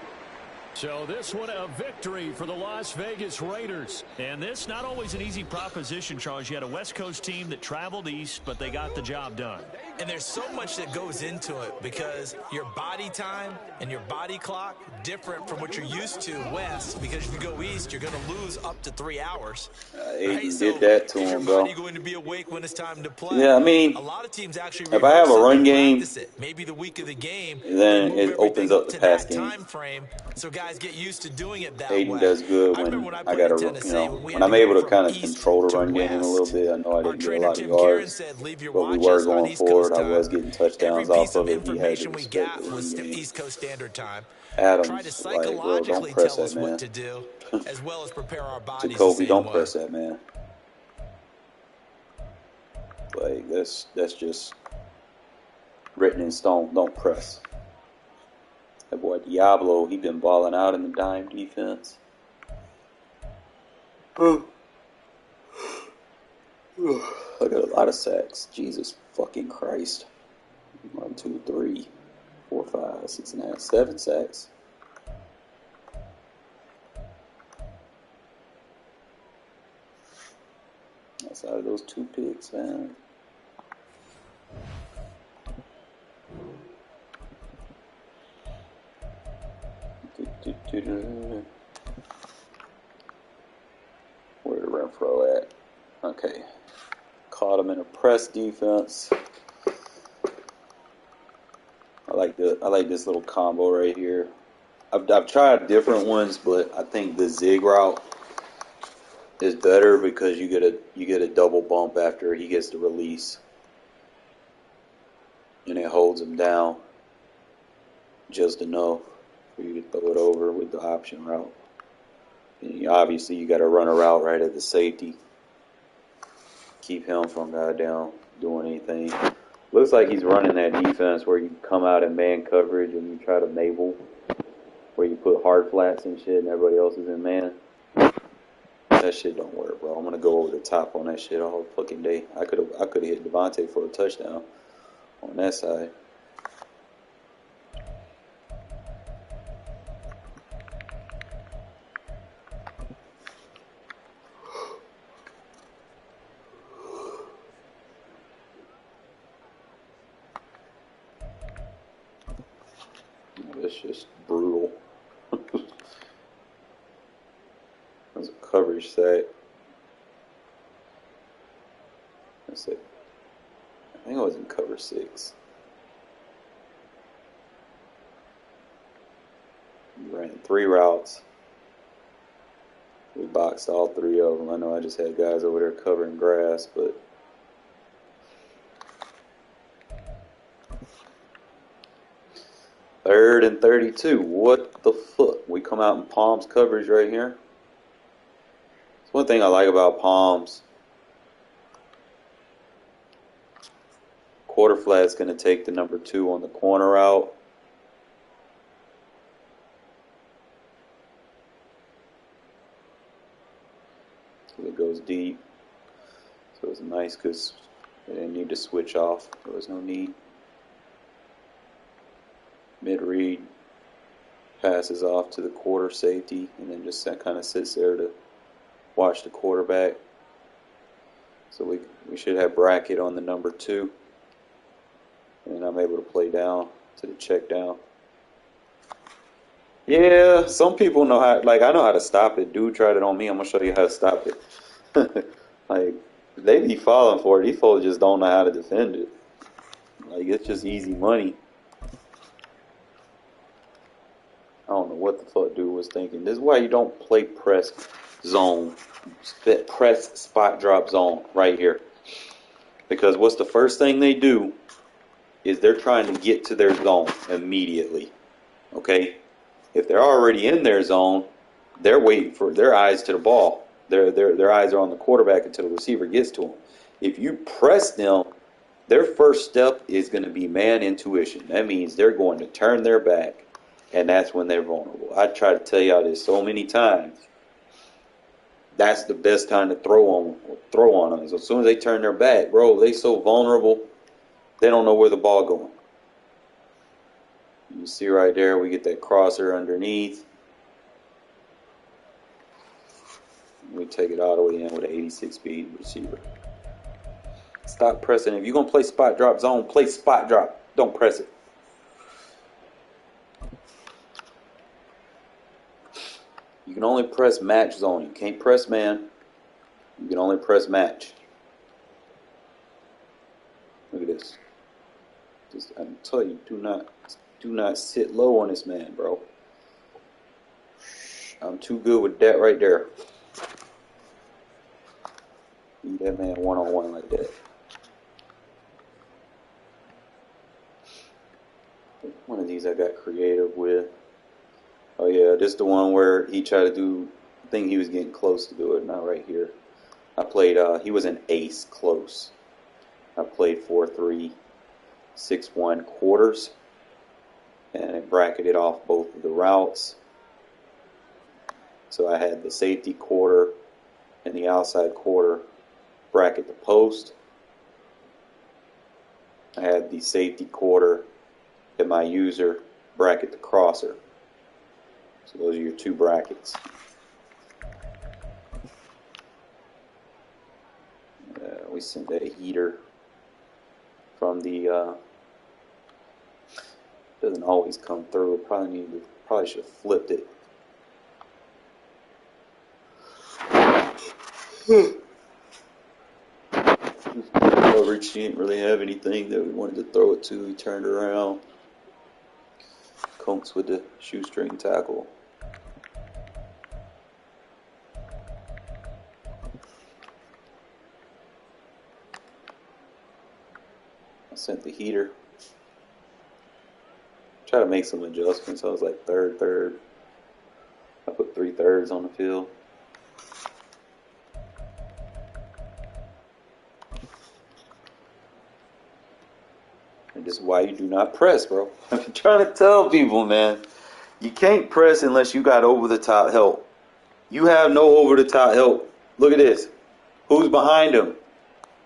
So this one a victory for the Las Vegas Raiders. And this not always an easy proposition, Charles. You had a West Coast team that traveled east, but they got the job done. And there's so much that goes into it because your body time and your body clock different from what you're used to west, because if you go east, you're going to lose up to 3 hours. Aiden did that to him, bro. Is your body going to be awake when it's time to play? Yeah, I mean, a lot of teams actually if I have a run game, maybe the week of the game, then it opens up the pass game. Time frame, so guys get used to doing it that Aiden way. does good when I got to, when I'm able to kind of control the run game a little bit. I know I didn't get a lot of yards, but we were going forward. I was getting touchdowns off of it. He had to respect the run game. East Coast Standard Time. Adams, Try to like, bro, don't press that, man. What to do, as well as prepare our bodies. Jacoby, don't press that, man. Like, that's just written in stone. Don't press. That boy Diablo, he been balling out in the dime defense. I got a lot of sacks. Jesus fucking Christ. 1, 2, 3, 4, 5, 6 and a half, 7 sacks. Outside of those 2 picks, man. Where the Renfro at? Okay. Caught him in a press defense. I like this little combo right here. I've tried different ones, but I think the zig route is better because you get a double bump after he gets the release, and it holds him down just enough for you to throw it over with the option route. And obviously, you got to run a route right at the safety. Keep him from goddamn doing anything. Looks like he's running that defense where you come out in man coverage and you try to Mabel, where you put hard flats and shit and everybody else is in man. That shit don't work, bro. I'm gonna go over the top on that shit all fucking day. I could have hit Devontae for a touchdown on that side. That's just brutal. That's a coverage sack. That's it. I think I was in cover 6. We ran 3 routes. We boxed all 3 of them. I know I just had guys over there covering grass, but third and 32. What the fuck? We come out in Palms coverage right here. It's one thing I like about Palms. Quarter flat's going to take the number 2 on the corner out. it goes deep. So it's nice because they didn't need to switch off. There was no need. Mid-read, passes off to the quarter safety, and then just kind of sits there to watch the quarterback. So we should have bracket on the number 2. And I'm able to play down to the check down. Yeah, some people know how, like I know how to stop it. Dude tried it on me. I'm going to show you how to stop it. Like, they be falling for it. These folks just don't know how to defend it. Like, it's just easy money. I don't know what the fuck dude was thinking. This is why you don't play press zone. Press spot drop zone right here. Because what's the first thing they do is they're trying to get to their zone immediately. Okay? If they're already in their zone, they're waiting for their eyes to the ball. Their eyes are on the quarterback until the receiver gets to them. If you press them, their first step is going to be man intuition. That means they're going to turn their back, and that's when they're vulnerable. I try to tell y'all this so many times. That's the best time to throw on them. So as soon as they turn their back, bro, they so vulnerable, they don't know where the ball going. You see right there, we get that crosser underneath. We take it all the way in with an 86 speed receiver. Stop pressing. If you're going to play spot drop zone, play spot drop. Don't press it. You can only press match zone. You can't press man. You can only press match. Look at this. I'm telling you, do not sit low on this man, bro. I'm too good with that right there. Beat that man one-on-one like that. One of these I got creative with. Oh yeah, this the one where he tried to do, I think he was getting close to do it, not right here. I played, he was an ace close. I played 4-3, 6-1 quarters, and it bracketed off both of the routes. So I had the safety quarter and the outside quarter bracket the post. I had the safety quarter and my user bracket the crosser. So those are your two brackets. We sent that heater from the, doesn't always come through. Probably should have flipped it. Coverage, he didn't really have anything that we wanted to throw it to. He turned around. Conks with the shoestring tackle. I sent the heater. Try to make some adjustments. I was like third. I put 3/3 on the field. And this is why you do not press, bro. I'm trying to tell people, man. You can't press unless you got over-the-top help. You have no over-the-top help. Look at this. Who's behind him?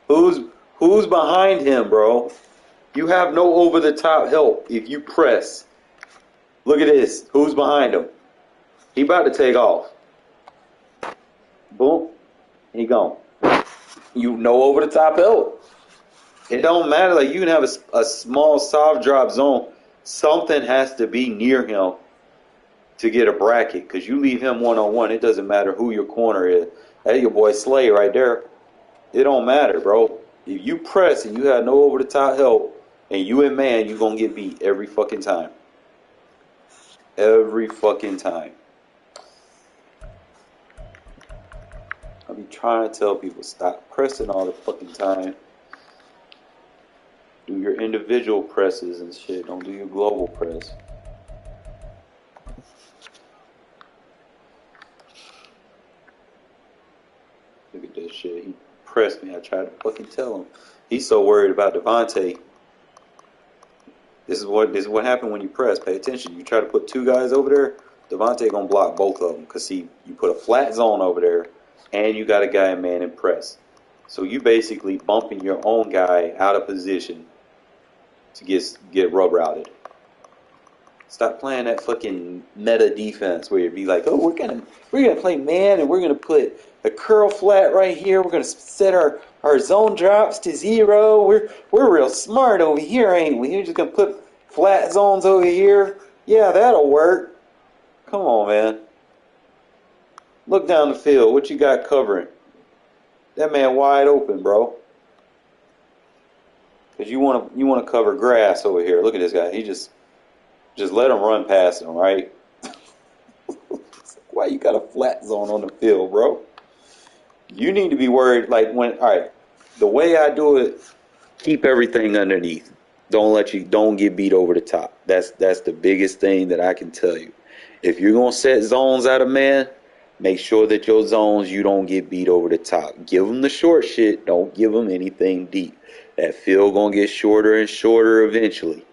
Who's behind him, bro? You have no over-the-top help if you press. Look at this. Who's behind him? He about to take off. Boom. He gone. You know over-the-top help. It don't matter. Like, you can have a small soft drop zone. Something has to be near him to get a bracket. Because you leave him one-on-one, it doesn't matter who your corner is. That's your boy Slay right there. It don't matter, bro. If you press and you have no over-the-top help, and you in man, you're going to get beat every fucking time. Every fucking time. I be trying to tell people, stop pressing all the fucking time. Do your individual presses and shit. Don't do your global press. Look at this shit. He pressed me. I tried to fucking tell him. He's so worried about Devontae. This is what happened when you press. Pay attention. You try to put two guys over there, Devontae gonna block both of them. Because you put a flat zone over there, and you got a guy in man and press. So you basically bumping your own guy out of position to get rub routed. Stop playing that fucking meta defense where you'd be like, oh, we're gonna play man and we're gonna put a curl flat right here. We're gonna set our zone drops to 0. We're real smart over here, ain't we? You're just gonna put flat zones over here. Yeah, that'll work. Come on, man. Look down the field. What you got covering? That man wide open, bro. Because you want to cover grass over here. Look at this guy. He just let him run past him, right? Why you got a flat zone on the field, bro? You need to be worried. Like all right, the way I do it, keep everything underneath. Don't get beat over the top. That's the biggest thing that I can tell you. If you're gonna set zones out of man, make sure that your zones you don't get beat over the top. Give them the short shit. Don't give them anything deep. That field gonna get shorter and shorter eventually.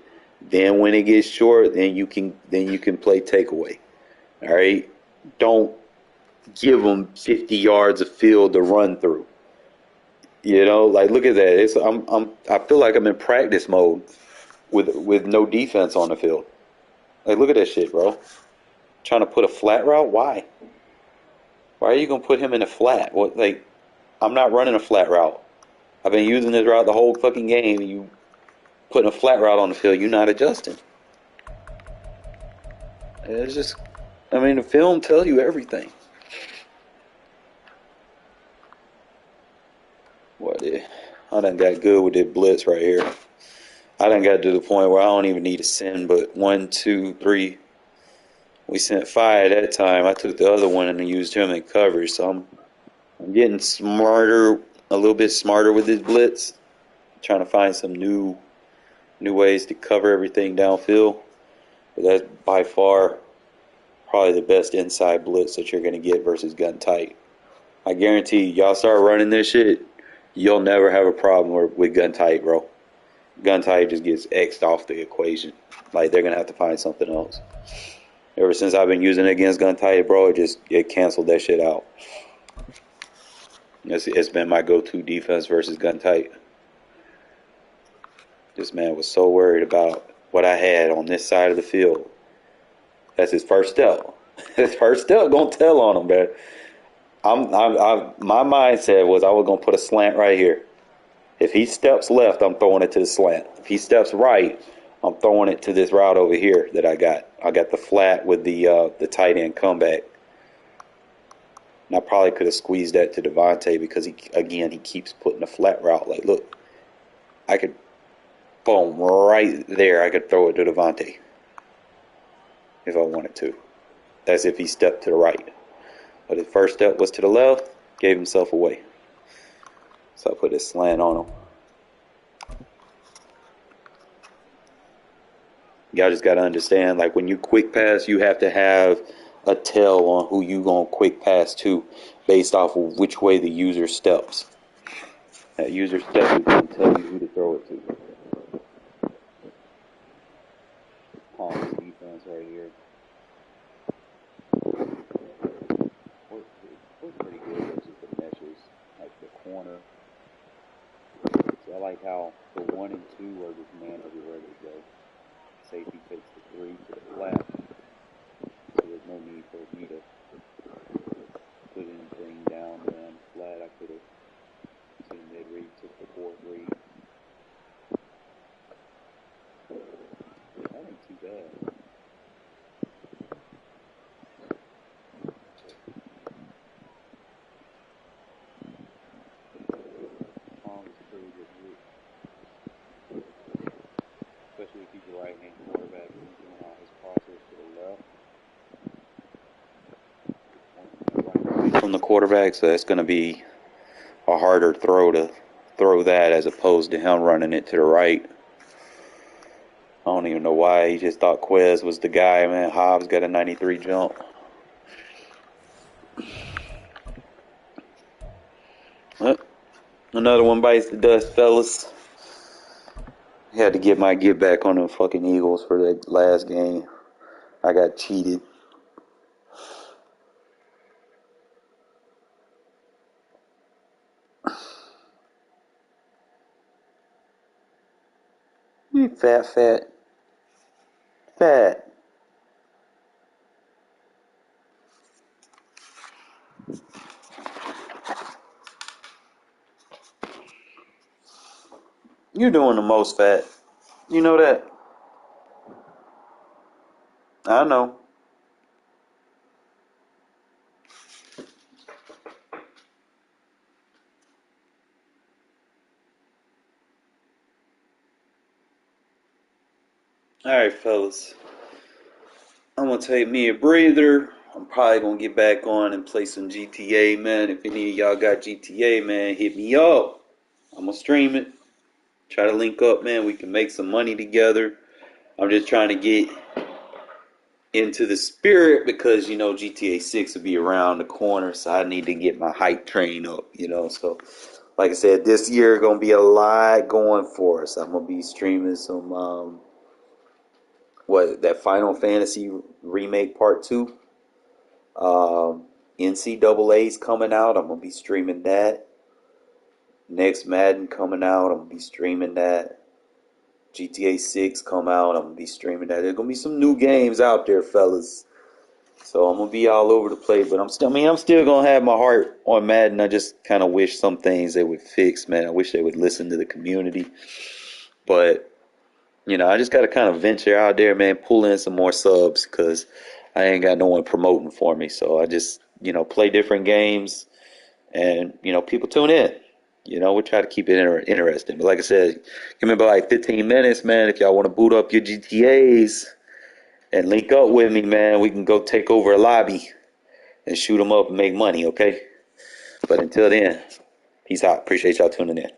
Then when it gets short, then you can play takeaway. All right. Don't give them 50 yards of field to run through. You know, like look at that. I feel like I'm in practice mode with no defense on the field. Like look at that shit, bro. Trying to put a flat route? Why? Why are you gonna put him in a flat? What? Like, I'm not running a flat route. I've been using this route the whole fucking game. You putting a flat route on the field, you're not adjusting. It's just, I mean, the film tells you everything. I done got good with this blitz right here. I done got to the point where I don't even need to send but 1, 2, 3. We sent 5 at that time. I took the other one and used him in coverage. So I'm getting smarter, a little bit smarter with this blitz. Trying to find some new ways to cover everything downfield. But that's by far probably the best inside blitz that you're going to get versus gun tight. I guarantee you, y'all start running this shit, you'll never have a problem with gun tight, bro. Gun tight just gets X'd off the equation. Like, they're going to have to find something else. Ever since I've been using it against gun tight, bro, it canceled that shit out. It's been my go-to defense versus gun tight. This man was so worried about what I had on this side of the field. That's his first step. His first step gonna tell on him, man. My mindset was I was gonna put a slant right here. If he steps left, I'm throwing it to the slant. If he steps right, I'm throwing it to this route over here that I got. I got the flat with the tight end comeback. And I probably could have squeezed that to Devontae because he keeps putting a flat route. Like, look, I could, boom, right there. I could throw it to Devontae if I wanted to. That's if he stepped to the right. But his first step was to the left, gave himself away. So I put this slant on him. Y'all just got to understand, like, when you quick pass, you have to have a tell on who you going to quick pass to based off of which way the user steps. That user step is going to tell you who to throw it to. Palms defense right here. What's pretty good versus the meshes, like the corner. See, I like how the 1 and 2 are just man everywhere they go. Safety takes the 3 to the flat, so there's no need for me to put anything down there on the flat. I could have seen mid-read, took the 4th read. That ain't too bad. Tom's a pretty good hit. Especially if he's a right-hand quarterback and he's doing all his crosses to the left. From the quarterback, so that's going to be a harder throw to throw that as opposed to him running it to the right. I don't even know why. He just thought Quez was the guy, man. Hobbs got a 93 jump. Well, another one bites the dust, fellas. Had to get my get back on the fucking Eagles for that last game. I got cheated. You fat. You're doing the most, fat. You know that. I know. Alright, fellas. I'm gonna take me a breather. I'm probably gonna get back on and play some GTA, man. If any of y'all got GTA, man, hit me up. I'm gonna stream it. Try to link up, man. We can make some money together. I'm just trying to get into the spirit because, GTA 6 will be around the corner, so I need to get my hype train up, So, like I said, this year going to be a lot going for us. I'm going to be streaming some, that Final Fantasy Remake Part 2. NCAA's coming out. I'm going to be streaming that. Next Madden coming out. I'm going to be streaming that. GTA 6 come out. I'm going to be streaming that. There's going to be some new games out there, fellas. So I'm going to be all over the place. But I'm still going to have my heart on Madden. I just kind of wish some things they would fix, man. I wish they would listen to the community. But, I just got to kind of venture out there, man, pull in some more subs because I ain't got no one promoting for me. So I just, play different games and, people tune in. We try to keep it interesting. But like I said, give me about like 15 minutes, man. If y'all want to boot up your GTAs and link up with me, man, we can go take over a lobby and shoot them up and make money, okay? But until then, peace out. Appreciate y'all tuning in.